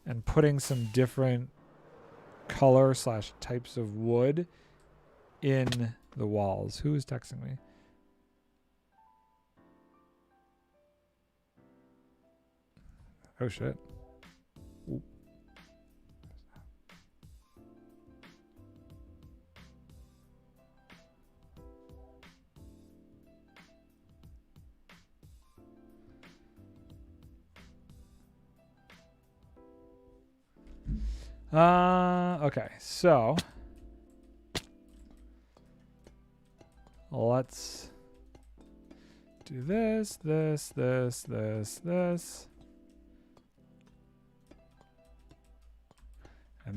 and putting some different color / types of wood in the walls. Who is texting me? Oh shit. Ooh. Okay, so let's do this, this, and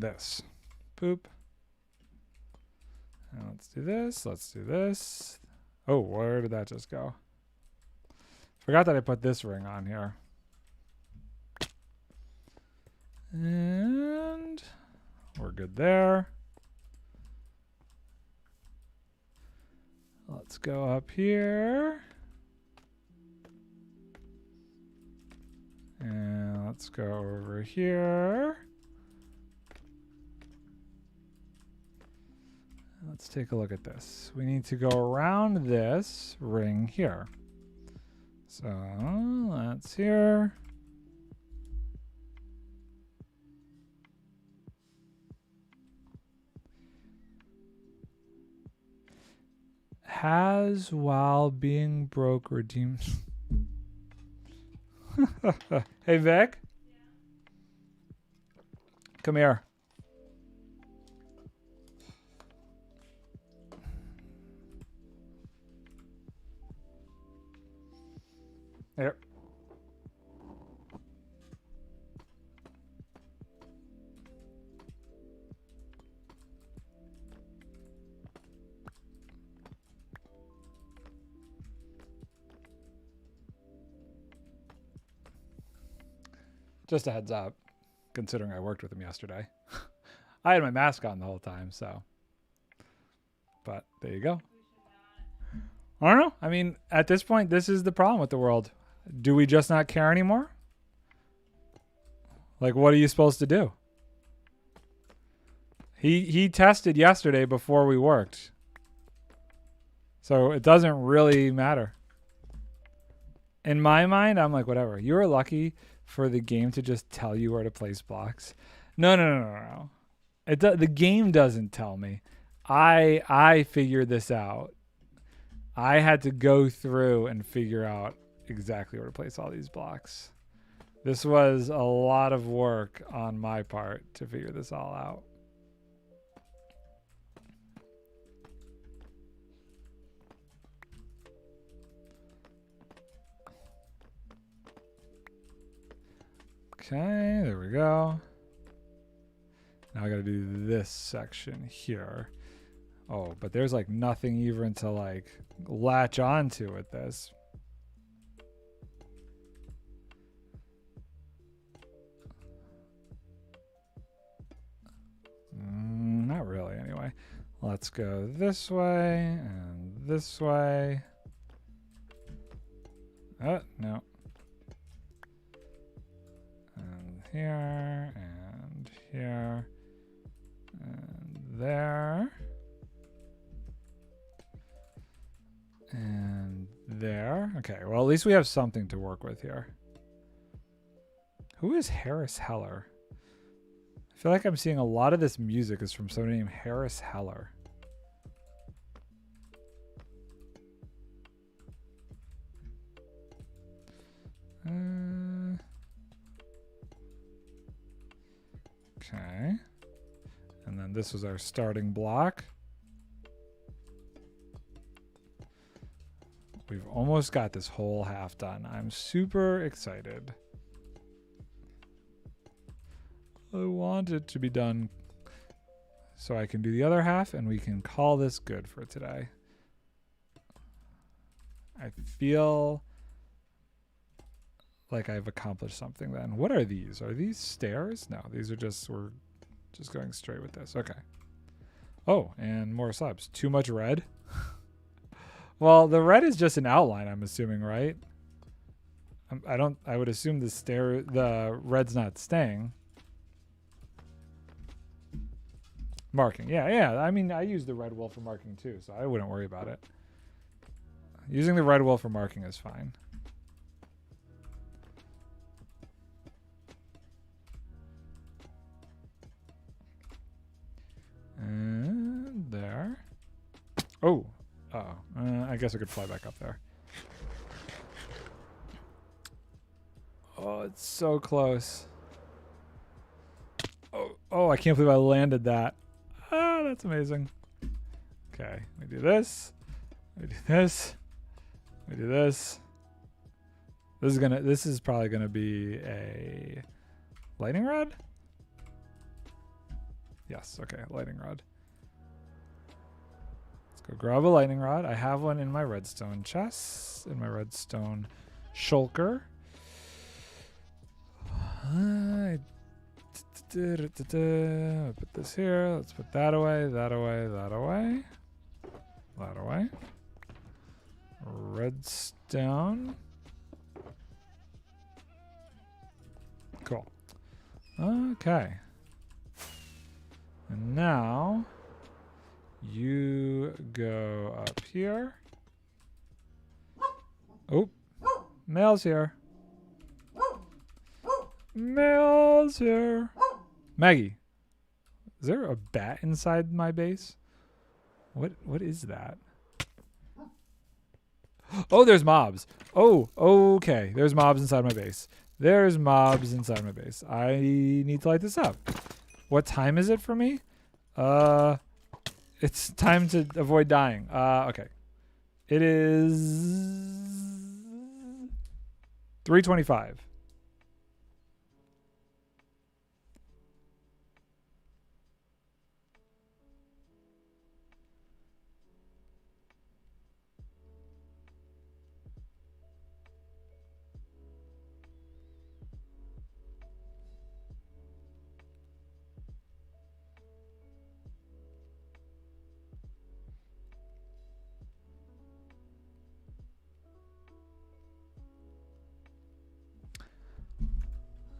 this. Boop. And let's do this. Oh, where did that just go? Forgot that I put this ring on here. And we're good there. Let's go up here. And let's go over here. Let's take a look at this. We need to go around this ring here. So that's here. Has while being broke redeemed. Hey Vic. Come here. Here. Just a heads up, considering I worked with him yesterday. I had my mask on the whole time, so. But there you go. I don't know. I mean, at this point, this is the problem with the world. Do we just not care anymore? Like, what are you supposed to do? He tested yesterday before we worked. So it doesn't really matter. In my mind, I'm like, whatever. You were lucky for the game to just tell you where to place blocks. No. The game doesn't tell me. I figured this out. I had to go through and figure out exactly where to place all these blocks. This was a lot of work on my part to figure this all out. Okay, there we go. Now I gotta do this section here. Oh, but there's like nothing even to like latch onto with this. Not really, anyway. Let's go this way and this way. Oh, no. And here and here and there. And there. Okay, well, at least we have something to work with here. Who is Harris Heller? I feel like I'm seeing a lot of this music is from somebody named Harris Heller. Okay. And then this was our starting block. We've almost got this whole half done. I'm super excited. I want it to be done so I can do the other half and we can call this good for today. I feel like I've accomplished something then. What are these? Are these stairs? No, these are just, we're just going straight with this. Okay. Oh, and more slabs. Too much red? Well, the red is just an outline, I'm assuming, right? I would assume the red's not staying. Marking. Yeah. I mean, I use the red wool for marking too, so I wouldn't worry about it. Using the red wool for marking is fine. And there. Oh. I guess I could fly back up there. Oh, it's so close. Oh, I can't believe I landed that. Ah, that's amazing. Okay, we do this. We do this. We do this. This is probably gonna be a lightning rod? Yes, okay, lightning rod. Go grab a lightning rod. I have one in my redstone chest, in my redstone shulker. Put this here. Let's put that away, that away, that away. That away. Redstone. Cool. Okay. And now you go up here. Oh, Male's here. Male's here. Maggie, is there a bat inside my base? What is that? Oh, there's mobs. Oh, okay. There's mobs inside my base. There's mobs inside my base. I need to light this up. What time is it for me? It's time to avoid dying. Okay. It is 3:25.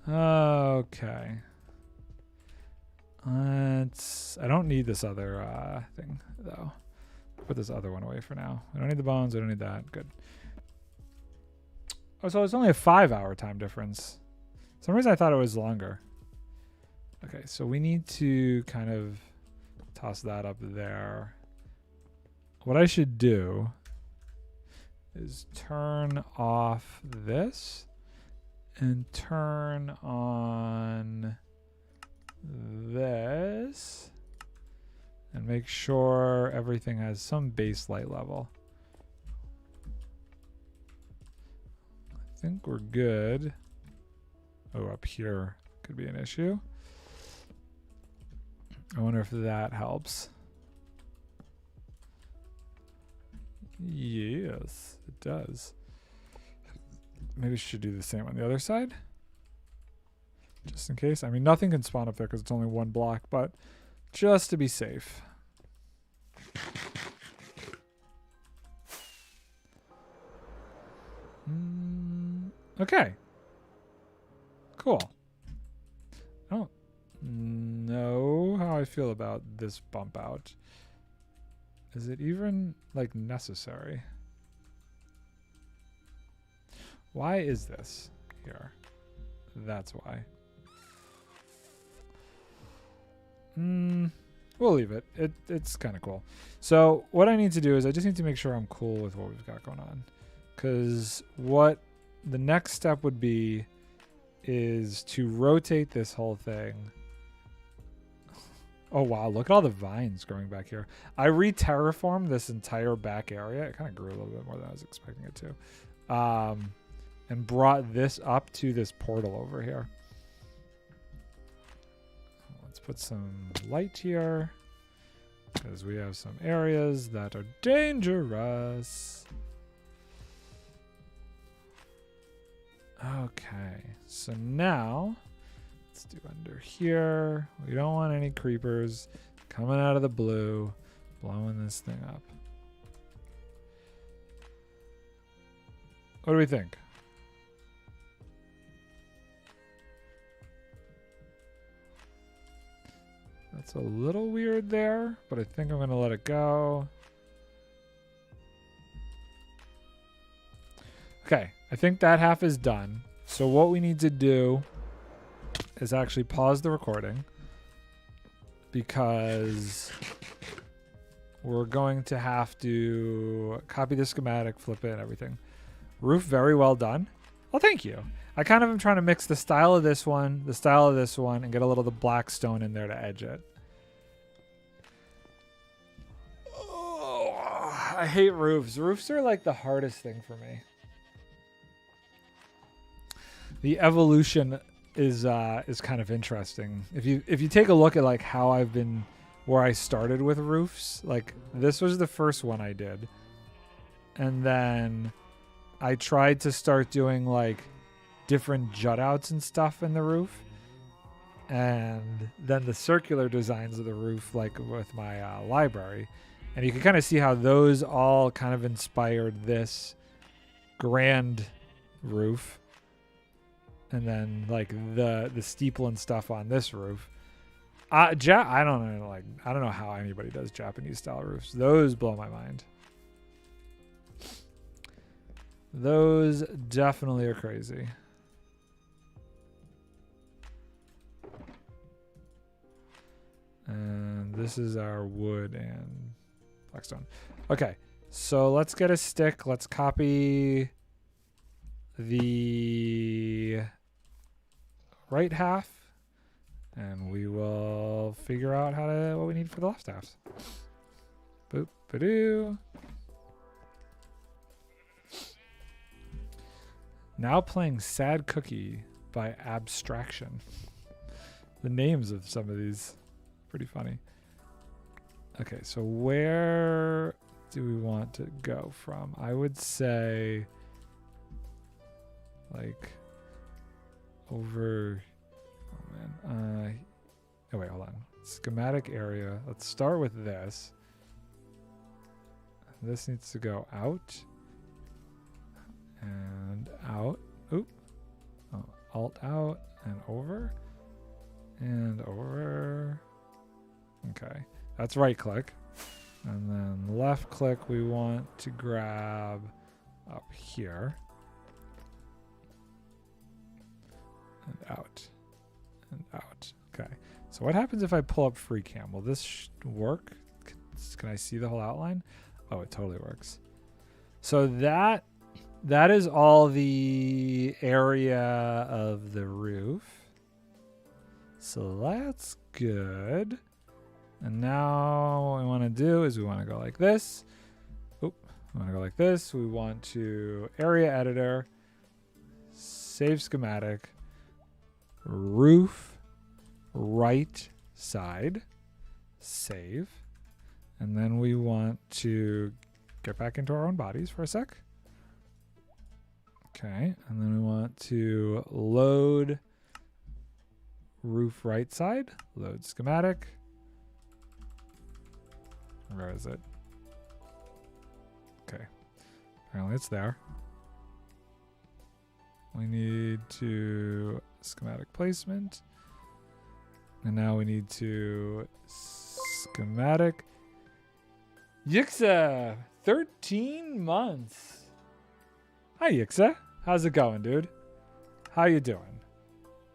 Okay. I don't need this other thing though. Put this other one away for now. I don't need the bones. I don't need that. Good. Oh, so it's only a 5-hour time difference. For some reason I thought it was longer. Okay, so we need to kind of toss that up there. What I should do is turn off this and turn on this and make sure everything has some base light level. I think we're good. Oh, up here could be an issue. I wonder if that helps. Yes, it does. Maybe we should do the same on the other side. Just in case. I mean, nothing can spawn up there because it's only one block, but just to be safe. Okay. Cool. I don't know how I feel about this bump out. Is it even, like, necessary? Why is this here? That's why. We'll leave it. It's kind of cool. So what I need to do is I just need to make sure I'm cool with what we've got going on. Because what the next step would be is to rotate this whole thing. Oh, wow. Look at all the vines growing back here. I re-terraformed this entire back area. It kind of grew a little bit more than I was expecting it to. And brought this up to this portal over here. Let's put some light here because we have some areas that are dangerous. Okay, so now let's do under here. We don't want any creepers coming out of the blue, blowing this thing up. What do we think? That's a little weird there, but I think I'm going to let it go. Okay, I think that half is done. So what we need to do is actually pause the recording because we're going to have to copy the schematic, flip it, and everything. Roof, very well done. Oh, thank you. I kind of am trying to mix the style of this one, the style of this one, and get a little of the black stone in there to edge it. Oh, I hate roofs. Roofs are like the hardest thing for me. The evolution is kind of interesting. If you take a look at like how I've been, where I started with roofs, like this was the first one I did, and then I tried to start doing like different jut outs and stuff in the roof, and then the circular designs of the roof, like with my library, and you can kind of see how those all kind of inspired this grand roof, and then like the steeple and stuff on this roof. I don't know, like I don't know how anybody does Japanese style roofs. Those blow my mind. Those definitely are crazy. And this is our wood and blackstone. Okay, so let's get a stick. Let's copy the right half, and we will figure out what we need for the left halves. Boop, ba-doo. Now playing Sad Cookie by Abstraction. The names of some of these, pretty funny. Okay, so where do we want to go from? I would say like over, oh man, oh wait, hold on. Schematic area. Let's start with this. This needs to go out. And out. Oop. Oh, alt out and over. And over. Okay. That's right click. And then left click we want to grab up here. And out. And out. Okay. So what happens if I pull up free cam? Will this work? Can I see the whole outline? Oh, it totally works. So that that is all the area of the roof. So that's good. And now what we want to do is we want to go like this. Oop, we want to go like this. We want to area editor, save schematic, roof, right side, save. And then we want to get back into our own bodies for a sec. Okay, and then we want to load roof right side, load schematic. Where is it? Okay, apparently it's there. We need to schematic placement. And now we need to schematic. Yixa, 13 months. Hi, Yixa. How's it going, dude? How you doing?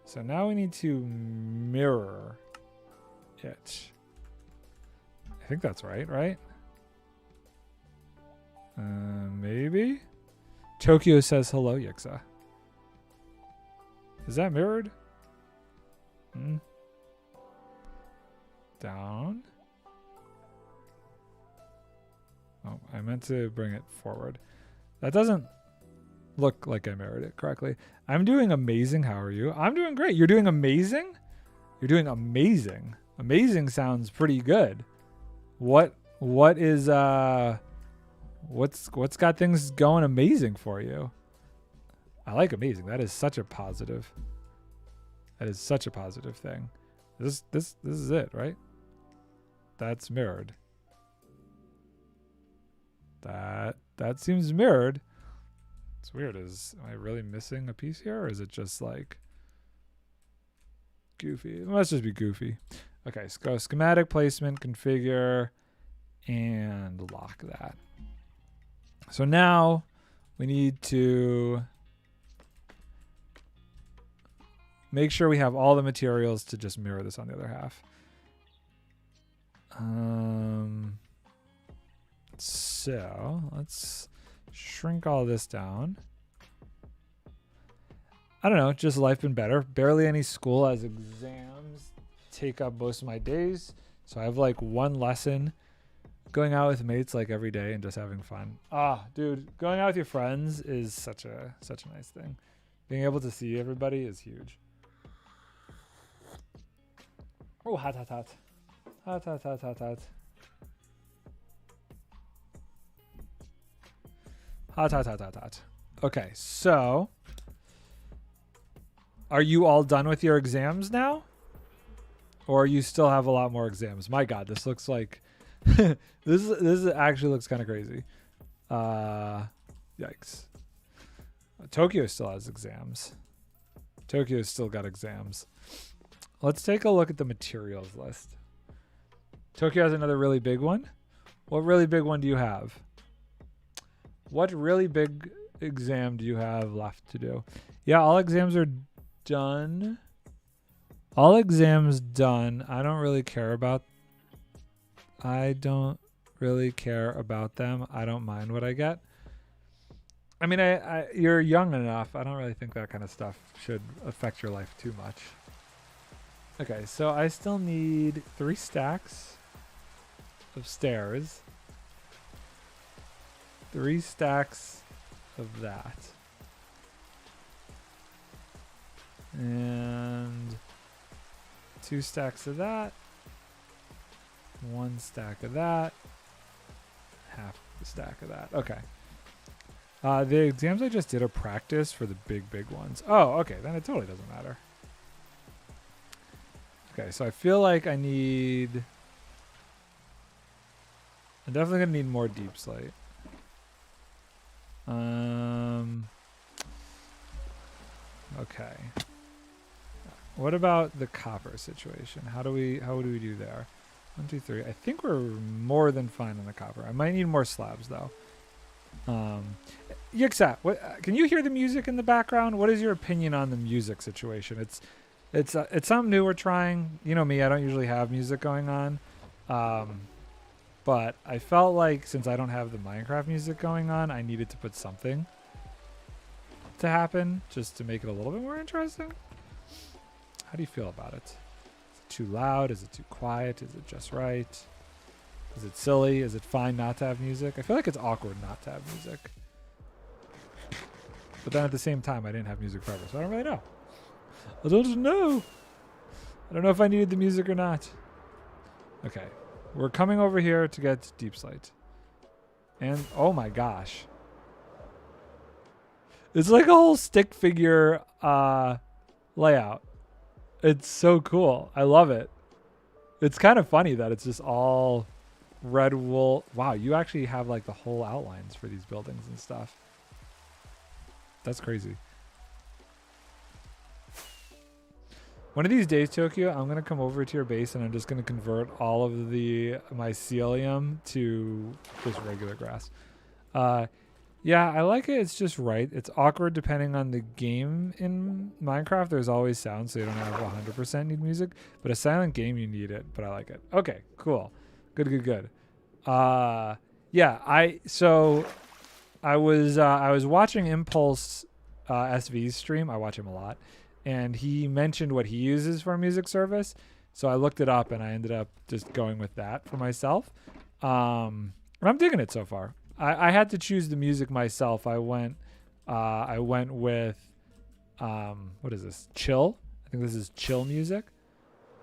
So now we need to mirror it. I think that's right? Maybe? Tokyo says hello, Yixa. Is that mirrored? Down. Oh, I meant to bring it forward. That doesn't look like I mirrored it correctly. I'm doing amazing. How are you? I'm doing great. You're doing amazing? You're doing amazing. Amazing sounds pretty good. What is what's got things going amazing for you? I like amazing. That is such a positive. That is such a positive thing. This is it, right? That's mirrored. That seems mirrored. It's weird. Am I really missing a piece here, or is it just like goofy? It must just be goofy. Okay, so go schematic placement, configure, and lock that. So now we need to make sure we have all the materials to just mirror this on the other half. So let's shrink all this down. I don't know, just life been better. Barely any school as exams take up most of my days. So I have like one lesson, going out with mates like every day and just having fun. Dude, going out with your friends is such a nice thing. Being able to see everybody is huge. Oh, hot. Hot. Okay, so are you all done with your exams now? Or you still have a lot more exams? My God, this looks like this actually looks kind of crazy. Yikes. Tokyo still has exams. Tokyo's still got exams. Let's take a look at the materials list. Tokyo has another really big one. What really big one do you have? What really big exam do you have left to do? Yeah, all exams are done. All exams done. I don't really care about them. I don't mind what I get. I mean, you're young enough. I don't really think that kind of stuff should affect your life too much. Okay, so I still need 3 stacks of stairs. 3 stacks of that. And 2 stacks of that. 1 stack of that. Half the stack of that. Okay. The exams I just did are practice for the big ones. Oh, okay. Then it totally doesn't matter. Okay, so I feel like I'm definitely going to need more deep slate. Okay. What about the copper situation? How do we do there? 1, 2, 3. I think we're more than fine on the copper. I might need more slabs though. Yixa, can you hear the music in the background? What is your opinion on the music situation? It's something new we're trying. You know me, I don't usually have music going on. But I felt like since I don't have the Minecraft music going on, I needed to put something. to happen just to make it a little bit more interesting. How do you feel about it? Is it too loud? Is it too quiet? Is it just right? Is it silly? Is it fine not to have music? I feel like it's awkward not to have music. But then at the same time, I didn't have music forever, so I don't really know. I don't know. I don't know if I needed the music or not. Okay. We're coming over here to get Deep Slate. And, oh my gosh. It's like a whole stick figure layout. It's so cool. I love it. It's kind of funny that it's just all red wool. Wow, you actually have like the whole outlines for these buildings and stuff. That's crazy. One of these days, Tokyo, I'm going to come over to your base and I'm just going to convert all of the mycelium to just regular grass. Yeah, I like it. It's just right. It's awkward depending on the game in Minecraft. There's always sound, so you don't have 100% need music. But a silent game, you need it. But I like it. Okay, cool. Good. Yeah, I was watching Impulse SV's stream. I watch him a lot. And he mentioned what he uses for a music service. So I looked it up and I ended up just going with that for myself. And I'm digging it so far. I had to choose the music myself. I went with what is this? Chill. I think this is chill music.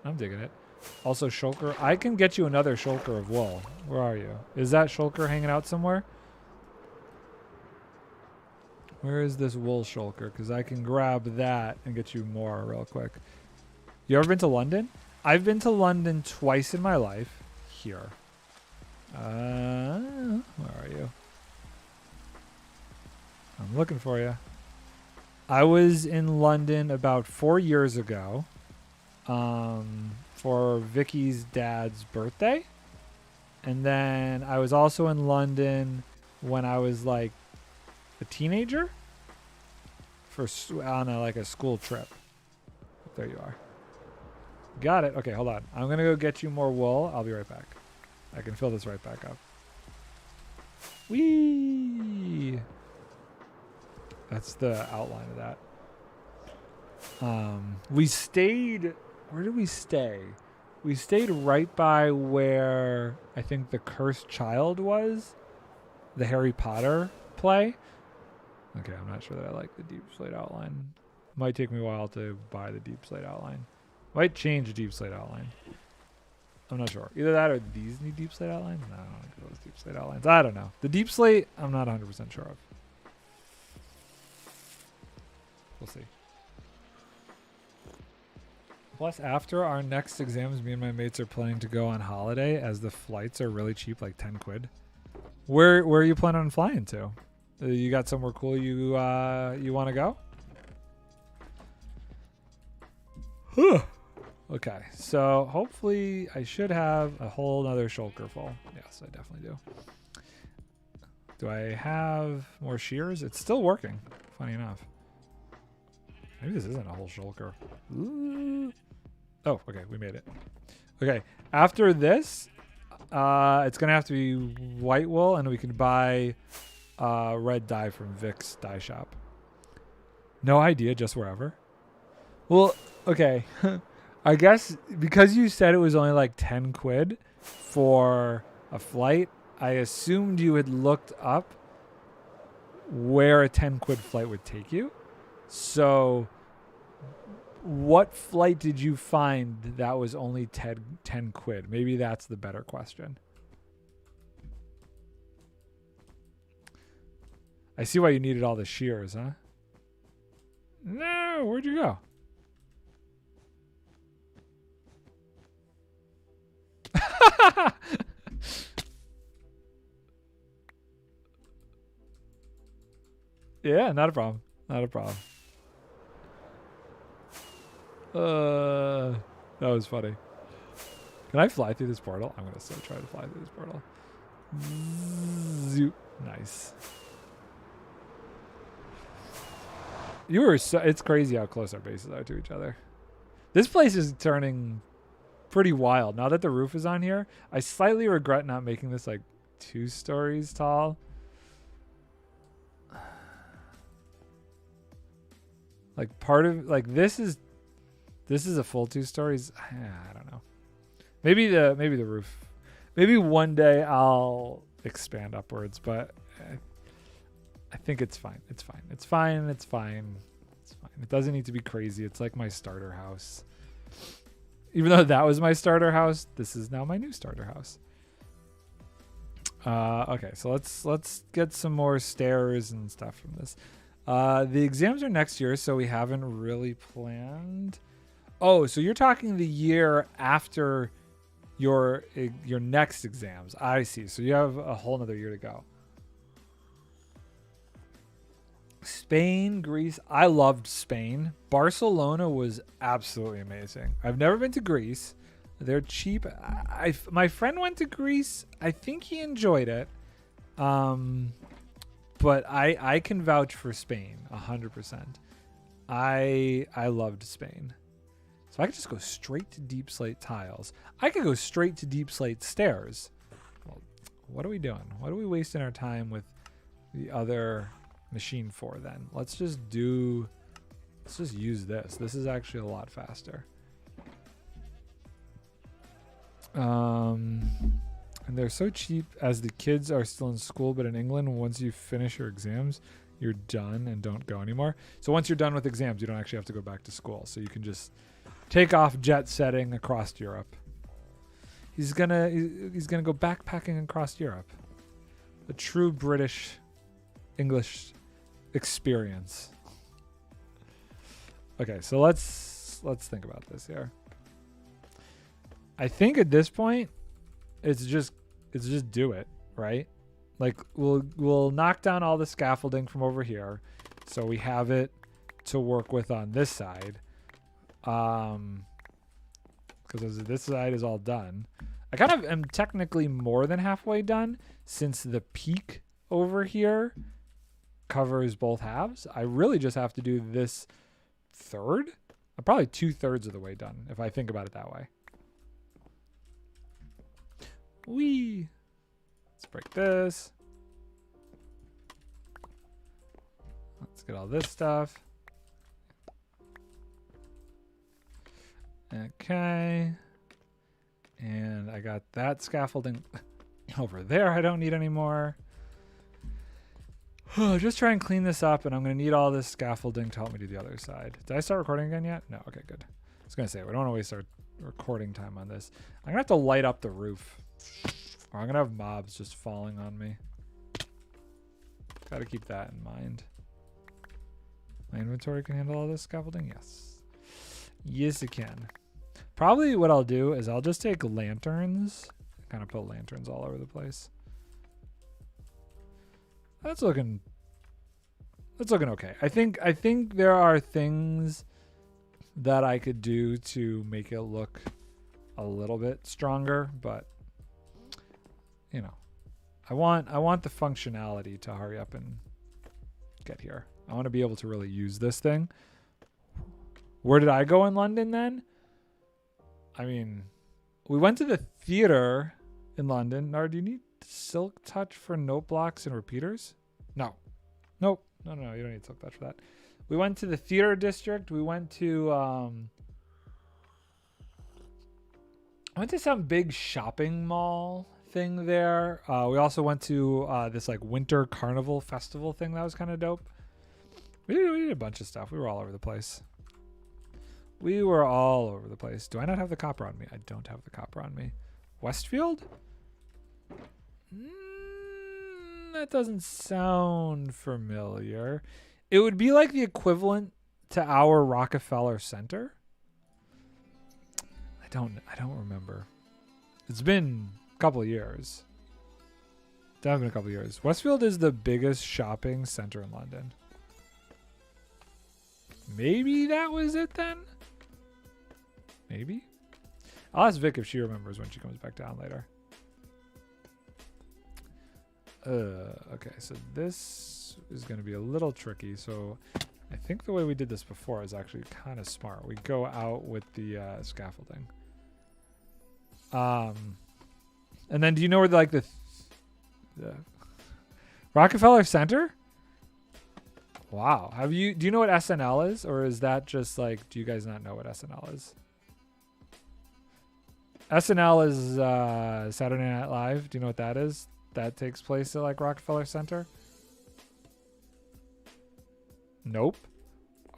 I'm digging it. Also shulker. I can get you another shulker of wool. Where are you? Is that shulker hanging out somewhere? Where is this wool shulker? Because I can grab that and get you more real quick. You ever been to London? I've been to London twice in my life. Here. Where are you? I'm looking for you. I was in London about 4 years ago for Vicky's dad's birthday. And then I was also in London when I was like a teenager on a school trip. There you are. Got it. Okay, hold on. I'm going to go get you more wool. I'll be right back. I can fill this right back up. Whee! That's the outline of that. We stayed... Where did we stay? We stayed right by where I think the Cursed Child was. The Harry Potter play. Okay, I'm not sure that I like the Deep Slate outline. Might take me a while to buy the Deep Slate outline. Might change the Deep Slate outline. I'm not sure. Either that or these need Deep Slate outlines? No, I don't like those Deep Slate outlines. I don't know. The Deep Slate, I'm not 100% sure of. We'll see. Plus, after our next exams, me and my mates are planning to go on holiday as the flights are really cheap, like 10 quid. Where are you planning on flying to? You got somewhere cool you want to go? Okay, so hopefully I should have a whole nother shulker full. Yes, I definitely do. Do I have more shears? It's still working, funny enough. Maybe this isn't a whole shulker. Ooh. Oh, okay, we made it. Okay, after this, it's going to have to be white wool, and we can buy red dye from Vic's dye shop. No idea, just wherever. Well, okay. I guess because you said it was only like 10 quid for a flight, I assumed you had looked up where a 10 quid flight would take you. So what flight did you find that was only 10 quid? Maybe that's the better question. I see why you needed all the shears, huh? No, where'd you go? Yeah, not a problem. Not a problem. That was funny. Can I fly through this portal? I'm gonna so try to fly through this portal. Zoop. Nice. You were so, it's crazy how close our bases are to each other. This place is turning pretty wild. Now that the roof is on here, I slightly regret not making this like 2 stories tall. Like part of like this is a full 2 stories. I don't know. Maybe the roof. Maybe one day I'll expand upwards, but I think it's fine. It's fine. It's fine. It's fine. It's fine. It doesn't need to be crazy. It's like my starter house. Even though that was my starter house, this is now my new starter house. Okay, so let's get some more stairs and stuff from this. The exams are next year, so we haven't really planned. Oh, so you're talking the year after your next exams. I see. So you have a whole nother year to go. Spain, Greece. I loved Spain. Barcelona was absolutely amazing. I've never been to Greece. They're cheap. My friend went to Greece. I think he enjoyed it. But I can vouch for Spain 100%. I loved Spain. So I could just go straight to deep slate tiles. I could go straight to deep slate stairs. Well, what are we doing? What are we wasting our time with the other machine for then? Let's just use this. This is actually a lot faster. And they're so cheap as the kids are still in school, but in England, once you finish your exams, you're done and don't go anymore. So once you're done with exams, you don't actually have to go back to school. So you can just take off jet setting across Europe. He's gonna go backpacking across Europe. A true British English experience. Okay, so let's think about this here. I think at this point, it's just do it, right? Like we'll knock down all the scaffolding from over here, so we have it to work with on this side. Because this side is all done. I kind of am technically more than halfway done since the peak over here covers both halves. I really just have to do this third. I'm probably 2/3 of the way done if I think about it that way. Let's break this. Let's get all this stuff. Okay. And I got that scaffolding over there. I don't need anymore. Just try and clean this up, and I'm going to need all this scaffolding to help me do the other side. Did I start recording again yet? No. Okay, good. I was going to say, we don't want to waste our recording time on this. I'm going to have to light up the roof, or I'm going to have mobs just falling on me. Got to keep that in mind. My inventory can handle all this scaffolding? Yes. Yes, it can. Probably what I'll do is I'll just take lanterns, kind of put lanterns all over the place. That's looking okay. I think there are things that I could do to make it look a little bit stronger, but you know, I want the functionality to hurry up and get here. I want to be able to really use this thing. Where did I go in London then? I mean, we went to the theater in London. Nard, do you need silk touch for note blocks and repeaters? No. Nope. No, you don't need silk touch for that. We went to the theater district. We went to I went to some big shopping mall thing there. We also went to this like winter carnival festival thing that was kind of dope. We did a bunch of stuff. We were all over the place. We were all over the place. Do I not have the copper on me? I don't have the copper on me. Westfield? That doesn't sound familiar. It would be like the equivalent to our Rockefeller Center. I don't remember. It's been a couple of years. Definitely been a couple of years. Westfield is the biggest shopping center in London. Maybe that was it then? Maybe. I'll ask Vic if she remembers when she comes back down later. Okay, so this is going to be a little tricky. So I think the way we did this before is actually kind of smart. We go out with the scaffolding. And then do you know where the Rockefeller Center? Wow. Do you know what SNL is? Or is that just like, do you guys not know what SNL is? SNL is Saturday Night Live. Do you know what that is? That takes place at like Rockefeller Center? Nope.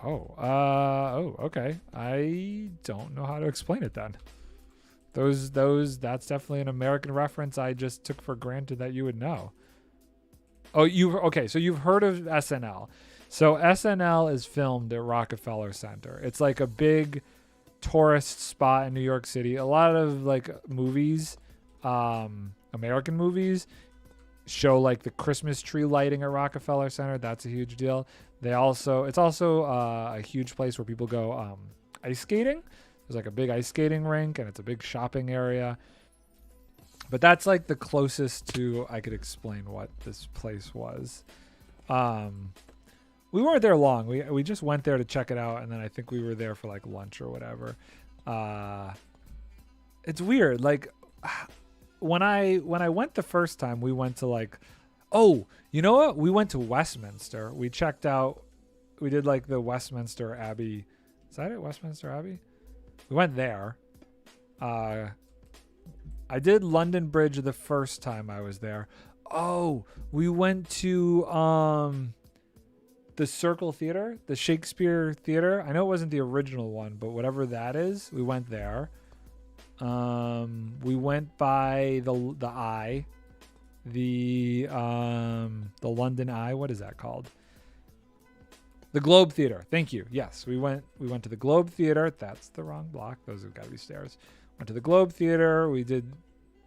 Oh, okay. I don't know how to explain it then. That's definitely an American reference I just took for granted that you would know. Oh, so you've heard of SNL. So SNL is filmed at Rockefeller Center. It's like a big tourist spot in New York City. A lot of like movies, American movies, show like the Christmas tree lighting at Rockefeller Center. That's a huge deal. It's also a huge place where people go ice skating. There's like a big ice skating rink, and it's a big shopping area. But that's like the closest to I could explain what this place was. We weren't there long. We just went there to check it out, and then I think we were there for like lunch or whatever. It's weird. Like when I went the first time, we went to like, oh, you know what? We went to Westminster. We checked out. We did like the Westminster Abbey. Is that it? Westminster Abbey? We went there. I did London Bridge the first time I was there. Oh, we went to the Circle Theater, the Shakespeare Theater. I know it wasn't the original one, but whatever that is, we went there. We went by the Eye, the London Eye. What is that called? The Globe Theater. Thank you. Yes, we went to the Globe Theater. That's the wrong block. Those have got to be stairs. Went to the Globe Theater. We did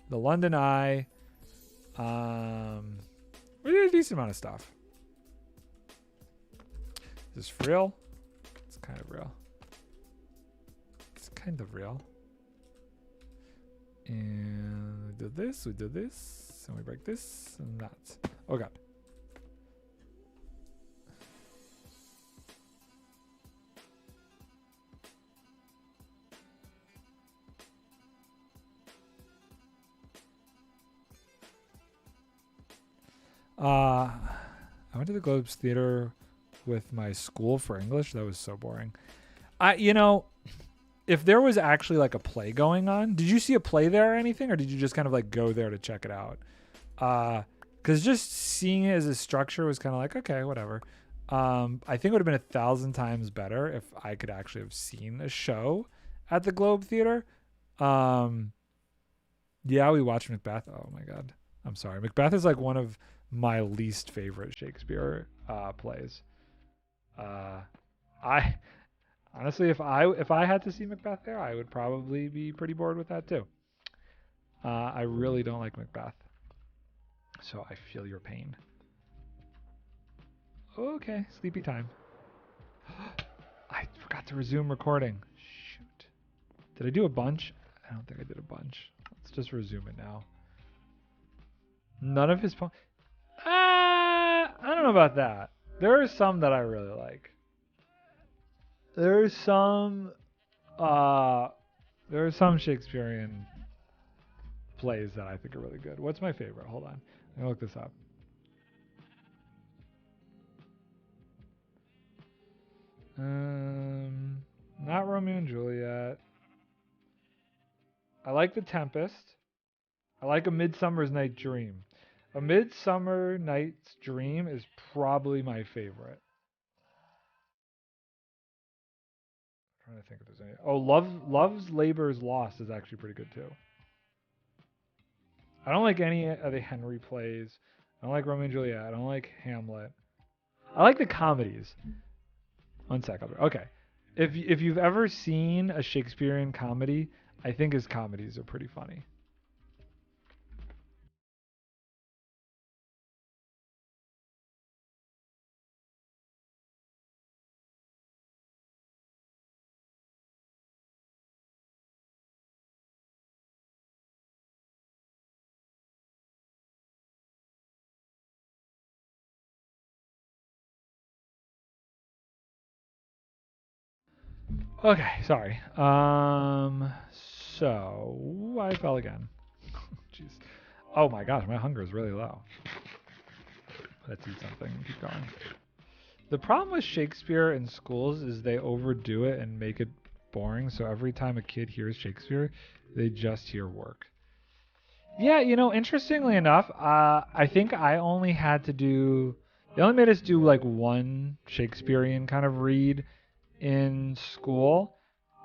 the London Eye. We did a decent amount of stuff. Is this real? It's kind of real. It's kind of real. And we did this, and we break this, and that. Oh god. I went to the Globes Theater with my school for English. That was so boring. If there was actually like a play going on, did you see a play there or anything? Or did you just kind of like go there to check it out? Cause just seeing it as a structure was kind of like, okay, whatever. I think it would have been 1,000 times better if I could actually have seen a show at the Globe Theater. Yeah, we watched Macbeth. Oh my God. I'm sorry. Macbeth is like one of my least favorite Shakespeare plays. I honestly, if I had to see Macbeth there, I would probably be pretty bored with that too. I really don't like Macbeth, so I feel your pain. Okay, sleepy time. I forgot to resume recording. Shoot. Did I do a bunch? I don't think I did a bunch. Let's just resume it now. None of his I don't know about that. There are some that I really like. There's some Shakespearean plays that I think are really good. What's my favorite? Hold on. I'm gonna look this up. Not Romeo and Juliet. I like The Tempest. I like A Midsummer's Night Dream. A Midsummer Night's Dream is probably my favorite. I'm trying to think if there's any. Oh, Love's Labor's Lost is actually pretty good too. I don't like any of the Henry plays. I don't like Romeo and Juliet. I don't like Hamlet. I like the comedies. One sec. Okay. If you've ever seen a Shakespearean comedy, I think his comedies are pretty funny. Okay, sorry. So I fell again. Jeez. Oh my gosh, my hunger is really low. Let's eat something and keep going. The problem with Shakespeare in schools is they overdo it and make it boring. So every time a kid hears Shakespeare, they just hear work. Yeah, you know, interestingly enough, I think I only had to do. They only made us do like one Shakespearean kind of read in school.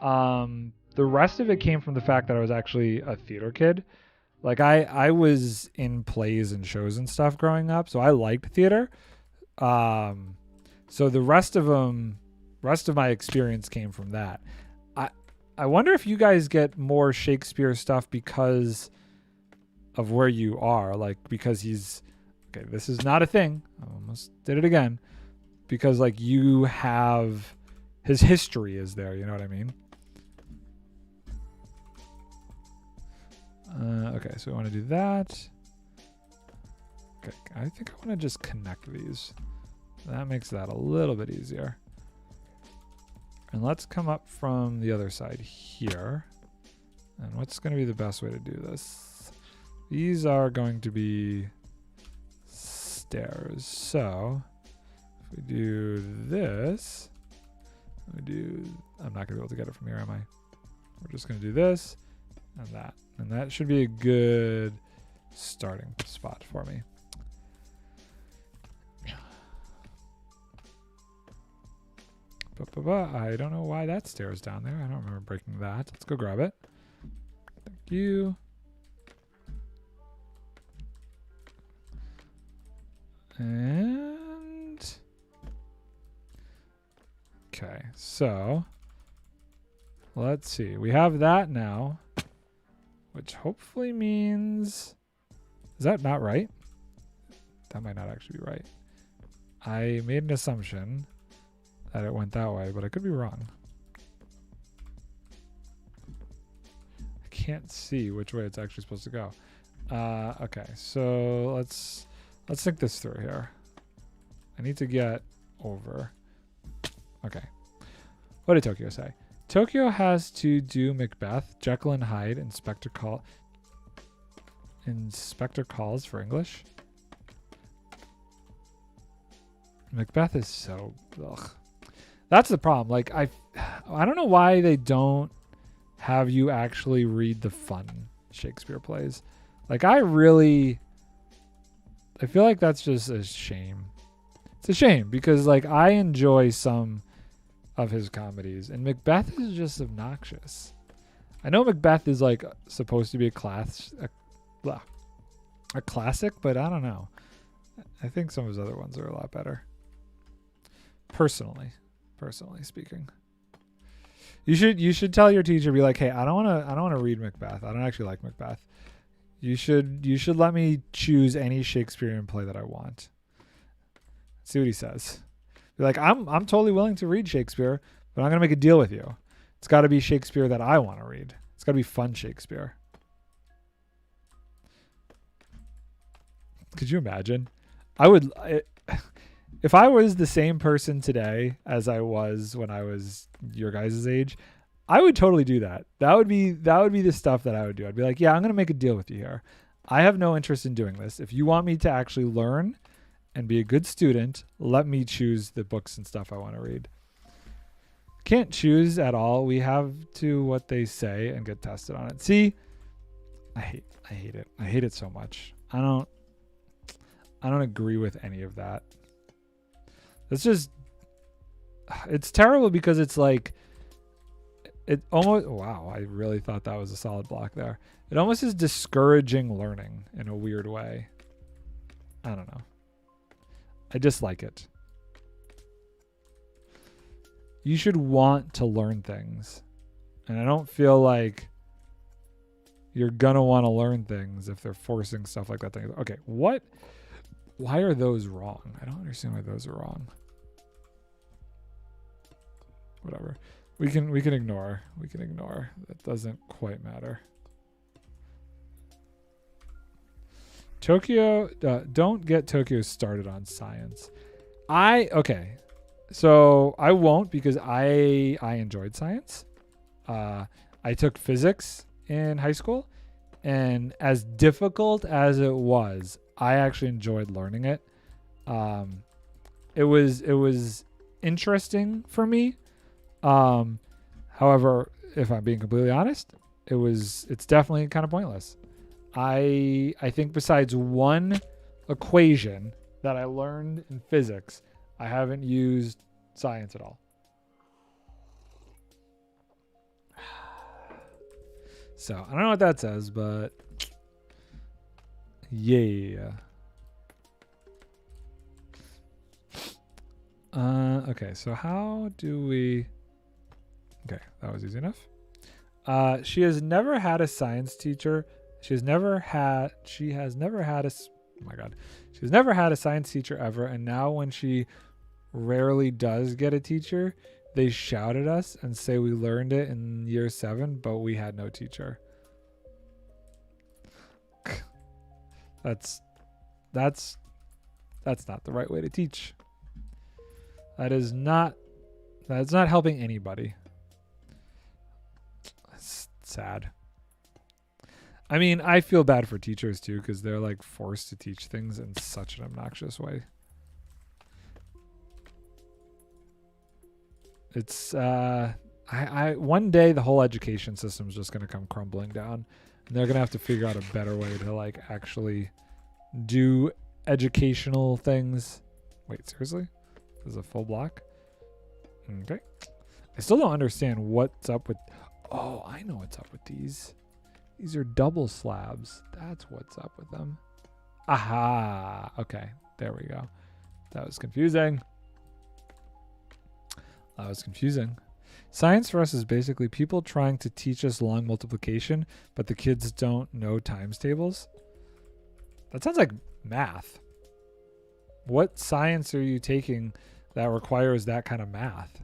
The rest of it came from the fact that I was actually a theater kid. Like I was in plays and shows and stuff growing up, so I liked theater. Um, so the rest of my experience came from that. I I wonder if you guys get more Shakespeare stuff because of where you are, like because he's okay. This is not a thing. I almost did it again because like you have his history is there. You know what I mean? Okay, so we want to do that. Okay, I think I want to just connect these. That makes that a little bit easier. And let's come up from the other side here. And what's going to be the best way to do this? These are going to be stairs. So if we do this, I'm not going to be able to get it from here, am I? We're just going to do this and that. And that should be a good starting spot for me. I don't know why that stair is down there. I don't remember breaking that. Let's go grab it. Thank you. And okay, so let's see. We have that now, which hopefully means, is that not right? That might not actually be right. I made an assumption that it went that way, but I could be wrong. I can't see which way it's actually supposed to go. Okay, so let's think this through here. I need to get over. Okay. What did Tokyo say? Tokyo has to do Macbeth, Jekyll and Hyde, Inspector Calls for English. Macbeth is so ugh. That's the problem. Like I don't know why they don't have you actually read the fun Shakespeare plays. Like I feel like that's just a shame. It's a shame because like I enjoy some of his comedies and Macbeth is just obnoxious. I know Macbeth is like supposed to be a classic, but I don't know. I think some of his other ones are a lot better. Personally speaking. You should tell your teacher, be like, hey, I don't want to read Macbeth. I don't actually like Macbeth. You should let me choose any Shakespearean play that I want. See what he says. Be like, I'm totally willing to read Shakespeare, but I'm gonna make a deal with you. It's got to be Shakespeare that I want to read. It's got to be fun Shakespeare. Could you imagine? If I was the same person today as I was when I was your guys' age, I would totally do that. That would be the stuff that I would do. I'd be like, yeah, I'm going to make a deal with you here. I have no interest in doing this. If you want me to actually learn and be a good student, let me choose the books and stuff I want to read. Can't choose at all. We have to what they say and get tested on it. See, I hate it. I hate it so much. I don't agree with any of that. It's terrible because it's like, it almost, wow, I really thought that was a solid block there. It almost is discouraging learning in a weird way. I don't know. I dislike it. You should want to learn things. And I don't feel like you're gonna want to learn things if they're forcing stuff like that. Okay, why are those wrong? I don't understand why those are wrong. Whatever. We can ignore. We can ignore. That doesn't quite matter. Tokyo, don't get Tokyo started on science. Okay. So I won't because I enjoyed science. I took physics in high school, and as difficult as it was, I actually enjoyed learning it. it was interesting for me. However, if I'm being completely honest, it's definitely kind of pointless. I think besides one equation that I learned in physics, I haven't used science at all. So I don't know what that says, but yeah. Okay, so how do we... Okay, that was easy enough. She has never had a science teacher. She has never had a... Oh my God. She's never had a science teacher ever, and now when she rarely does get a teacher, they shout at us and say we learned it in year 7, but we had no teacher. That's not the right way to teach. That's not helping anybody. That's sad. I mean, I feel bad for teachers too, because they're like forced to teach things in such an obnoxious way. It's one day the whole education system is just going to come crumbling down, and they're going to have to figure out a better way to like actually do educational things. Wait, seriously? This is a full block? Okay. I still don't understand what's up with... Oh, I know what's up with these. These are double slabs. That's what's up with them. Aha. Okay, there we go. That was confusing. Science for us is basically people trying to teach us long multiplication, but the kids don't know times tables. That sounds like math. What science are you taking that requires that kind of math?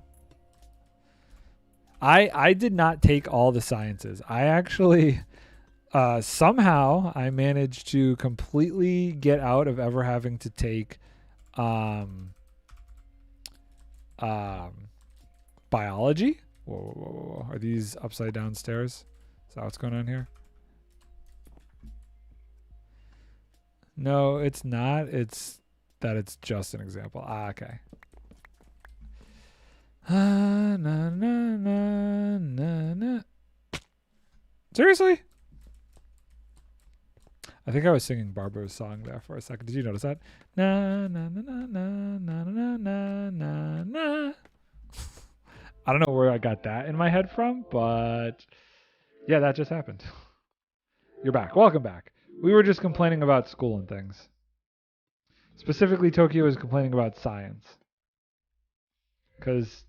I did not take all the sciences. I actually somehow I managed to completely get out of ever having to take biology. Whoa. Are these upside down stairs? Is that what's going on here? No, it's not. It's that it's just an example. Okay. Seriously? I think I was singing Barbara's song there for a second. Did you notice that? Na na na na na na na na na na. I don't know where I got that in my head from, but yeah, that just happened. You're back. Welcome back. We were just complaining about school and things. Specifically, Tokyo was complaining about science. Because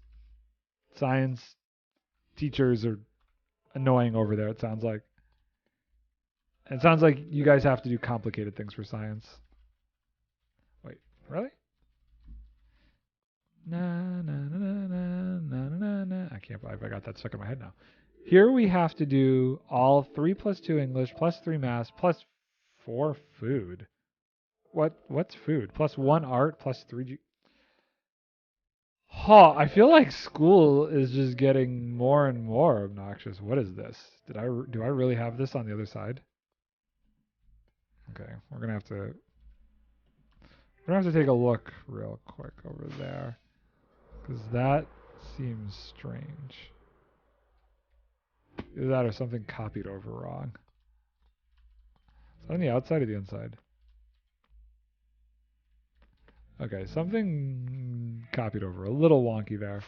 science teachers are annoying over there, it sounds like. It sounds like you guys have to do complicated things for science. Wait, really? Na na na na na na na. I can't believe I got that stuck in my head now. Here we have to do all 3 plus 2 English plus 3 math plus 4 food. What's food? Plus 1 art plus 3 I feel like school is just getting more and more obnoxious. What is this? Do I really have this on the other side? Okay, we're gonna have to take a look real quick over there, because that seems strange. Either that or something copied over wrong. Is that on the outside or the inside? Okay, something copied over. A little wonky there.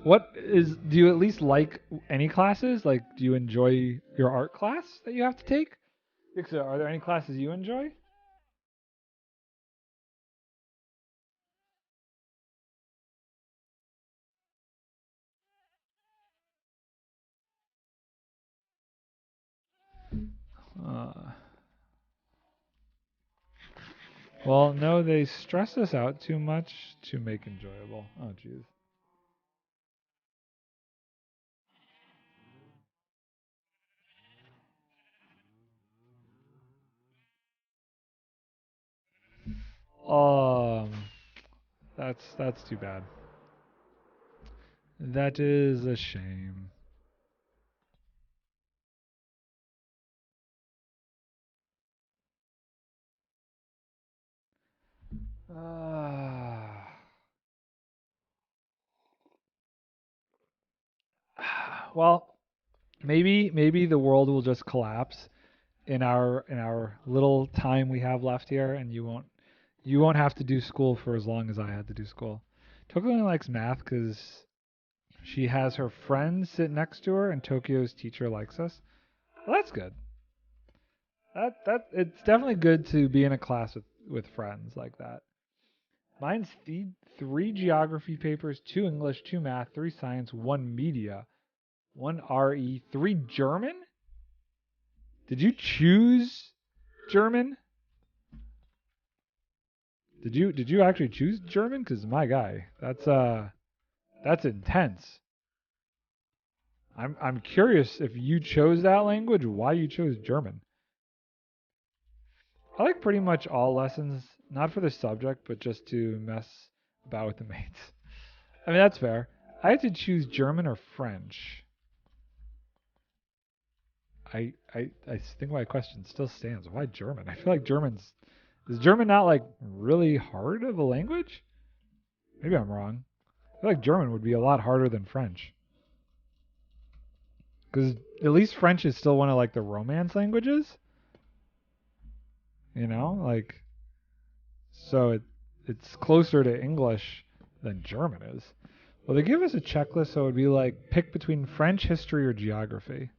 Do you at least like any classes? Like, do you enjoy your art class that you have to take? Ixa, are there any classes you enjoy? Well, no, they stress us out too much to make enjoyable. Oh, jeez. Um, that's too bad. That is a shame. Well, maybe the world will just collapse in our little time we have left here, and you won't have to do school for as long as I had to do school. Tokyo only likes math because she has her friends sit next to her, and Tokyo's teacher likes us. Well, that's good. That it's definitely good to be in a class with friends like that. Mine's three geography papers, two English, two math, three science, one media, one RE, three German. Did you choose German? Did you actually choose German? Because my guy, that's intense. I'm curious if you chose that language, why you chose German. I like pretty much all lessons, not for the subject, but just to mess about with the mates. I mean, that's fair. I had to choose German or French. I think my question still stands. Why German? I feel like is German not like really hard of a language? Maybe I'm wrong. I feel like German would be a lot harder than French. Because at least French is still one of like the Romance languages. You know, like so it's closer to English than German is. Well, they give us a checklist, so it would be like pick between French, history, or geography.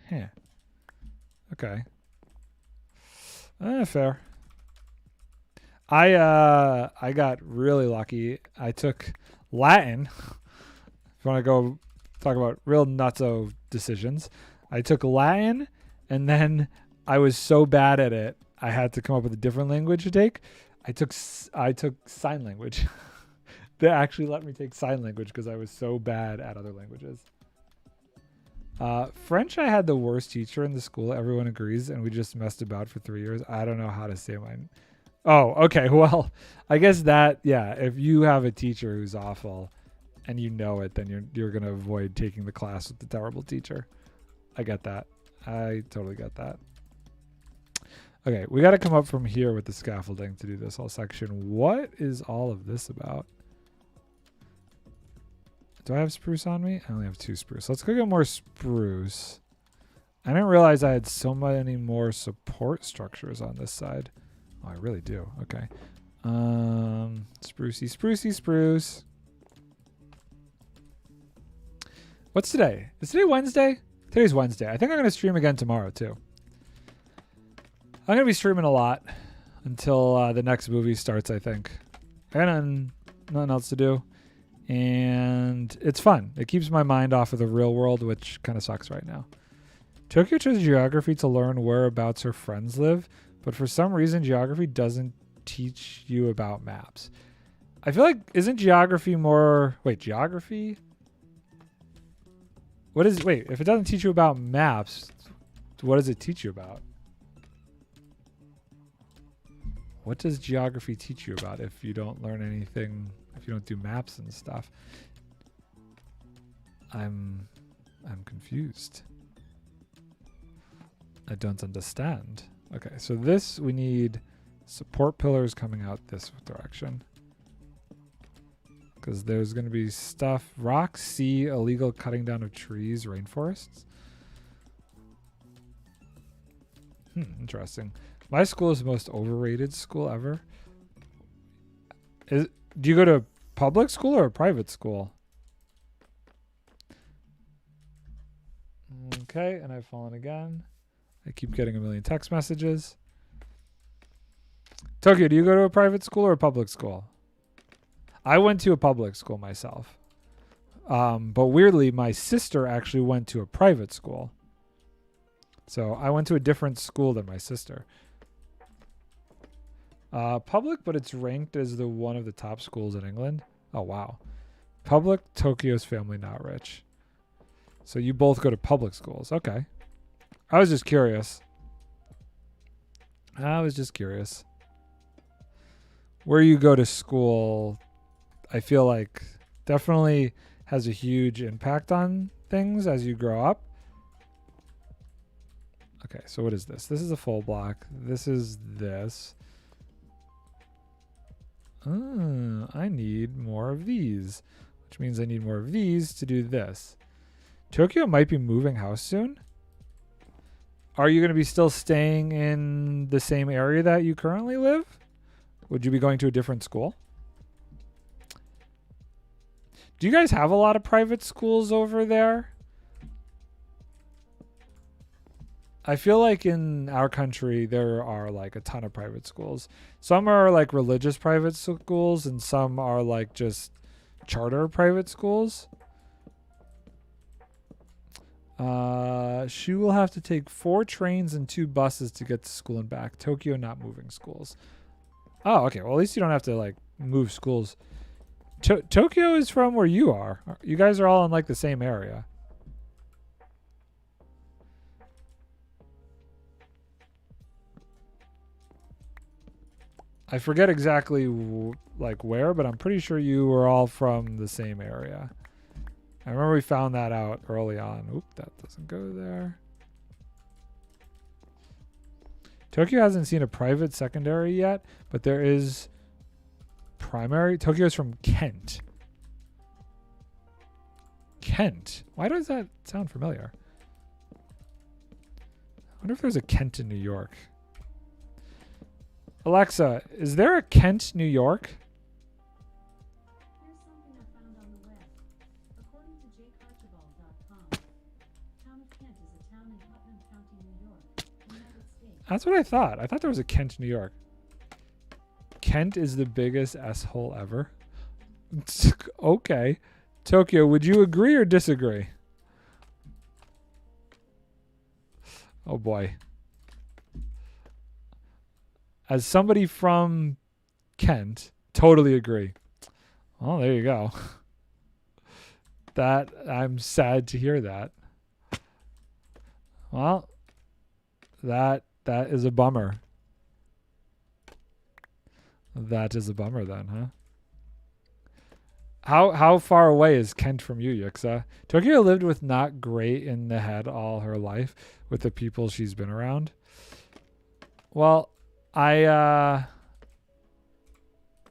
Yeah. Okay. Fair. I got really lucky. I took Latin. If you want to go talk about real nutso decisions, I took Latin, and then I was so bad at it, I had to come up with a different language to take. I took sign language. They actually let me take sign language because I was so bad at other languages. French, I had the worst teacher in the school. Everyone agrees, and we just messed about for 3 years. I don't know how to say mine. Oh, okay. Well, I guess that, yeah, if you have a teacher who's awful and you know it, then you're going to avoid taking the class with the terrible teacher. I get that. I totally get that. Okay, we got to come up from here with the scaffolding to do this whole section. What is all of this about? Do I have spruce on me? I only have 2 spruce. Let's go get more spruce. I didn't realize I had so many more support structures on this side. Oh, I really do. Okay. Sprucey spruce. What's today? Is today Wednesday? Today's Wednesday. I think I'm going to stream again tomorrow, too. I'm going to be streaming a lot until the next movie starts, I think. I got nothing else to do. And it's fun. It keeps my mind off of the real world, which kind of sucks right now. Tokyo chose geography to learn whereabouts her friends live, but for some reason, geography doesn't teach you about maps. I feel like, isn't geography more... Wait, geography? Wait, if it doesn't teach you about maps, what does it teach you about? What does geography teach you about if you don't learn anything, if you don't do maps and stuff? I'm confused. I don't understand. Okay, so this, we need support pillars coming out this direction. Because there's going to be stuff, rock, sea, illegal cutting down of trees, rainforests. Interesting. My school is the most overrated school ever. Do you go to public school or a private school? Okay, and I've fallen again. I keep getting a million text messages. Tokyo, do you go to a private school or a public school? I went to a public school myself. But weirdly, my sister actually went to a private school. So I went to a different school than my sister. Public, but it's ranked as one of the top schools in England. Oh, wow. Public, Tokyo's family not rich. So you both go to public schools. Okay. I was just curious. Where you go to school, I feel like definitely has a huge impact on things as you grow up. Okay, so what is this? This is a full block. This is this. I need more of these, which means I need more of these to do this. Tokyo might be moving house soon. Are you going to be still staying in the same area that you currently live? Would you be going to a different school? Do you guys have a lot of private schools over there? I feel like in our country, there are like a ton of private schools. Some are like religious private schools and some are like just charter private schools. She will have to take 4 trains and 2 buses to get to school and back. Tokyo not moving schools. Oh, okay. Well, at least you don't have to like move schools. Tokyo is from where you are. You guys are all in like the same area. I forget exactly like where, but I'm pretty sure you were all from the same area. I remember we found that out early on. Oop, that doesn't go there. Tokyo hasn't seen a private secondary yet, but there is primary. Tokyo's from Kent. Kent. Why does that sound familiar? I wonder if there's a Kent in New York. Alexa, is there a Kent, New York? Here's something I found on the web. According to jakearchibald.com, town of Kent is a town in Putnam County, New York, United States. That's what I thought. I thought there was a Kent, New York. Kent is the biggest S-hole ever. Okay. Tokyo, would you agree or disagree? Oh boy. As somebody from Kent, totally agree. Well, there you go. That I'm sad to hear that. Well, that is a bummer. That is a bummer then, huh? How far away is Kent from you, Yixa? Tokyo lived with not great in the head all her life with the people she's been around. Well, it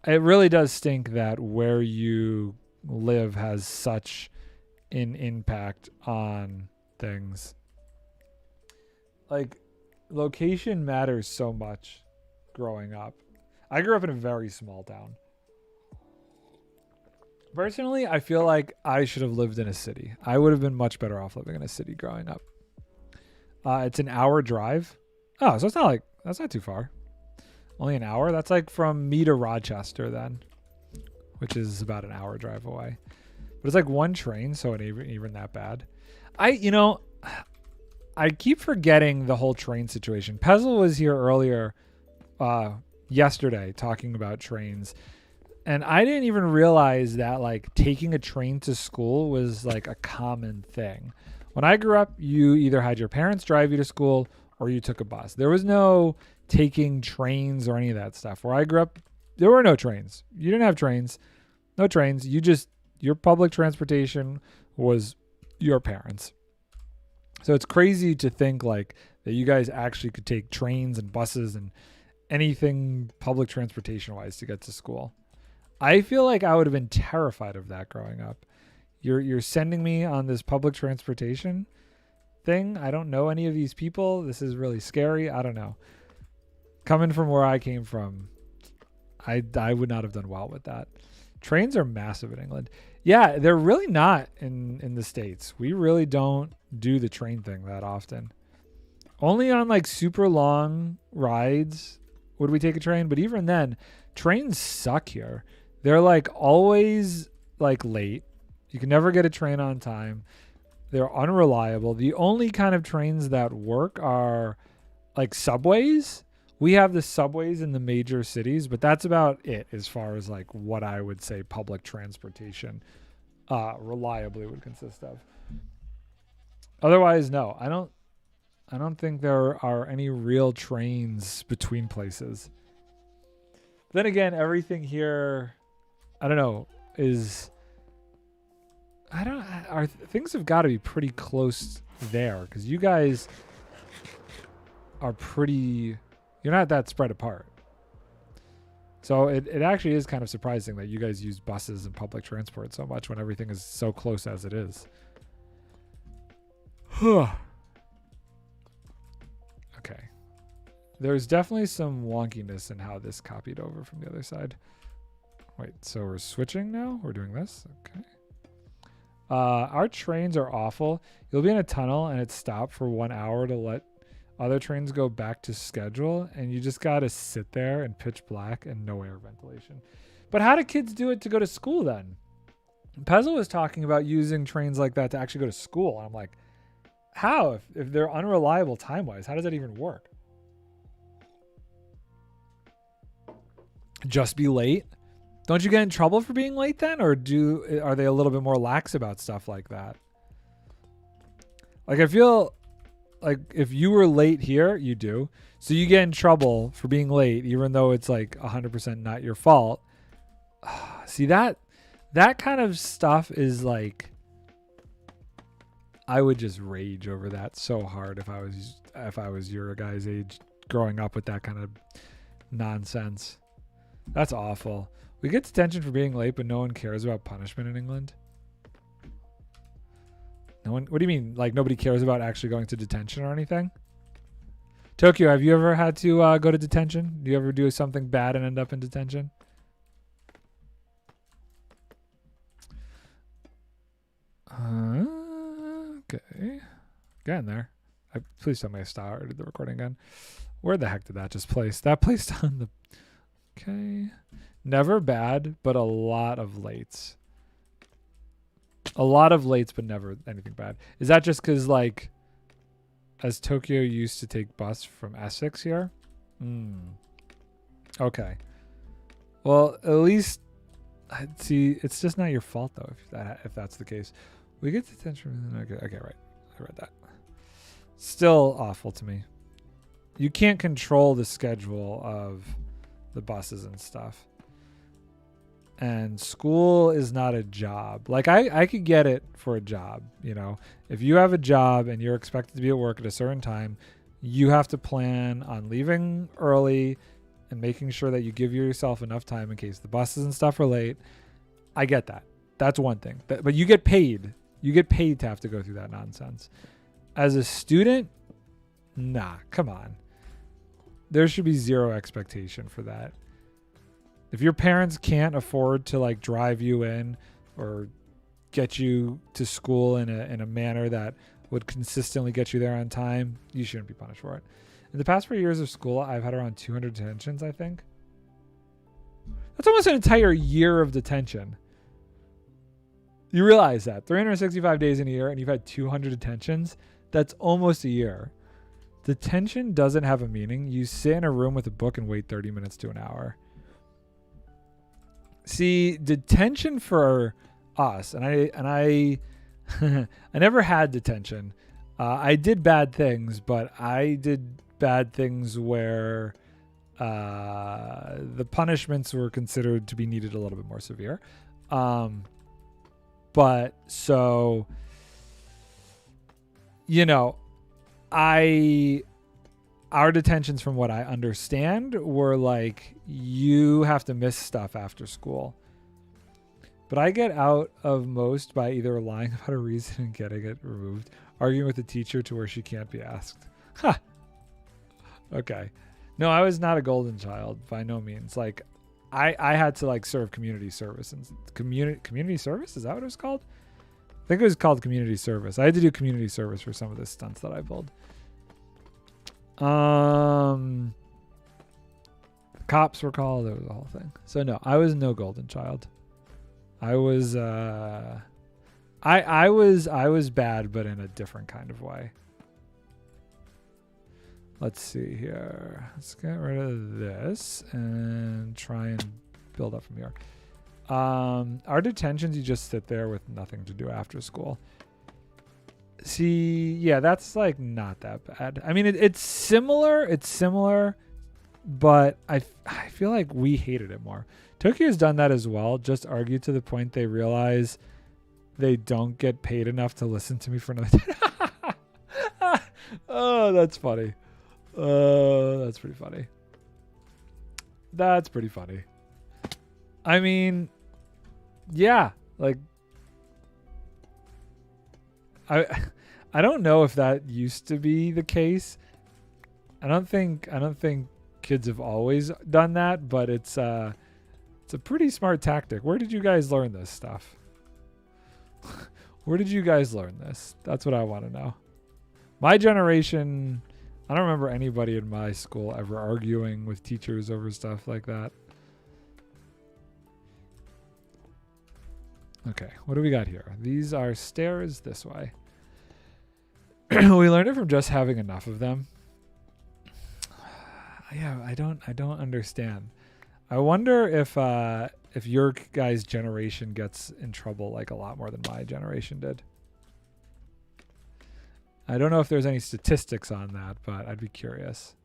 really does stink that where you live has such an impact on things. Like, location matters so much growing up. I grew up in a very small town. Personally, I feel like I should have lived in a city. I would have been much better off living in a city growing up. It's an hour drive. Oh, so that's not too far. Only an hour? That's like from me to Rochester then, which is about an hour drive away. But it's like one train, so it ain't even that bad. I keep forgetting the whole train situation. Pezzle was here earlier yesterday talking about trains. And I didn't even realize that like taking a train to school was like a common thing. When I grew up, you either had your parents drive you to school or you took a bus. There was no taking trains or any of that stuff. Where I grew up, there were no trains. You didn't have trains. No trains. Your public transportation was your parents. So it's crazy to think like that you guys actually could take trains and buses and anything public transportation wise to get to school. I feel like I would have been terrified of that growing up. You're sending me on this public transportation thing. I don't know any of these people. This is really scary. I don't know. Coming from where I came from, I would not have done well with that. Trains are massive in England. Yeah, they're really not in the States. We really don't do the train thing that often. Only on like super long rides would we take a train. But even then, trains suck here. They're like always like late. You can never get a train on time. They're unreliable. The only kind of trains that work are like subways. We have the subways in the major cities, but that's about it as far as like what I would say public transportation reliably would consist of. Otherwise, no, I don't think there are any real trains between places. Then again, everything here, I don't know, things have got to be pretty close there because you guys are you're not that spread apart. So it actually is kind of surprising that you guys use buses and public transport so much when everything is so close as it is. Okay. There's definitely some wonkiness in how this copied over from the other side. Wait, so we're switching now? We're doing this? Okay. Our trains are awful. You'll be in a tunnel and it's stopped for 1 hour to let other trains go back to schedule, and you just gotta sit there in pitch black and no air ventilation. But how do kids do it to go to school then? Pezzo was talking about using trains like that to actually go to school. And I'm like, how? If they're unreliable time-wise, how does that even work? Just be late? Don't you get in trouble for being late then? Or are they a little bit more lax about stuff like that? Like, I feel like if you were late here, you do. So you get in trouble for being late, even though it's like 100% not your fault. See, that kind of stuff is like, I would just rage over that so hard if I was your guy's age growing up with that kind of nonsense. That's awful. We get detention for being late, but no one cares about punishment in England. No one. What do you mean? Like nobody cares about actually going to detention or anything? Tokyo, have you ever had to go to detention? Do you ever do something bad and end up in detention? Okay. Get in there. Please tell me I started the recording again. Where the heck did that just place? That placed on the... Okay. Never bad, but a lot of lates. A lot of lates, but never anything bad. Is that just because, like, as Tokyo used to take bus from Essex here? Okay. Well, at least... See, it's just not your fault, though, if that's the case. We get detention... Okay, right. I read that. Still awful to me. You can't control the schedule of the buses and stuff. And school is not a job. Like, I could get it for a job, you know. If you have a job and you're expected to be at work at a certain time, you have to plan on leaving early and making sure that you give yourself enough time in case the buses and stuff are late. I get that. That's one thing. But you get paid. You get paid to have to go through that nonsense. As a student, nah, come on. There should be zero expectation for that. If your parents can't afford to like drive you in or get you to school in a manner that would consistently get you there on time, you shouldn't be punished for it. In the past 4 years of school, I've had around 200 detentions, I think. That's almost an entire year of detention. You realize that 365 days in a year and you've had 200 detentions, that's almost a year. Detention doesn't have a meaning. You sit in a room with a book and wait 30 minutes to an hour. See, detention for us, and I I never had detention. I did bad things, but I did bad things where the punishments were considered to be needed a little bit more severe. But so, you know, our detentions, from what I understand, were like, you have to miss stuff after school. But I get out of most by either lying about a reason and getting it removed, arguing with the teacher to where she can't be asked. Ha! Okay. No, I was not a golden child by no means. Like, I had to like serve community service and community service. Is that what it was called? I think it was called community service. I had to do community service for some of the stunts that I pulled. Cops were called. It was the whole thing. So no, I was no golden child. I was I was bad, but in a different kind of way. Let's see here. Let's get rid of this and try and build up from here. Our detentions, you just sit there with nothing to do after school. See, yeah, that's like not that bad. I mean, it's similar. It's similar, but I feel like we hated it more. Tokyo's done that as well. Just argue to the point they realize they don't get paid enough to listen to me for another 10. Oh, that's funny. That's pretty funny. That's pretty funny. I mean, yeah, like I I don't know if that used to be the case. I don't think kids have always done that, but it's a pretty smart tactic. Where did you guys learn this stuff? Where did you guys learn this? That's what I want to know. My generation, I don't remember anybody in my school ever arguing with teachers over stuff like that. Okay, what do we got here? These are stairs this way. We learned it from just having enough of them. Yeah, I don't understand. I wonder if your guys' generation gets in trouble like a lot more than my generation did. I don't know if there's any statistics on that, but I'd be curious.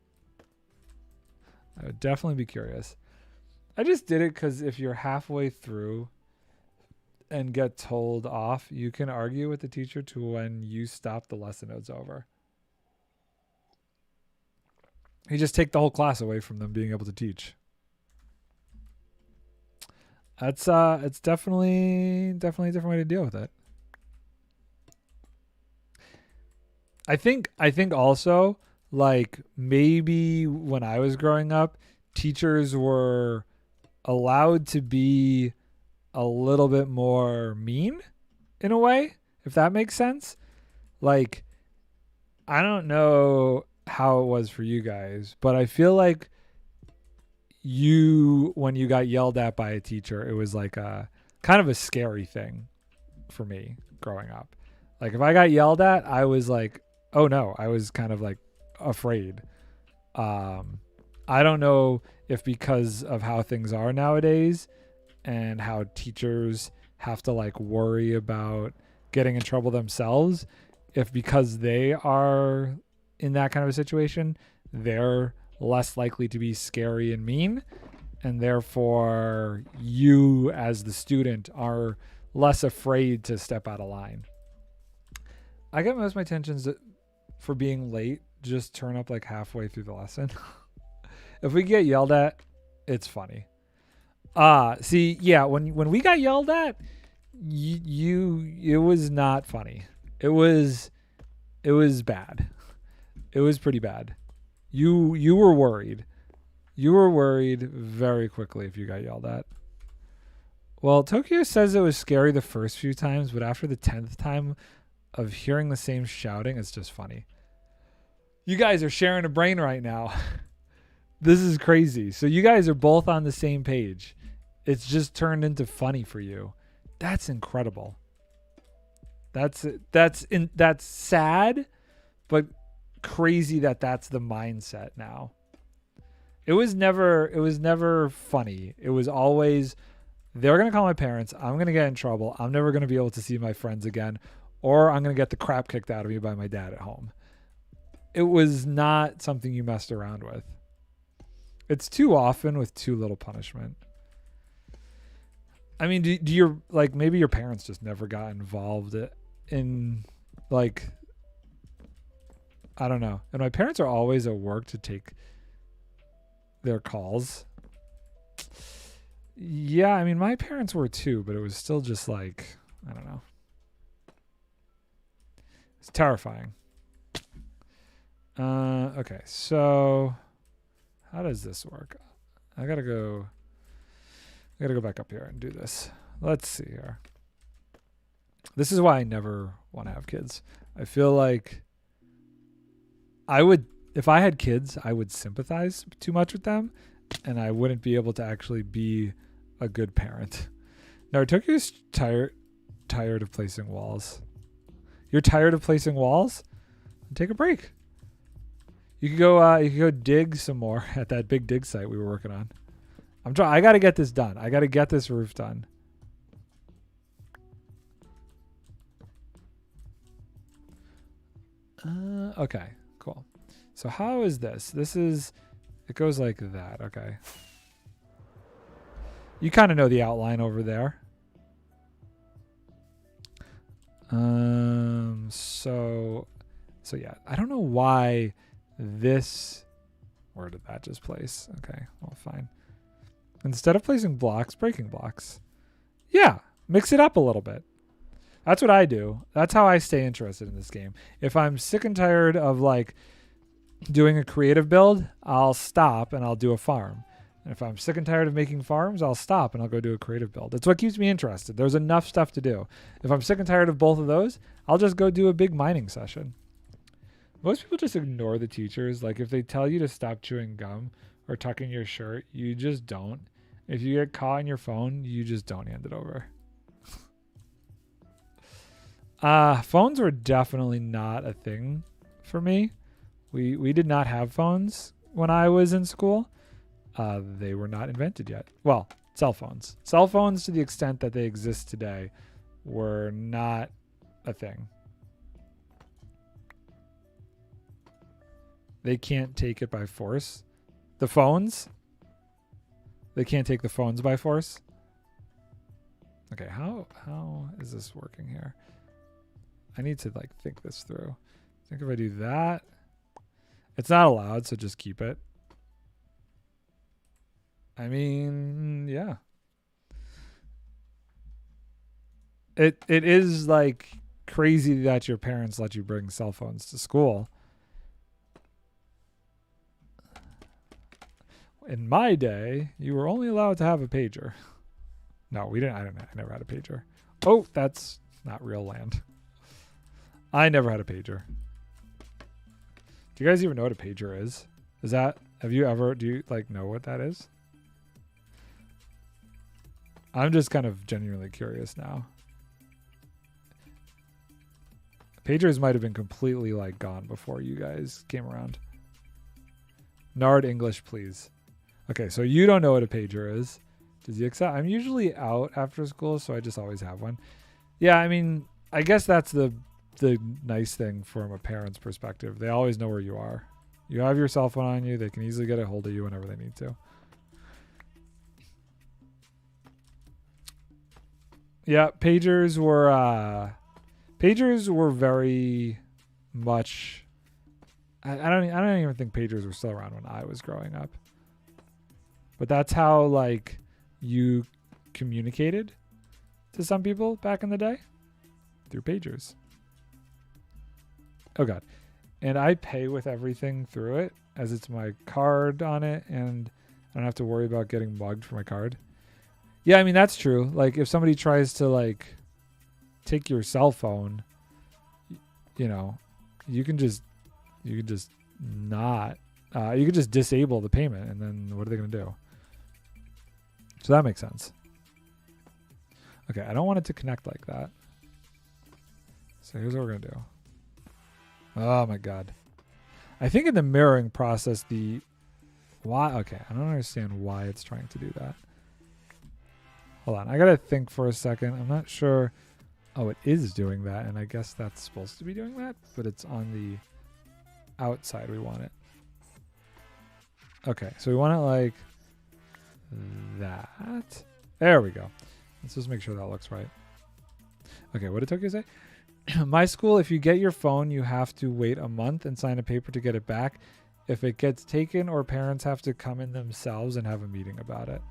I would definitely be curious. I just did it because if you're halfway through and get told off, you can argue with the teacher to when you stop the lesson notes over. You just take the whole class away from them being able to teach. That's it's definitely a different way to deal with it. I think also, like, maybe when I was growing up, teachers were allowed to be a little bit more mean in a way, if that makes sense. Like, I don't know how it was for you guys, but I feel like when you got yelled at by a teacher, it was like a kind of a scary thing for me growing up. Like, if I got yelled at, I was like, oh no, I was kind of like afraid. I don't know if because of how things are nowadays and how teachers have to like worry about getting in trouble themselves, if because they are in that kind of a situation, they're less likely to be scary and mean, and therefore you as the student are less afraid to step out of line. I get most of my tensions for being late just turn up like halfway through the lesson. If we get yelled at, it's funny. See, yeah, when we got yelled at, it was not funny. It was bad. It was pretty bad. You were worried. You were worried very quickly if you got yelled at. Well, Tokyo says it was scary the first few times, but after the 10th time of hearing the same shouting, it's just funny. You guys are sharing a brain right now. This is crazy. So you guys are both on the same page. It's just turned into funny for you. That's incredible. That's sad, but crazy that's the mindset now. It was never funny. It was always, they're going to call my parents. I'm going to get in trouble. I'm never going to be able to see my friends again, or I'm going to get the crap kicked out of me by my dad at home. It was not something you messed around with. It's too often with too little punishment. I mean, do your, like, maybe your parents just never got involved in, like, I don't know. And my parents are always at work to take their calls. Yeah, I mean, my parents were too, but it was still just like, I don't know. It's terrifying. Okay, so how does this work? I gotta go back up here and do this. Let's see here. This is why I never want to have kids. I feel like if I had kids, I would sympathize too much with them, and I wouldn't be able to actually be a good parent. Now, Tokyo's tired of placing walls. You're tired of placing walls? Take a break. You could go dig some more at that big dig site we were working on. I got to get this done. I got to get this roof done. Okay, cool. So how is this? It goes like that. Okay. You kind of know the outline over there. So yeah, I don't know where did that just place? Okay, well, fine. Instead of placing blocks, breaking blocks. Yeah, mix it up a little bit. That's what I do. That's how I stay interested in this game. If I'm sick and tired of like doing a creative build, I'll stop and I'll do a farm. And if I'm sick and tired of making farms, I'll stop and I'll go do a creative build. That's what keeps me interested. There's enough stuff to do. If I'm sick and tired of both of those, I'll just go do a big mining session. Most people just ignore the teachers. Like if they tell you to stop chewing gum or tucking your shirt, you just don't. If you get caught on your phone, you just don't hand it over. Phones were definitely not a thing for me. We did not have phones when I was in school. They were not invented yet. Well, cell phones. Cell phones to the extent that they exist today were not a thing. They can't take it by force. The phones? They can't take the phones by force? Okay, how is this working here? I need to like think this through. I think if I do that, it's not allowed, so just keep it. I mean, yeah. It is like crazy that your parents let you bring cell phones to school. In my day, you were only allowed to have a pager. No, we didn't. I never had a pager. Oh, that's not real land. I never had a pager. Do you guys even know what a pager is? Do you like know what that is? I'm just kind of genuinely curious now. Pagers might have been completely like gone before you guys came around. Nard English, please. Okay, so you don't know what a pager is. Does he accept? I'm usually out after school, so I just always have one. Yeah, I mean, I guess that's the nice thing from a parent's perspective. They always know where you are. You have your cell phone on you. They can easily get a hold of you whenever they need to. Yeah, pagers were very much. I don't even think pagers were still around when I was growing up. But that's how like you communicated to some people back in the day, through pagers. Oh God. And I pay with everything through it, as it's my card on it, and I don't have to worry about getting mugged for my card. Yeah, I mean, that's true. Like if somebody tries to like take your cell phone, you know, you can just not, you can just disable the payment, and then what are they going to do? So that makes sense. Okay, I don't want it to connect like that. So here's what we're going to do. Oh my God. I think in the mirroring process, why? Okay, I don't understand why it's trying to do that. Hold on, I got to think for a second. I'm not sure. Oh, it is doing that, and I guess that's supposed to be doing that, but it's on the outside we want it. Okay, so we want it like that. There we go. Let's just make sure that looks right. Okay, what did Tokyo say? My school, if you get your phone, you have to wait a month and sign a paper to get it back. If it gets taken, or parents have to come in themselves and have a meeting about it.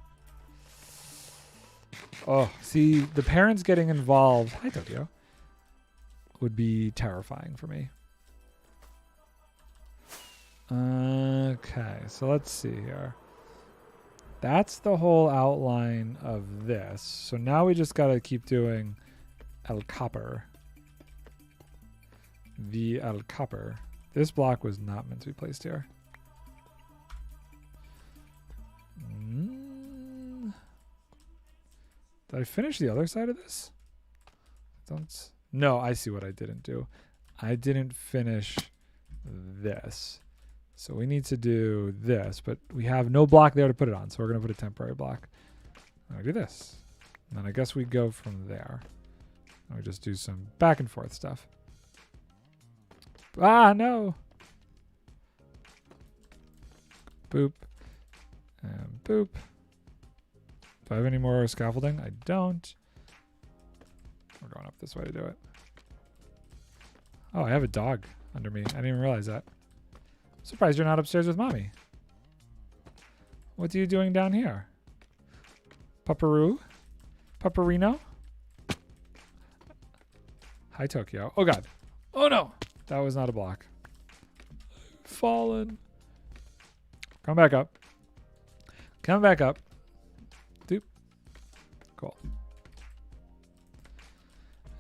Oh, see, the parents getting involved, hi Tokyo, would be terrifying for me. Okay, so let's see here. That's the whole outline of this. So now we just got to keep doing El Copper. The El Copper. This block was not meant to be placed here. Did I finish the other side of this? No, I see what I didn't do. I didn't finish this. So we need to do this, but we have no block there to put it on. So we're going to put a temporary block. And we do this. And then I guess we go from there. And we just do some back and forth stuff. Ah, no. Boop. And boop. Do I have any more scaffolding? I don't. We're going up this way to do it. Oh, I have a dog under me. I didn't even realize that. Surprised you're not upstairs with mommy. What are you doing down here? Paparoo? Paparino? Hi, Tokyo. Oh, God. Oh, no. That was not a block. Fallen. Come back up. Come back up. Doop. Cool.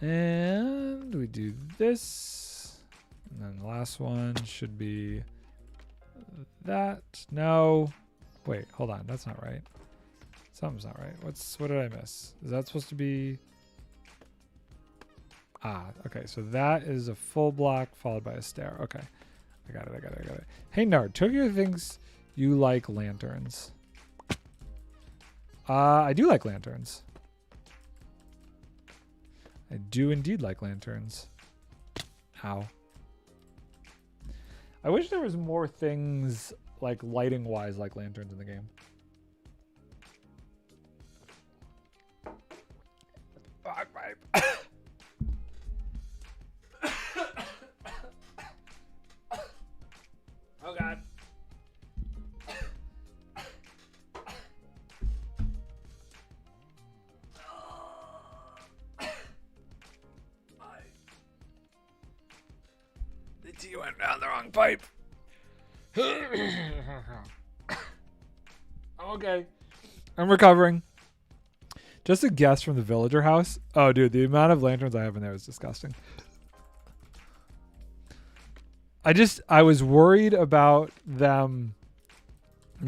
And we do this. And then the last one should be that. No. Wait, hold on. That's not right. Something's not right. What did I miss? Is that supposed to be... Ah, okay. So that is a full block followed by a stair. Okay. I got it. Hey, Nard. Tokyo thinks you like lanterns. I do like lanterns. I do indeed like lanterns. Ow. I wish there was more things like lighting wise like lanterns in the game. Oh God. The tea went down the wrong pipe. Okay. I'm recovering. Just a guess from the villager house. Oh, dude, the amount of lanterns I have in there is disgusting. I was worried about them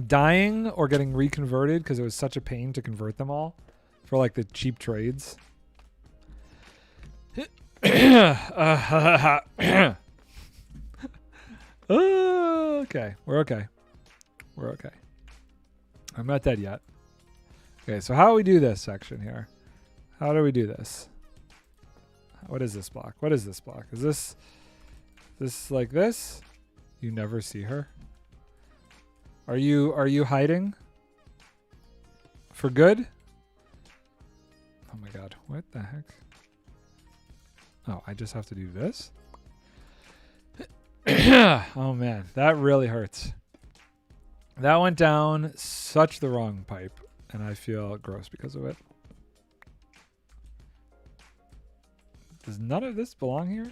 dying or getting reconverted because it was such a pain to convert them all for like the cheap trades. Okay, we're okay. We're okay. I'm not dead yet. Okay, so how do we do this section here? How do we do this? What is this block? What is this block? Is this like this? You never see her? Are you hiding? For good? Oh my God, what the heck? Oh, I just have to do this? Oh man, that really hurts. That went down such the wrong pipe, and I feel gross because of it. Does none of this belong here?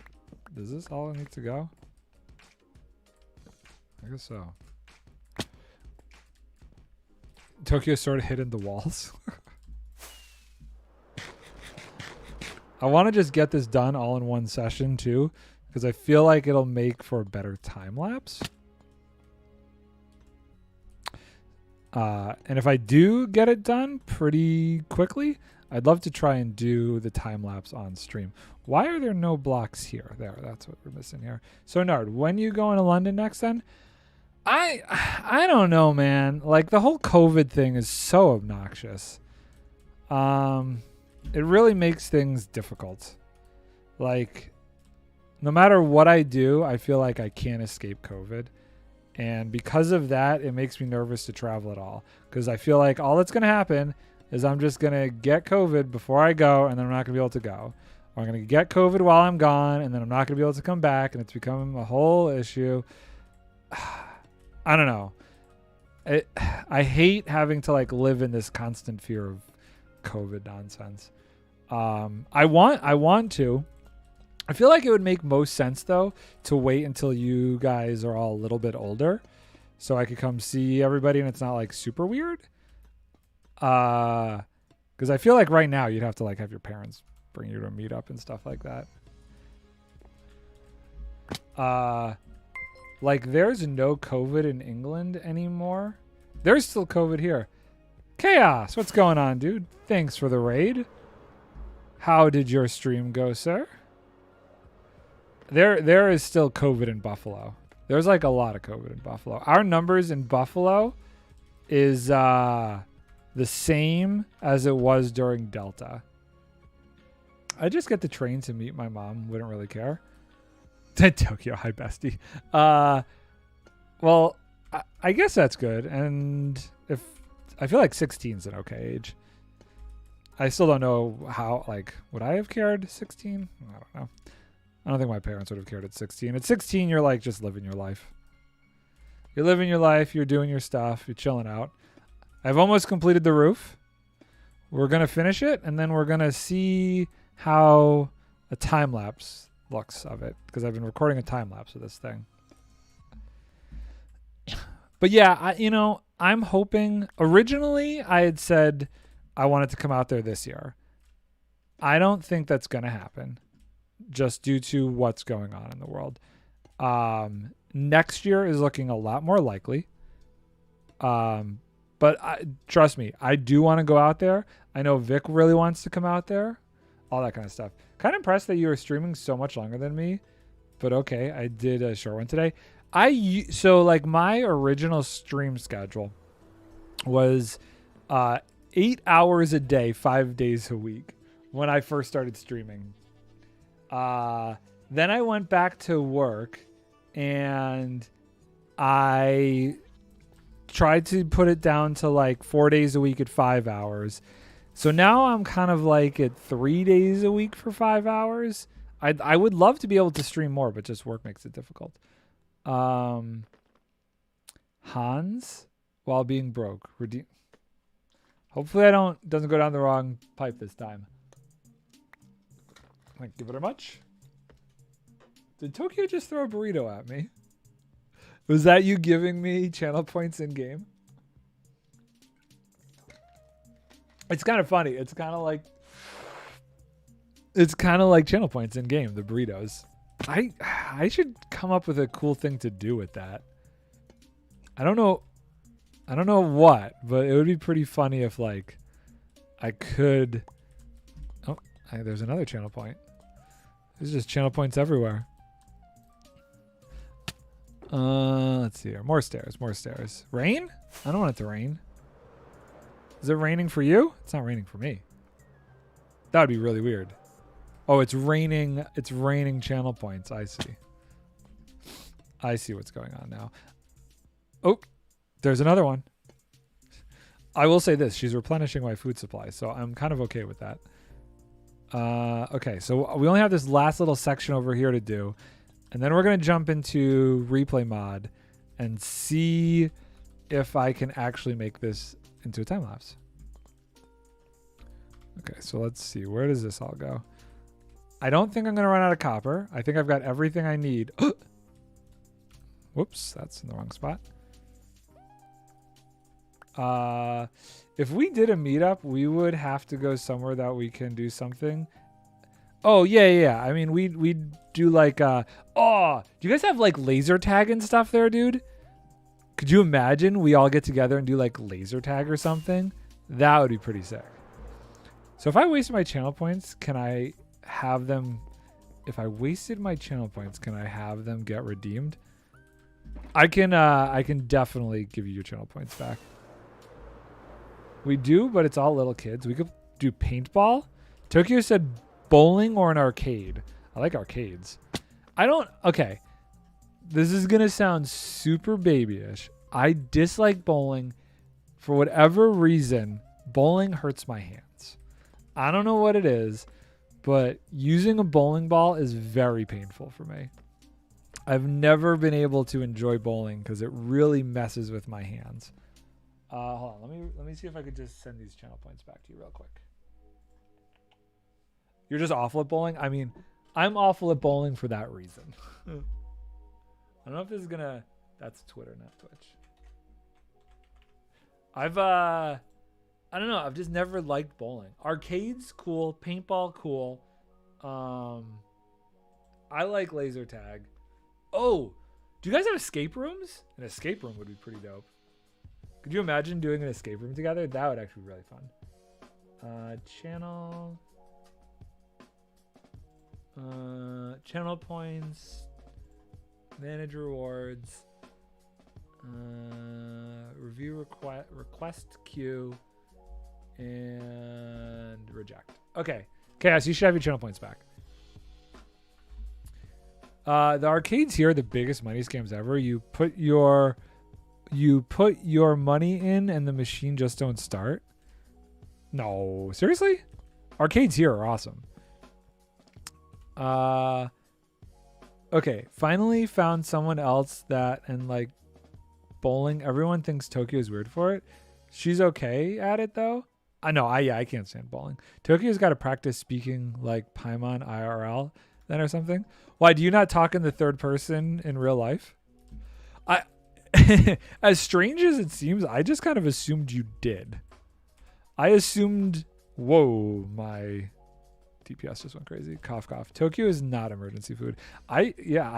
Does this all need to go? I guess so. Tokyo sort of hid in the walls. I want to just get this done all in one session too, because I feel like it'll make for a better time lapse. And if I do get it done pretty quickly, I'd love to try and do the time lapse on stream. Why are there no blocks here? There, that's what we're missing here. So Nard, when you going to London next then? I don't know, man. Like the whole COVID thing is so obnoxious. It really makes things difficult. Like no matter what I do, I feel like I can't escape COVID. And because of that, it makes me nervous to travel at all. Because I feel like all that's going to happen is I'm just going to get COVID before I go, and then I'm not going to be able to go. Or I'm going to get COVID while I'm gone, and then I'm not going to be able to come back, and it's become a whole issue. I don't know. I hate having to like live in this constant fear of COVID nonsense. I want to. I feel like it would make most sense, though, to wait until you guys are all a little bit older so I could come see everybody and it's not, like, super weird. Because I feel like right now you'd have to, like, have your parents bring you to a meetup and stuff like that. Like, there's no COVID in England anymore. There's still COVID here. Chaos, what's going on, dude? Thanks for the raid. How did your stream go, sir? There is still COVID in Buffalo. There's like a lot of COVID in Buffalo. Our numbers in Buffalo is the same as it was during Delta. I just get the train to meet my mom. Wouldn't really care. Tokyo, hi bestie. Well, I guess that's good. And if I feel like 16 is an okay age. I still don't know how, like, would I have cared 16? I don't know. I don't think my parents would have cared at 16. At 16, you're like just living your life. You're living your life. You're doing your stuff. You're chilling out. I've almost completed the roof. we're going to finish it, and then we're going to see how a time lapse looks of it, because I've been recording a time lapse of this thing. But yeah, I'm hoping, originally I had said I wanted to come out there this year. I don't think that's going to happen just due to what's going on in the world. Next year is looking a lot more likely. But trust me, I do want to go out there. I know Vic really wants to come out there. All that kind of stuff. Kind of impressed that you were streaming so much longer than me. But okay, I did a short one today. So like my original stream schedule was 8 hours a day, 5 days a week when I first started streaming. Then I went back to work and I tried to put it down to like 4 days a week at 5 hours. So now I'm kind of like at 3 days a week for 5 hours. I would love to be able to stream more, but just work makes it difficult. Hans, while being broke. Hopefully doesn't go down the wrong pipe this time. Thank you very much. Did Tokyo just throw a burrito at me? Was that you giving me channel points in game? It's kind of funny. It's kind of like channel points in game, the burritos. I should come up with a cool thing to do with that. I don't know what, but it would be pretty funny if like I could. Oh, there's another channel point. There's just channel points everywhere. Let's see here. More stairs. Rain? I don't want it to rain. Is it raining for you? It's not raining for me. That would be really weird. Oh, it's raining. It's raining channel points. I see. I see what's going on now. Oh, there's another one. I will say this. She's replenishing my food supply, so I'm kind of okay with that. Okay, so we only have this last little section over here to do. And then we're going to jump into replay mod and see if I can actually make this into a time lapse. Okay, so let's see. Where does this all go? I don't think I'm going to run out of copper. I think I've got everything I need. Whoops, that's in the wrong spot. If we did a meetup, we would have to go somewhere that we can do something. Oh, yeah. I mean, we'd do like, do you guys have like laser tag and stuff there, dude? Could you imagine we all get together and do like laser tag or something? That would be pretty sick. So if I wasted my channel points, can I have them? If I wasted my channel points, can I have them get redeemed? I can definitely give you your channel points back. We do, but it's all little kids. We could do paintball. Tokyo said bowling or an arcade. I like arcades. Okay. This is going to sound super babyish. I dislike bowling. For whatever reason, bowling hurts my hands. I don't know what it is, but using a bowling ball is very painful for me. I've never been able to enjoy bowling because it really messes with my hands. Hold on, let me see if I could just send these channel points back to you real quick. You're just awful at bowling? I mean, I'm awful at bowling for that reason. I don't know if this is gonna... That's Twitter, not Twitch. I don't know. I've just never liked bowling. Arcades, cool. Paintball, cool. I like laser tag. Oh, do you guys have escape rooms? An escape room would be pretty dope. Could you imagine doing an escape room together? That would actually be really fun. Channel points, manage rewards, review request queue, and reject. Okay, Chaos, you should have your channel points back. The arcades here are the biggest money scams ever. You put your money in and the machine just don't start. No, seriously? Arcades here are awesome. Okay, finally found someone else that, and like bowling, everyone thinks Tokyo is weird for it. She's okay at it though. I know. I can't stand bowling. Tokyo's got to practice speaking like Paimon IRL then or something. Why do you not talk in the third person in real life? I, as strange as it seems, I just kind of assumed you did. I assumed. Whoa, my DPS just went crazy. Cough, cough. Tokyo is not emergency food. I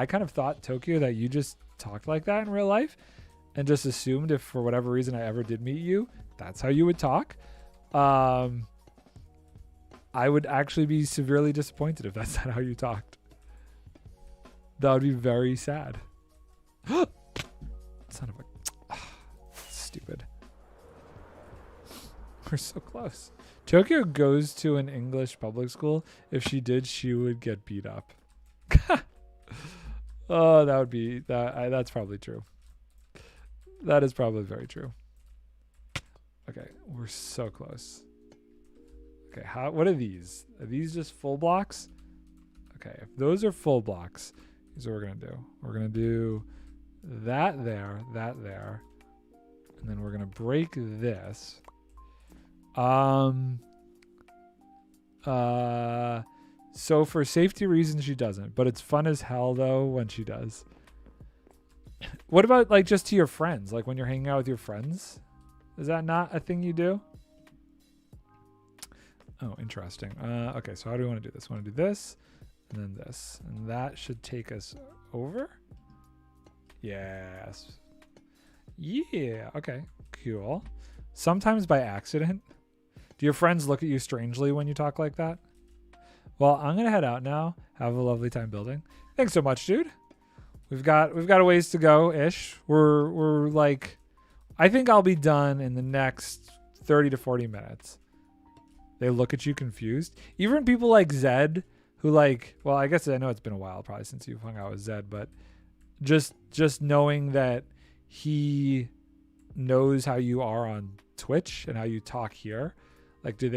kind of thought, Tokyo, that you just talked like that in real life and just assumed if for whatever reason I ever did meet you, that's how you would talk. I would actually be severely disappointed if that's not how you talked. That would be very sad. Son of a... Stupid. We're so close. Tokyo goes to an English public school. If she did, she would get beat up. Oh, that would be that. That's probably true. That is probably very true. Okay, we're so close. Okay, what are these? Are these just full blocks? Okay, if those are full blocks, here's what we're gonna do. We're gonna do that there, and then we're gonna break this. So for safety reasons, she doesn't, but it's fun as hell though when she does. What about like just to your friends? Like when you're hanging out with your friends, is that not a thing you do? Oh, interesting. Okay, so how do we want to do this? We want to do this and then this, and that should take us over. Yes. Yeah. Okay, cool. Sometimes by accident. Do your friends look at you strangely when you talk like that? Well, I'm gonna head out now. Have a lovely time building. Thanks so much, dude. We've got a ways to go ish. We're like, I think I'll be done in the next 30 to 40 minutes. They look at you confused. Even people like Zed, who like, well, I guess I know it's been a while probably since you've hung out with Zed, but just knowing that he knows how you are on Twitch and how you talk here. Like, did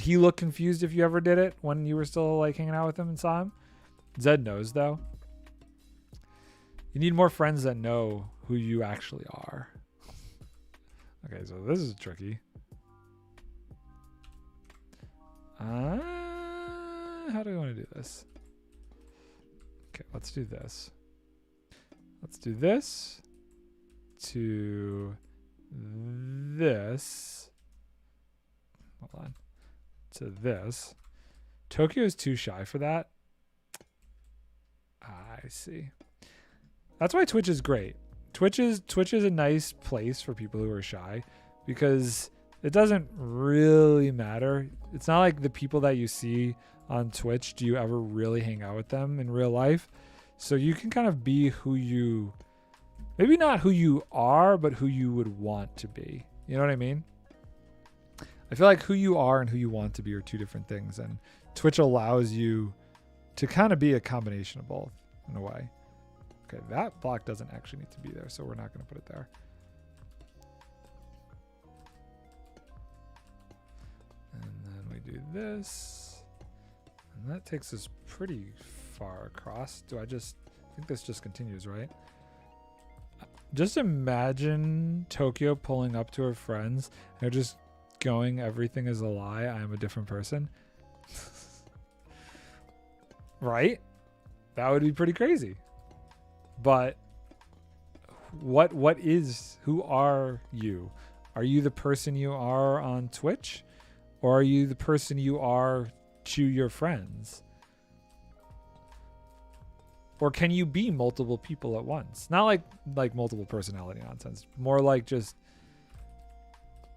he look confused if you ever did it when you were still like hanging out with him and saw him? Zed knows though. You need more friends that know who you actually are. Okay, so this is tricky. How do we want to do this? Okay, let's do this. Let's do this to this. Hold on. To this. Tokyo is too shy for that. I see. That's why Twitch is great. Twitch is a nice place for people who are shy because it doesn't really matter. It's not like the people that you see on Twitch, do you ever really hang out with them in real life? So you can kind of be who you, maybe not who you are, but who you would want to be. You know what I mean? I feel like who you are and who you want to be are two different things. And Twitch allows you to kind of be a combination of both in a way. Okay, that block doesn't actually need to be there, so we're not going to put it there. And then we do this. And that takes us pretty far across. I think this just continues, right? Just imagine Tokyo pulling up to her friends. And they're just going, everything is a lie. I am a different person. Right? That would be pretty crazy. But who are you? Are you the person you are on Twitch? Or are you the person you are to your friends? Or can you be multiple people at once? Not like multiple personality nonsense. More like just,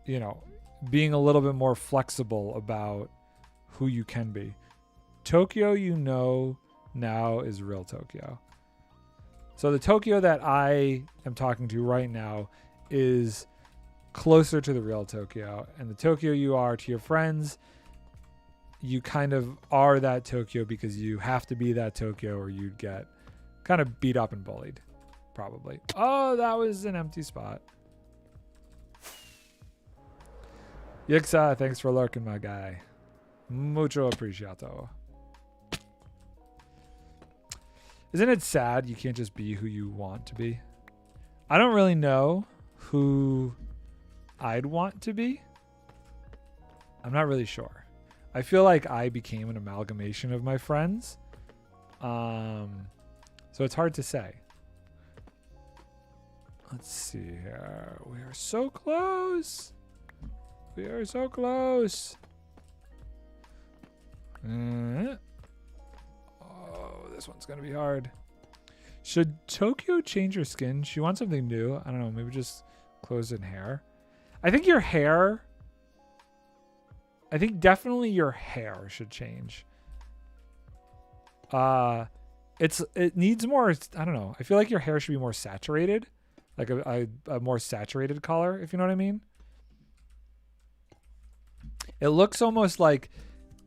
you know, being a little bit more flexible about who you can be. Tokyo, you know, now is real Tokyo. So the Tokyo that I am talking to right now is closer to the real Tokyo. And the Tokyo you are to your friends, you kind of are that Tokyo because you have to be that Tokyo or you'd get kind of beat up and bullied, probably. Oh, that was an empty spot. Yixa, thanks for lurking, my guy. Mucho apreciato. Isn't it sad you can't just be who you want to be? I don't really know who I'd want to be. I'm not really sure. I feel like I became an amalgamation of my friends. So it's hard to say. Let's see here. We are so close. We are so close. Oh, this one's going to be hard. Should Tokyo change her skin? She wants something new. I don't know. Maybe just clothes and hair. I think your hair... I think definitely your hair should change. It needs more... I don't know. I feel like your hair should be more saturated. Like a more saturated color, if you know what I mean. It looks almost like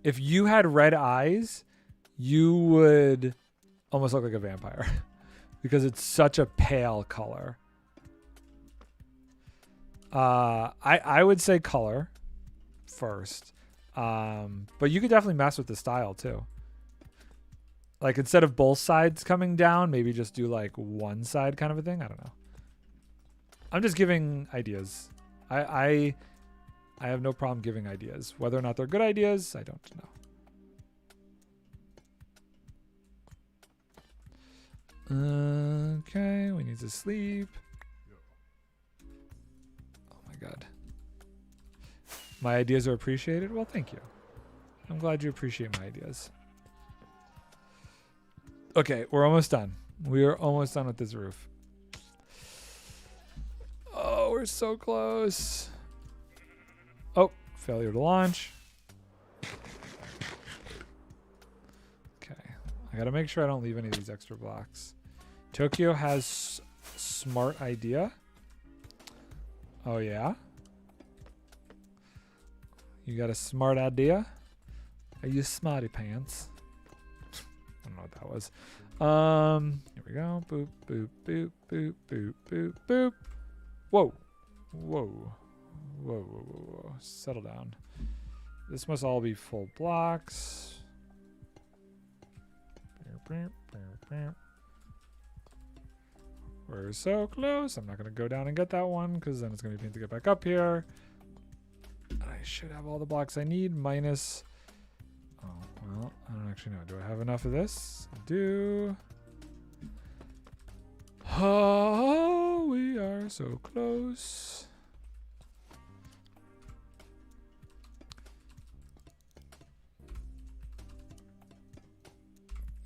if you had red eyes, you would almost look like a vampire because it's such a pale color. I would say color first. But you could definitely mess with the style too. Like instead of both sides coming down, maybe just do like one side kind of a thing. I don't know. I'm just giving ideas. I have no problem giving ideas. Whether or not they're good ideas, I don't know. Okay, we need to sleep. Oh my god. My ideas are appreciated? Well, thank you. I'm glad you appreciate my ideas. Okay, we're almost done. We are almost done with this roof. Oh, we're so close. Oh, failure to launch. Okay, I gotta make sure I don't leave any of these extra blocks. Tokyo has smart idea. Oh yeah? You got a smart idea? Are you smarty pants? I don't know what that was. Here we go. Boop, boop, boop, boop, boop, boop, boop. Whoa. Whoa. Whoa, whoa, whoa, whoa. Settle down. This must all be full blocks. We're so close. I'm not going to go down and get that one because then it's going to be pain to get back up here. I should have all the blocks I need minus... Oh, well, I don't actually know. Do I have enough of this? I do. Oh, we are so close.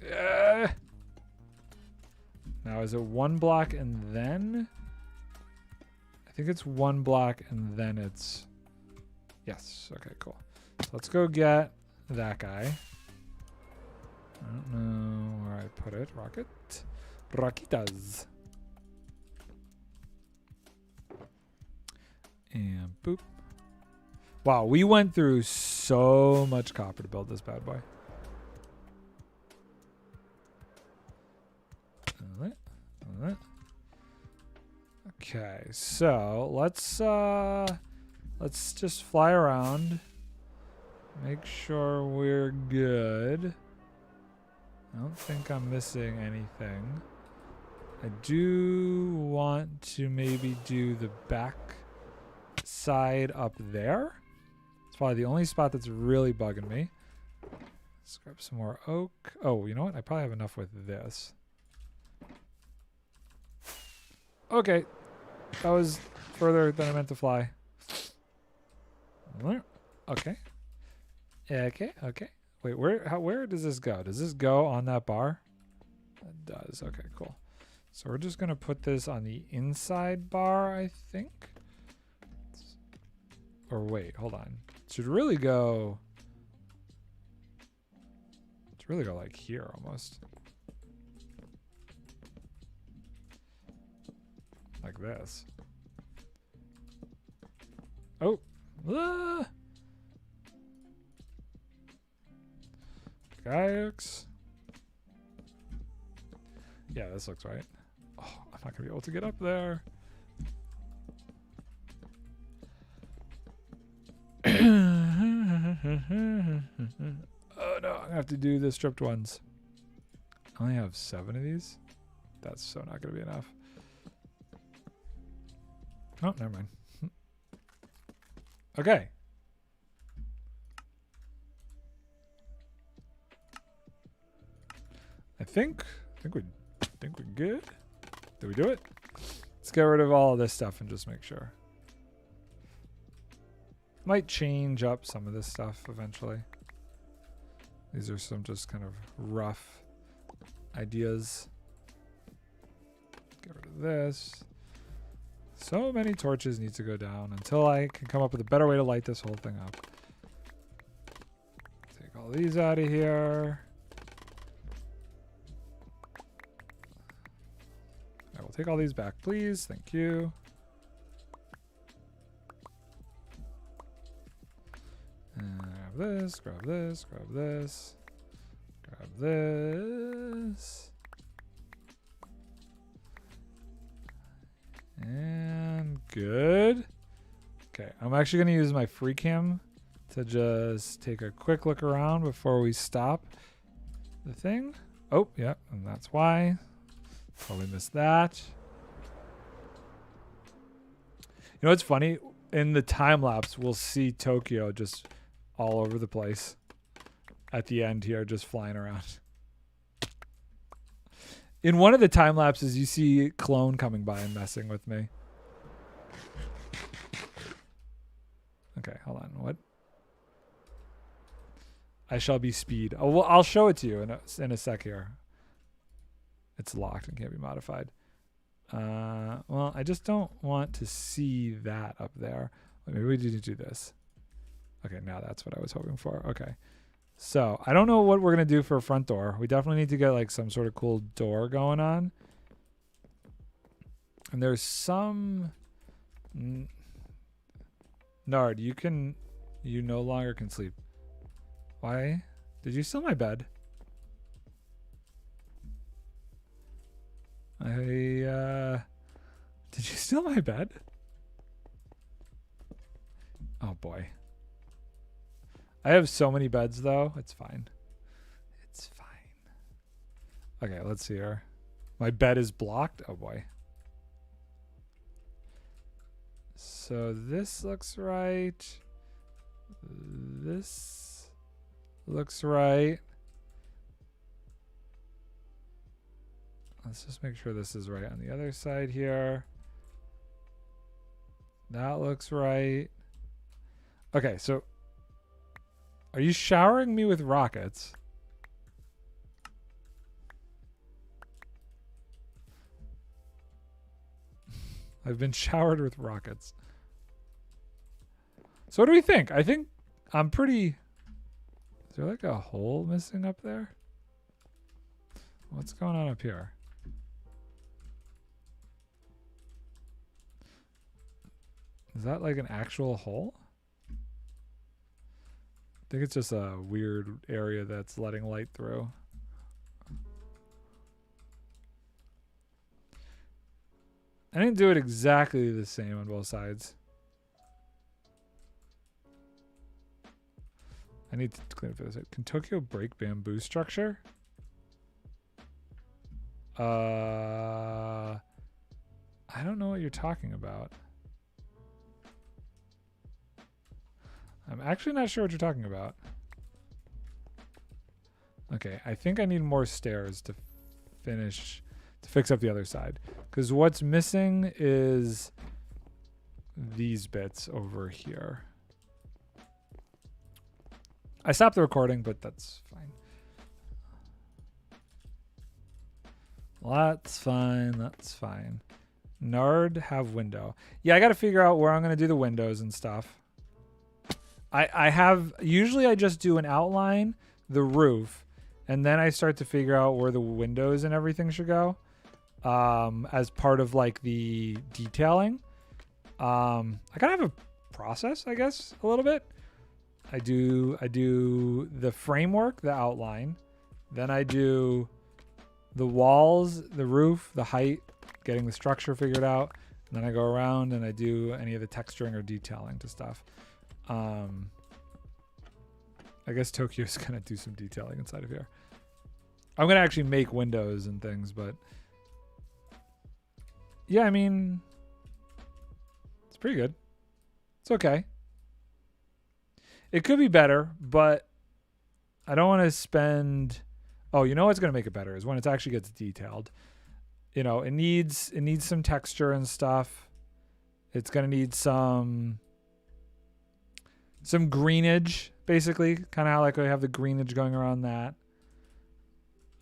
Yeah. Now, is it one block and then? I think it's one block and then it's... Yes. Okay, cool. So let's go get that guy. I don't know where I put it. Rocket. Rockitas. And boop. Wow, we went through so much copper to build this bad boy. Okay, so let's just fly around. Make sure we're good. I don't think I'm missing anything. I do want to maybe do the back side up there. It's probably the only spot that's really bugging me. Let's grab some more oak. Oh, you know what? I probably have enough with this. Okay. That was further than I meant to fly. Okay. Okay, okay. Wait, where does this go? Does this go on that bar? It does. Okay, cool. So we're just going to put this on the inside bar, I think. Or wait, hold on. It should really go... It should really go like here almost. Like this. Oh. Ah! Kayaks. Yeah, this looks right. Oh, I'm not gonna be able to get up there. Oh no, I'm gonna have to do the stripped ones. I only have 7 of these. That's so not gonna be enough. Oh, never mind. Okay. I think we're good. Did we do it? Let's get rid of all of this stuff and just make sure. Might change up some of this stuff eventually. These are some just kind of rough ideas. Get rid of this. So many torches need to go down until I can come up with a better way to light this whole thing up. Take all these out of here. I will take all these back, please. Thank you. And grab this, grab this, grab this, grab this. And good. Okay, I'm actually going to use my free cam to just take a quick look around before we stop the thing. Oh, yeah, and that's why. Probably missed that. You know what's funny? In the time lapse, we'll see Tokyo just all over the place at the end here, just flying around. In one of the time lapses, you see Clone coming by and messing with me. Okay, hold on. What? I shall be speed. Oh, well, I'll show it to you in a sec here. It's locked and can't be modified. Well, I just don't want to see that up there. Maybe we need to do this. Okay, now that's what I was hoping for. Okay. So, I don't know what we're going to do for a front door. We definitely need to get like some sort of cool door going on. And there's some... Nard, you no longer can sleep. Why? Did you steal my bed? Did you steal my bed? Oh boy. I have so many beds though. It's fine. It's fine. Okay, let's see here. My bed is blocked. Oh boy. So this looks right. This looks right. Let's just make sure this is right on the other side here. That looks right. Okay, so are you showering me with rockets? I've been showered with rockets. So what do we think? I think I'm pretty... Is there like a hole missing up there? What's going on up here? Is that like an actual hole? I think it's just a weird area that's letting light through. I didn't do it exactly the same on both sides. I need to clean up this. Can Tokyo break bamboo structure? I don't know what you're talking about. I'm actually not sure what you're talking about. Okay, I think I need more stairs to fix up the other side. Because what's missing is these bits over here. I stopped the recording, but that's fine. That's fine, that's fine. Nard have window. Yeah, I got to figure out where I'm going to do the windows and stuff. Usually I just do an outline, the roof, and then I start to figure out where the windows and everything should go as part of like the detailing. I kind of have a process, I guess, a little bit. I do the framework, the outline, then I do the walls, the roof, the height, getting the structure figured out, and then I go around and I do any of the texturing or detailing to stuff. I guess Tokyo's gonna do some detailing inside of here. I'm gonna actually make windows and things, but yeah, I mean, it's pretty good. It's okay. It could be better, but I don't want to spend Oh, you know what's gonna make it better is when it actually gets detailed. You know, it needs some texture and stuff. It's gonna need some greenage, basically, kind of how like we have the greenage going around that.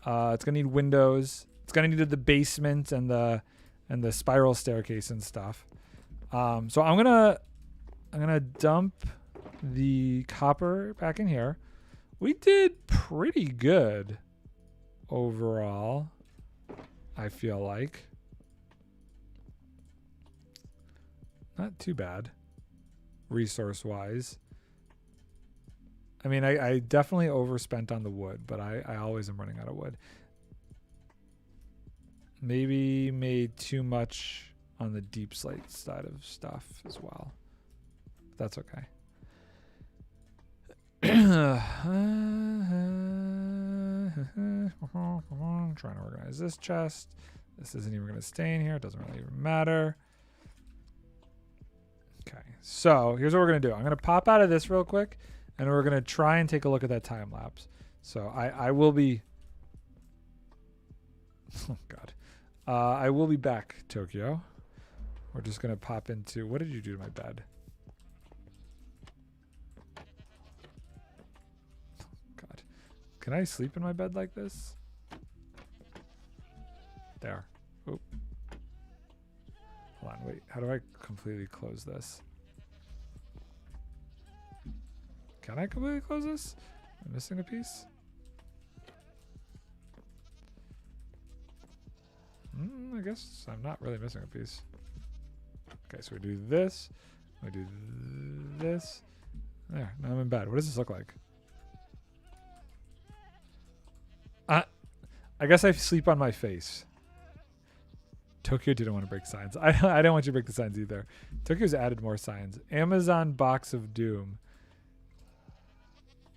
It's gonna need windows. It's gonna need the basement and the spiral staircase and stuff. So I'm gonna dump the copper back in here. We did pretty good overall, I feel like. Not too bad, resource-wise. I mean, I definitely overspent on the wood, but I always am running out of wood. Maybe made too much on the deep slate side of stuff as well. That's okay. I'm trying to organize this chest. This isn't even going to stay in here. It doesn't really even matter. Okay, so here's what we're going to do. I'm going to pop out of this real quick, and we're going to try and take a look at that time lapse. So I will be... Oh, God. I will be back, Tokyo. We're just going to pop into... What did you do to my bed? God. Can I sleep in my bed like this? There. Oop. Hold on, wait. How do I completely close this? Can I completely close this? Am I missing a piece? I guess I'm not really missing a piece. Okay, so we do this. We do this. There, now I'm in bed. What does this look like? I guess I sleep on my face. Tokyo didn't want to break signs. I don't want you to break the signs either. Tokyo's added more signs. Amazon box of doom.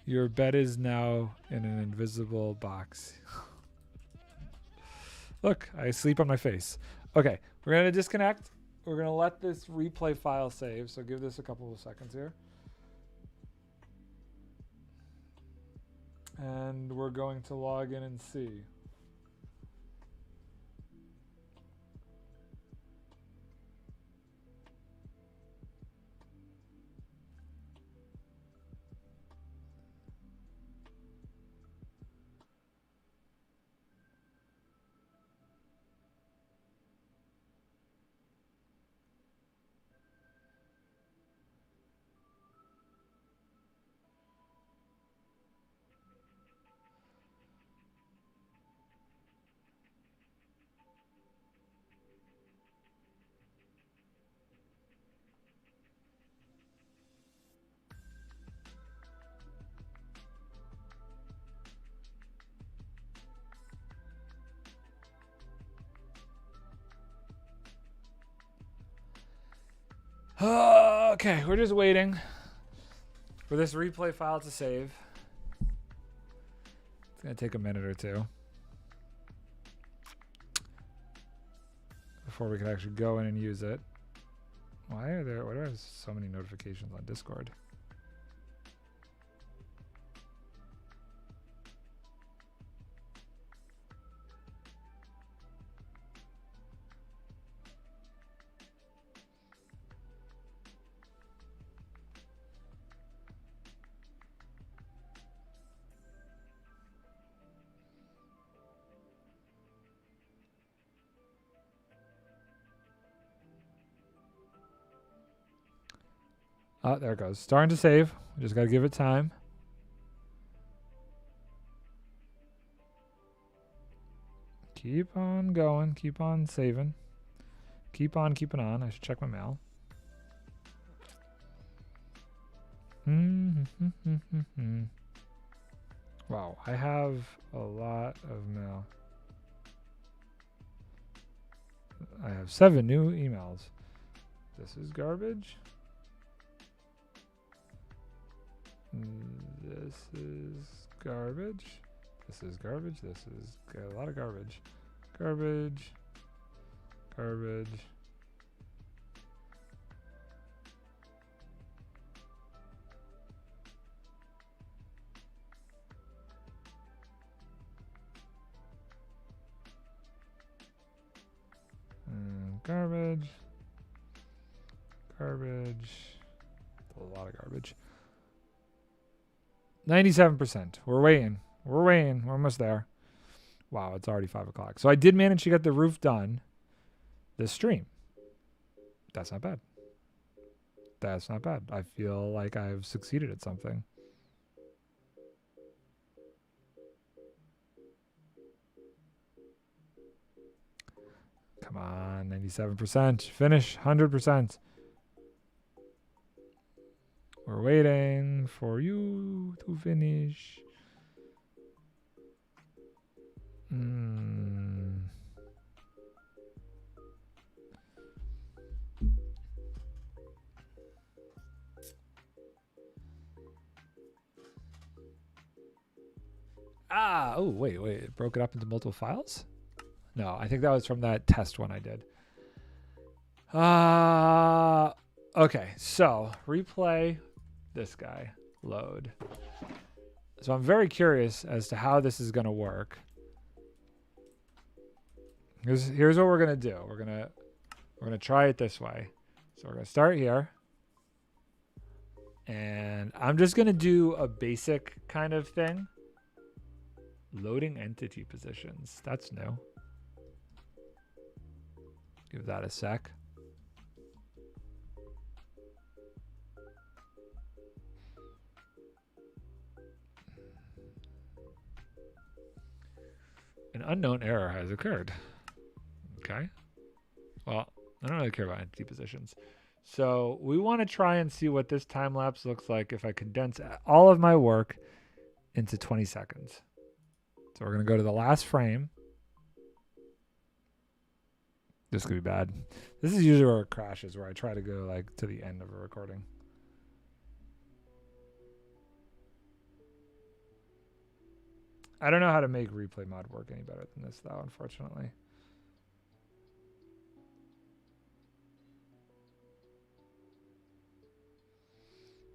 Your bed is now in an invisible box. Look, I sleep on my face. Okay, we're going to disconnect. We're going to let this replay file save. So give this a couple of seconds here. And we're going to log in and see. Okay, we're just waiting for this replay file to save. It's going to take a minute or two before we can actually go in and use it. Why are there so many notifications on Discord? Oh, there it goes. Starting to save. We just got to give it time. Keep on going. Keep on saving. Keep on keeping on. I should check my mail. Wow, I have a lot of mail. I have 7 new emails. This is garbage. This is garbage. This is garbage. This is a lot of garbage. Garbage. Garbage. Garbage. Garbage. A lot of garbage. 97%. We're waiting. We're waiting. We're almost there. Wow, it's already 5 o'clock. So I did manage to get the roof done this stream. That's not bad. That's not bad. I feel like I've succeeded at something. Come on, 97%. Finish, 100%. We're waiting for you to finish. Oh, wait. It broke it up into multiple files? No, I think that was from that test one I did. Okay, so replay this guy, load. So I'm very curious as to how this is going to work. Here's what we're going to do. We're going to try it this way. So we're going to start here. And I'm just going to do a basic kind of thing. Loading entity positions. That's new. Give that a sec. An unknown error has occurred. Okay. Well, I don't really care about entity positions. So we want to try and see what this time lapse looks like if I condense all of my work into 20 seconds. So we're going to go to the last frame. This could be bad. This is usually where it crashes, where I try to go like to the end of a recording. I don't know how to make replay mod work any better than this, though, unfortunately.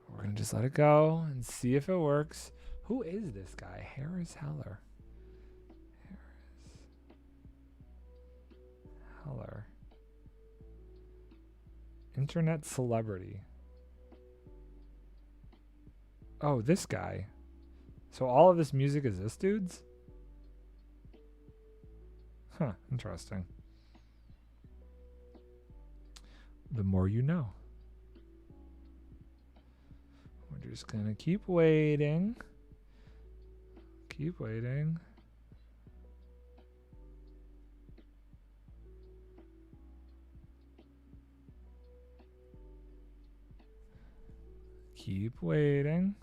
We're going to just let it go and see if it works. Who is this guy? Harris Heller. Heller. Internet celebrity. Oh, this guy. So all of this music is this dude's? Huh, interesting. The more you know. We're just gonna keep waiting. Keep waiting. Keep waiting.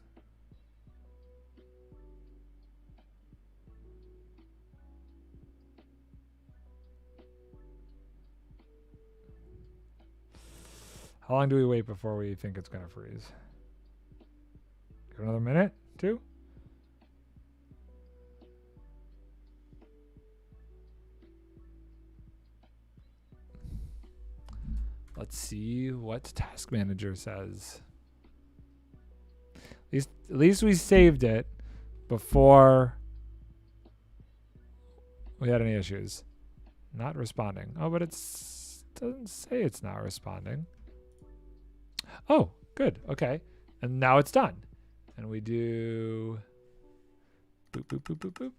How long do we wait before we think it's going to freeze? Give it another minute, 2. Let's see what Task Manager says. At least we saved it before we had any issues. Not responding. Oh, but it doesn't say it's not responding. Oh, good. Okay. And now it's done. And we do boop, boop, boop, boop, boop.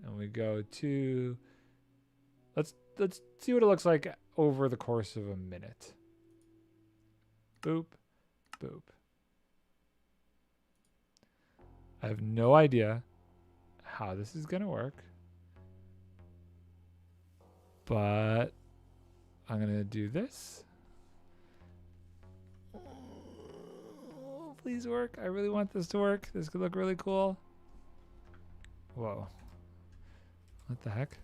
And we go to, let's see what it looks like over the course of a minute. Boop, boop. I have no idea how this is going to work. But I'm going to do this. Oh, please work. I really want this to work. This could look really cool. Whoa. What the heck?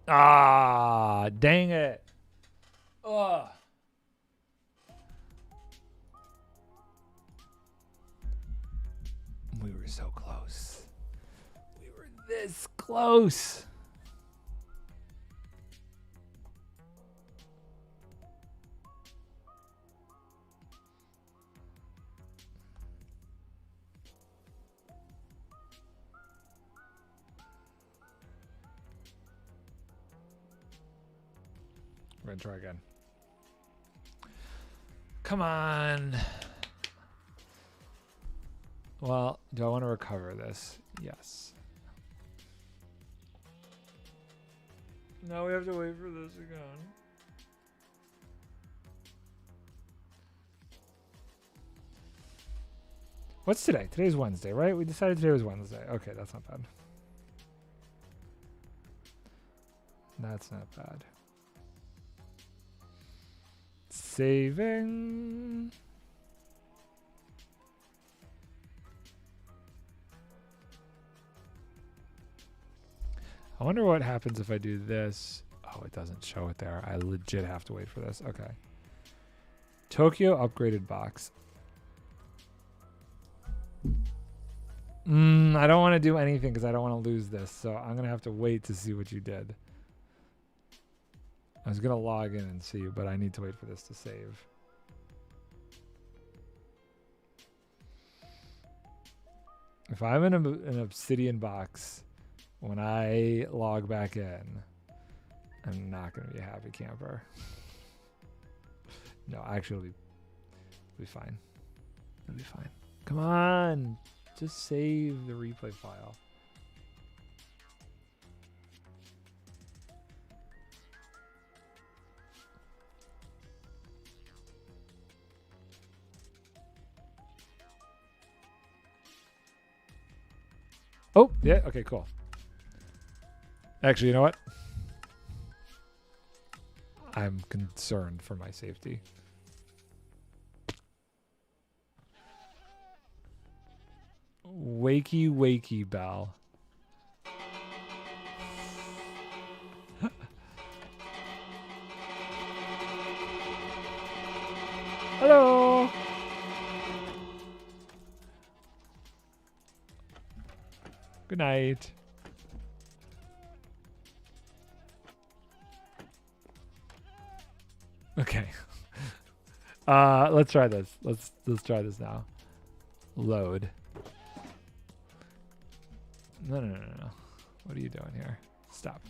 Ah, dang it. Ugh. We were so close. We were this close. We're gonna try again. Come on. Well, do I want to recover this? Yes. Now we have to wait for this again. What's today? Today's Wednesday, right? We decided today was Wednesday. Okay, that's not bad. That's not bad. Saving. I wonder what happens if I do this. Oh, it doesn't show it there. I legit have to wait for this. Okay. Tokyo upgraded box. I don't want to do anything because I don't want to lose this. So I'm going to have to wait to see what you did. I was going to log in and see, but I need to wait for this to save. If I'm in an obsidian box, when I log back in, I'm not going to be a happy camper. No, actually, it'll be fine. It'll be fine. Come on. Just save the replay file. Oh, yeah. Okay, cool. Actually, you know what? I'm concerned for my safety. Wakey, wakey, bell. Hello. Good night. Okay. Let's try this. Let's try this now. Load. No. What are you doing here? Stop.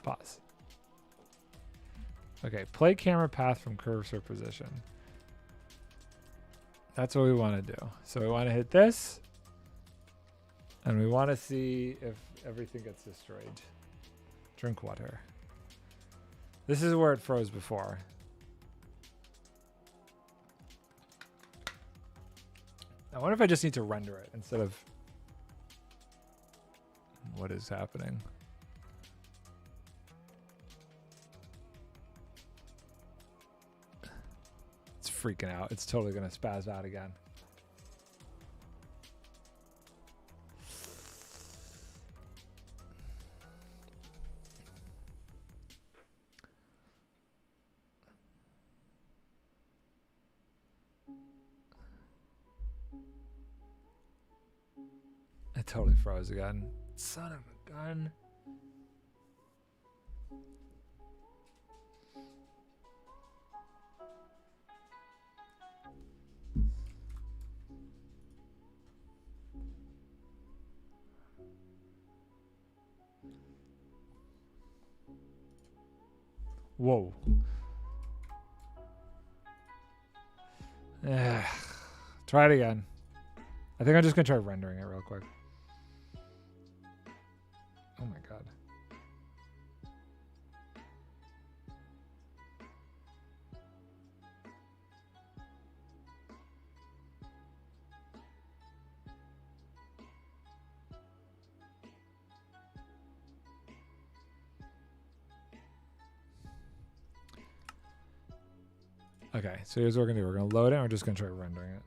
Pause. Okay, play camera path from cursor position. That's what we want to do. So we want to hit this. And we want to see if everything gets destroyed. Drink water. This is where it froze before. I wonder if I just need to render it instead of what is happening. It's freaking out. It's totally going to spaz out again. It totally froze again. Son of a gun. Whoa. Try it again. I think I'm just going to try rendering it real quick. Oh my god. Okay, so here's what we're going to do. We're going to load it and we're just going to try rendering it.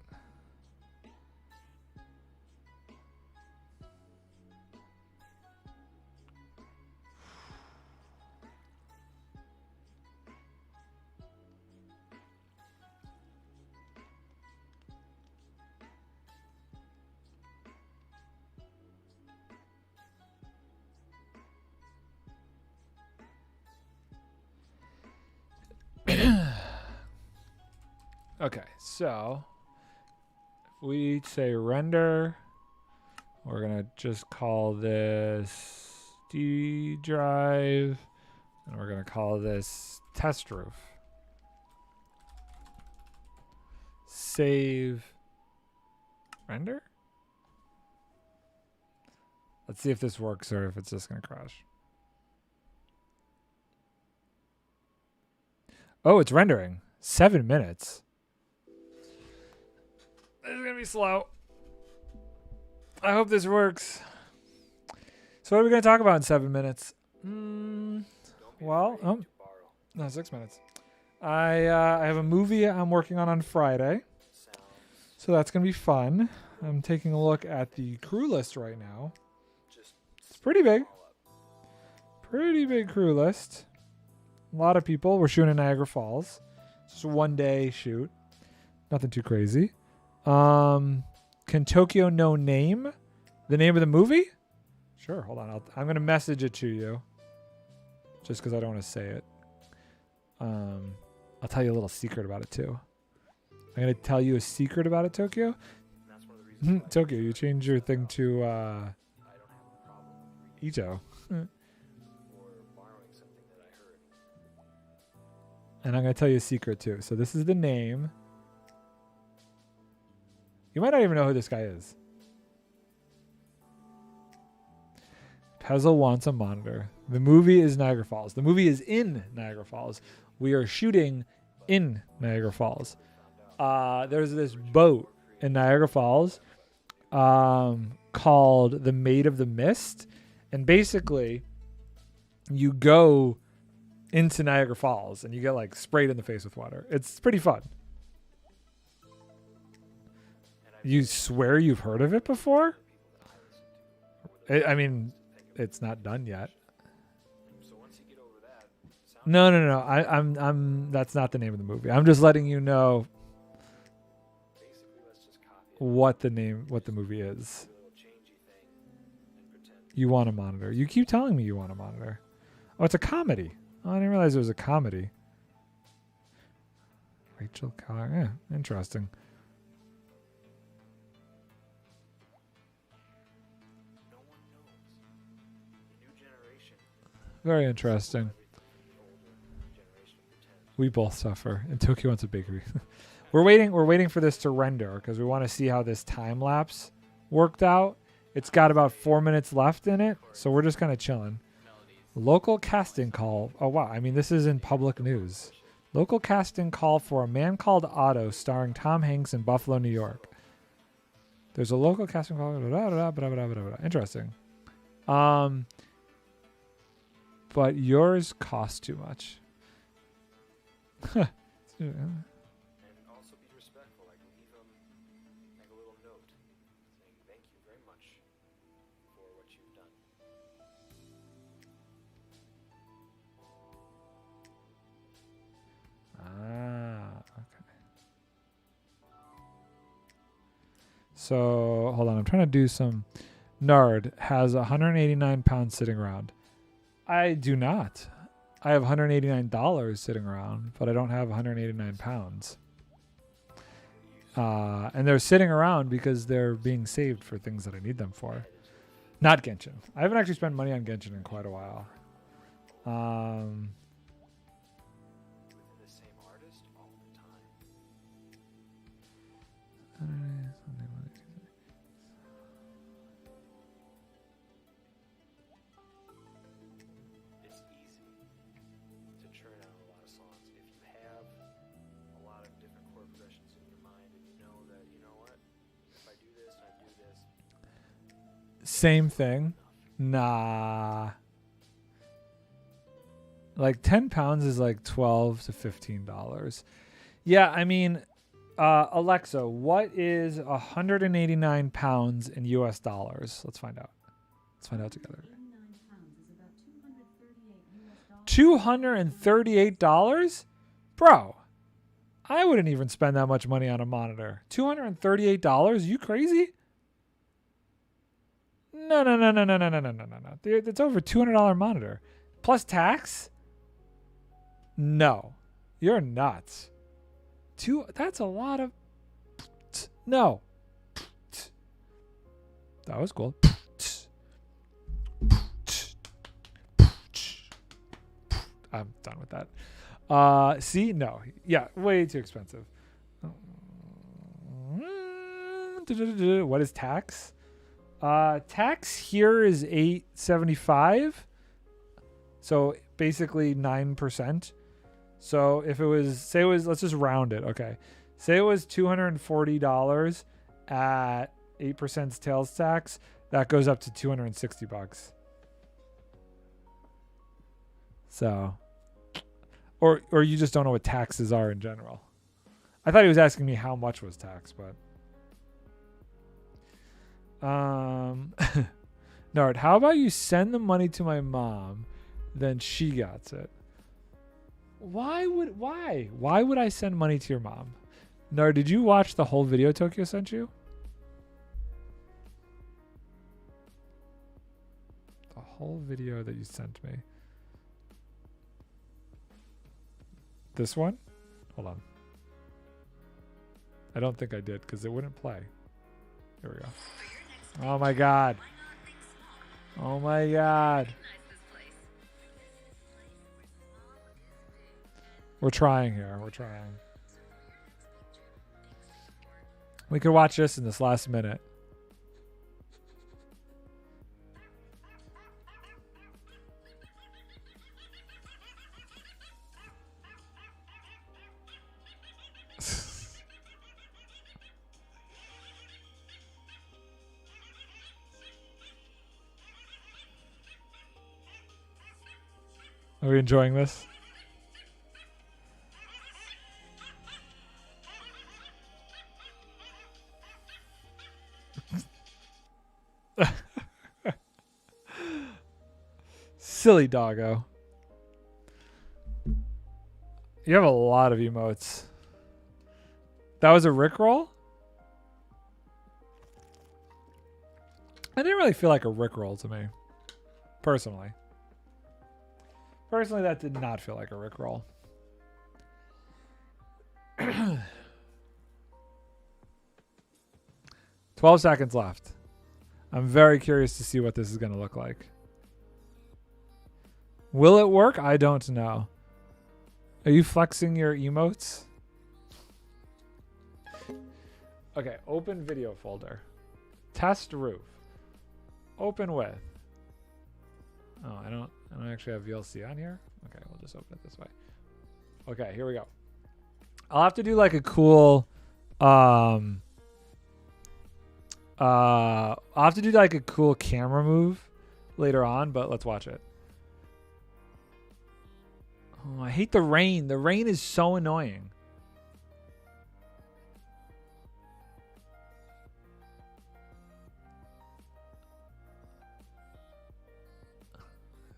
Okay, so if we say render, We're going to just call this D drive. And we're going to call this test roof. Save. Render? Let's see if this works or if it's just going to crash. Oh, it's rendering. 7 minutes. This is going to be slow. I hope this works. So what are we going to talk about in 7 minutes? Well, no, 6 minutes. I have a movie I'm working on Friday. So that's going to be fun. I'm taking a look at the crew list right now. It's pretty big. Pretty big crew list. A lot of people. We're shooting in Niagara Falls. It's just a one-day shoot. Nothing too crazy. Can Tokyo No Name the name of the movie? Sure, hold on. I'm going to message it to you. Just because I don't want to say it. I'll tell you a little secret about it, too. I'm going to tell you a secret about it, Tokyo. That's one of the reasons Tokyo, you changed your thing to Ito. or borrowing something that I heard. And I'm going to tell you a secret, too. So this is the name. You might not even know who this guy is. Pezzle wants a monitor. The movie is Niagara Falls. The movie is in Niagara Falls. We are shooting in Niagara Falls. There's this boat in Niagara Falls called the Maid of the Mist. And basically, you go into Niagara Falls and you get like sprayed in the face with water. It's pretty fun. You swear you've heard of it before? I mean, it's not done yet. So once you get over that, No. I'm. That's not the name of the movie. I'm just letting you know basically let's just copy what the movie is. a little changey thing and pretend. You want a monitor. You keep telling me you want a monitor. Oh, it's a comedy. Oh, I didn't realize it was a comedy. Rachel Keller. Yeah, interesting. No one knows. The new generation. Very interesting. The older generation pretends. We both suffer. And Tokyo wants a bakery. We're waiting for this to render because we want to see how this time lapse worked out. It's got about 4 minutes left in it, so we're just kind of chilling. Local casting call. Oh wow, I mean this is in public news. Local casting call for A Man Called Otto starring Tom Hanks in Buffalo, New York. There's a local casting call. Interesting. But yours costs too much. And also be respectful. Like leave them like a little note saying thank you very much for what you've done. Okay. So hold on, I'm trying to do some. Nard has 189 pounds sitting around. I do not. I have $189 sitting around, but I don't have 189 pounds. And they're sitting around because they're being saved for things that I need them for. Not Genshin. I haven't actually spent money on Genshin in quite a while. Within the same artist all the time. It's easy to churn out a lot of songs if you have a lot of different chord progressions in your mind and you know that, you know what, if I do this and I do this. Same thing. Nah. Like 10 pounds is like $12 to $15. Yeah, I mean, Alexa, what is 189 pounds in US dollars? Let's find out. Let's find out together. 89 pounds is about $238 $238? Bro, I wouldn't even spend that much money on a monitor. $238? You crazy? No. It's over $200 monitor. Plus tax? No. You're nuts. That's a lot of... No. That was cool. I'm done with that. See? No. Yeah, way too expensive. What is tax? Tax here is $8.75. So basically 9%. So if it was, say it was, let's just round it. Okay. Say it was $240 at 8% sales tax. That goes up to $260. So, or you just don't know what taxes are in general. I thought he was asking me how much was tax, but Nard, how about you send the money to my mom, then she gets it? Why would I send money to your mom? Nard, did you watch the whole video Tokyo sent you? The whole video that you sent me. This one? Hold on. I don't think I did because it wouldn't play. Here we go. Oh my god. Oh my god. We're trying here. We're trying. We could watch this in this last minute. Are we enjoying this? Silly doggo. You have a lot of emotes. That was a Rickroll? I didn't really feel like a Rickroll to me. Personally. Personally, that did not feel like a Rickroll. 12 seconds left. I'm very curious to see what this is going to look like. Will it work? I don't know. Are you flexing your emotes? Okay, open video folder. Test roof. Open with. Oh, I don't actually have VLC on here. Okay, we'll just open it this way. Okay, here we go. I'll have to do like a cool I'll have to do like a cool camera move later on, but let's watch it. Oh, I hate the rain. The rain is so annoying.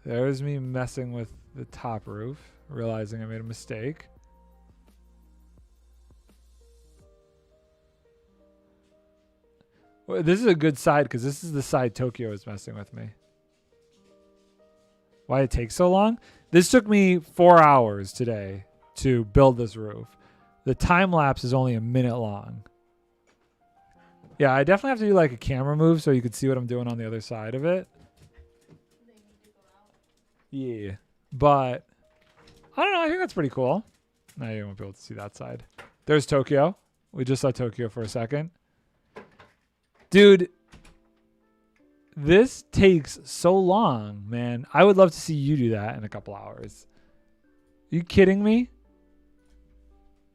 There's me messing with the top roof, realizing I made a mistake. Well, this is a good side because this is the side Tokyo is messing with me. Why it takes so long? This took me 4 hours today to build this roof. The time lapse is only a minute long. Yeah, I definitely have to do like a camera move so you could see what I'm doing on the other side of it. Yeah, but I don't know. I think that's pretty cool. Now you won't be able to see that side. There's Tokyo. We just saw Tokyo for a second. Dude, this takes so long, man. I would love to see you do that in a couple hours. Are you kidding me?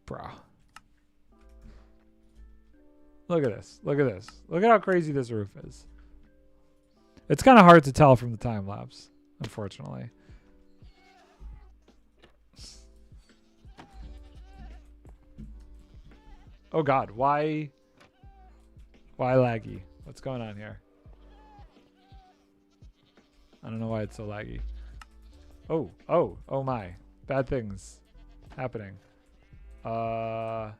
Bro. Look at this. Look at this. Look at how crazy this roof is. It's kind of hard to tell from the time lapse, unfortunately. Oh God, why laggy? What's going on here? I don't know why it's so laggy. Oh my. Bad things happening. What?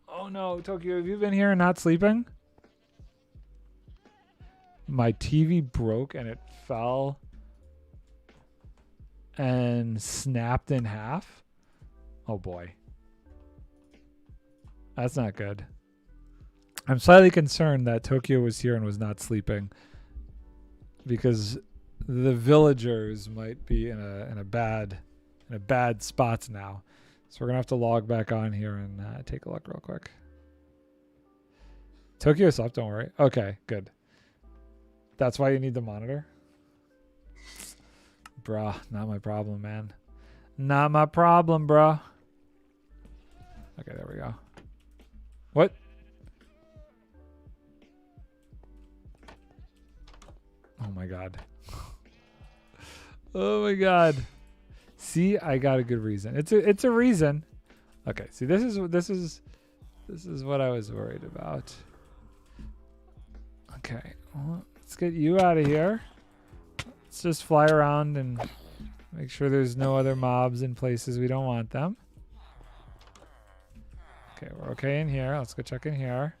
Oh no, Tokyo, have you been here and not sleeping? My TV broke and it fell and snapped in half. Oh boy. That's not good. I'm slightly concerned that Tokyo was here and was not sleeping, because the villagers might be in a bad spot now. So we're gonna have to log back on here and take a look real quick. Tokyo's up, don't worry. Okay, good. That's why you need the monitor? Bruh, not my problem, man. Not my problem, bruh. Okay, there we go. What? Oh my god. Oh my god. See, I got a good reason. It's a reason. Okay, see, this is what I was worried about. Okay, well, let's get you out of here. Let's just fly around and make sure there's no other mobs in places we don't want them. Okay, we're okay in here. Let's go check in here.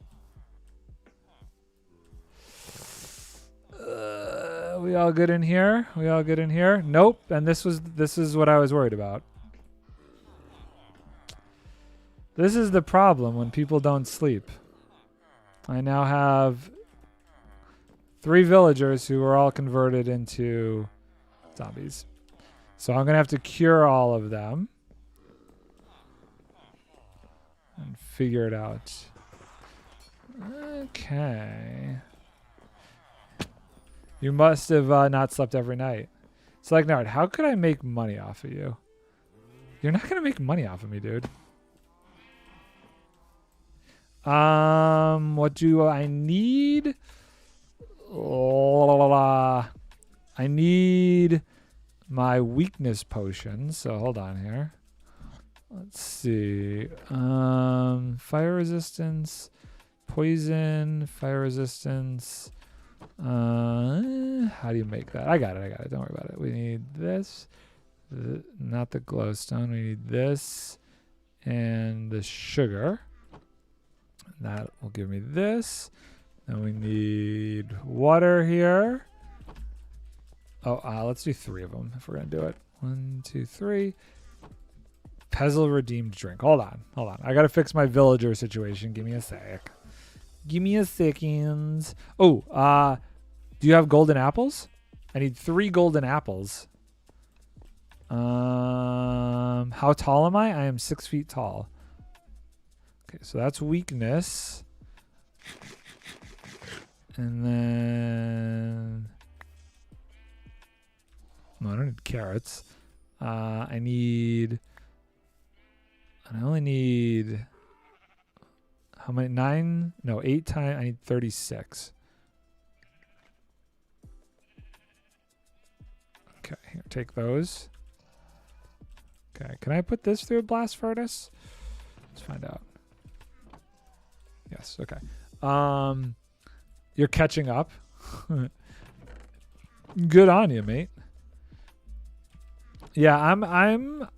We all good in here? We all good in here? Nope. And this is what I was worried about. This is the problem when people don't sleep. I now have 3 villagers who are all converted into zombies. So I'm going to have to cure all of them and figure it out. Okay. You must have not slept every night. It's like, Nard, how could I make money off of you? You're not going to make money off of me, dude. What do I need? I need my weakness potion. So hold on here. Let's see. Fire resistance, poison, fire resistance. How do you make that? I got it. Don't worry about it. We need this. Not the glowstone. We need this and the sugar. That will give me this. Then we need water here. Oh, let's do 3 of them if we're going to do it. 1, 2, 3. Pezzle redeemed drink. Hold on. I got to fix my villager situation. Give me a sec. Give me a second. Oh, do you have golden apples? I need 3 golden apples. How tall am I? I am 6 feet tall. Okay, so that's weakness. And then... No, I don't need carrots. I only need... How many? 9? No, 8 times. I need 36. Okay, here, take those. Okay, can I put this through a blast furnace? Let's find out. Yes, okay. You're catching up. Good on you, mate. Yeah, I'm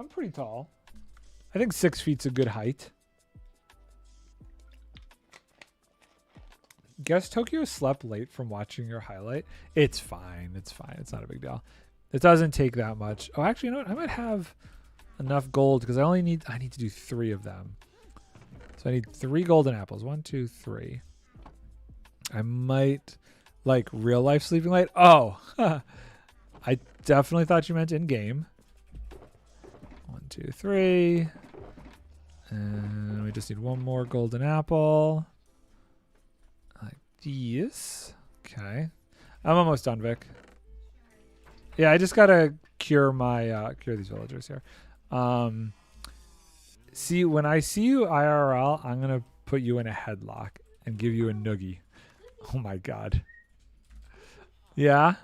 pretty tall. I think 6 feet's a good height. Guess Tokyo slept late from watching your highlight. It's fine. It's not a big deal. It doesn't take that much. Oh, actually, you know what? I might have enough gold because I need to do 3 of them. So I need 3 golden apples. 1, 2, 3. I might like real life sleeping late. Oh, I definitely thought you meant in game. 1, 2, 3. And we just need 1 more golden apple. Like this. Okay. I'm almost done, Vic. Yeah, I just gotta cure my cure these villagers here. See, when I see you IRL, I'm gonna put you in a headlock and give you a noogie. Oh my god. Yeah.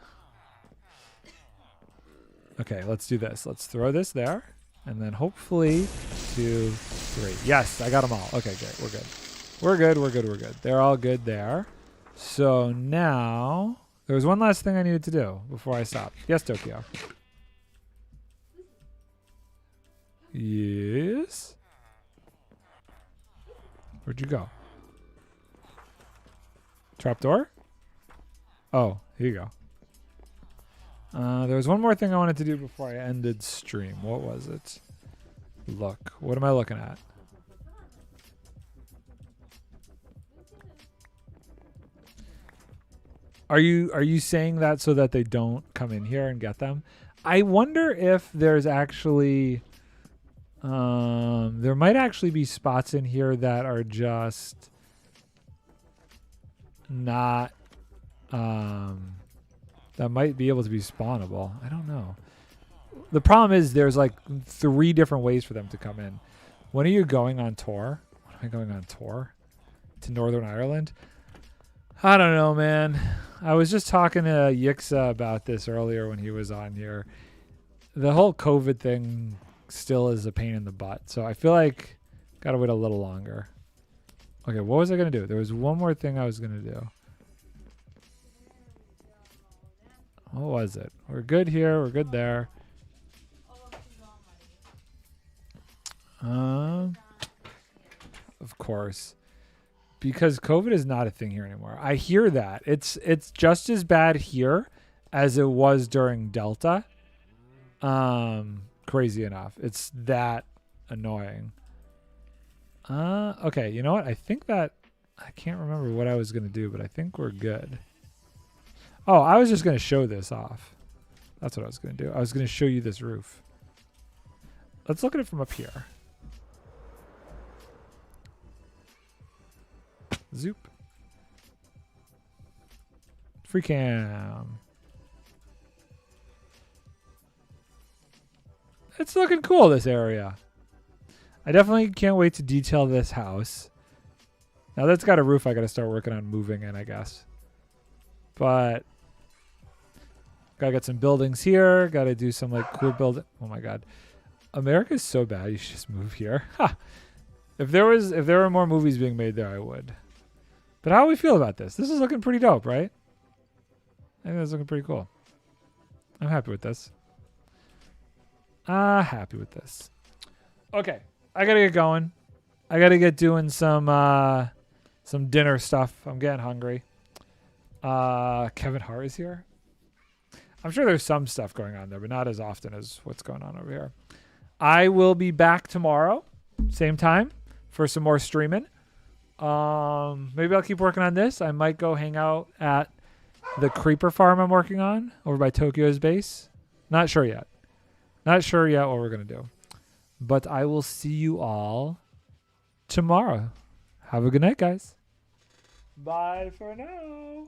Okay, let's do this. Let's throw this there, and then hopefully 2, 3. Yes, I got them all. Okay, great. We're good. We're good. They're all good there. So now there was one last thing I needed to do before I stop. Yes, Tokyo. Yes. Where'd you go? Trapdoor? Oh, here you go. There was one more thing I wanted to do before I ended stream. What was it? Look. What am I looking at? Are you saying that so that they don't come in here and get them? I wonder if there's actually there might actually be spots in here that are just not that might be able to be spawnable. I don't know. The problem is there's like 3 different ways for them to come in. When are you going on tour? When am I going on tour? To Northern Ireland? I don't know, man. I was just talking to Yixa about this earlier when he was on here. The whole COVID thing still is a pain in the butt. So I feel like gotta wait a little longer. Okay, what was I gonna do? There was one more thing I was gonna do. What was it? We're good here. We're good there. Of course. Because COVID is not a thing here anymore. I hear that. It's just as bad here as it was during Delta. Crazy enough. It's that annoying. Okay, you know what? I think that I can't remember what I was going to do, but I think we're good. Oh, I was just going to show this off. That's what I was going to do. I was going to show you this roof. Let's look at it from up here. Zoop. Free cam. It's looking cool, this area. I definitely can't wait to detail this house. Now that's got a roof I got to start working on moving in, I guess. But gotta get some buildings here. Gotta do some like cool building. Oh my god. America's so bad. You should just move here. Ha. If there were more movies being made there, I would. But how do we feel about this? This is looking pretty dope, right? I think that's looking pretty cool. I'm happy with this. Happy with this. Okay, I gotta get going. I gotta get doing some dinner stuff. I'm getting hungry. Kevin Hart is here. I'm sure there's some stuff going on there, but not as often as what's going on over here. I will be back tomorrow, same time, for some more streaming. Maybe I'll keep working on this. I might go hang out at the creeper farm I'm working on over by Tokyo's base. Not sure yet. Not sure yet what we're going to do. But I will see you all tomorrow. Have a good night, guys. Bye for now.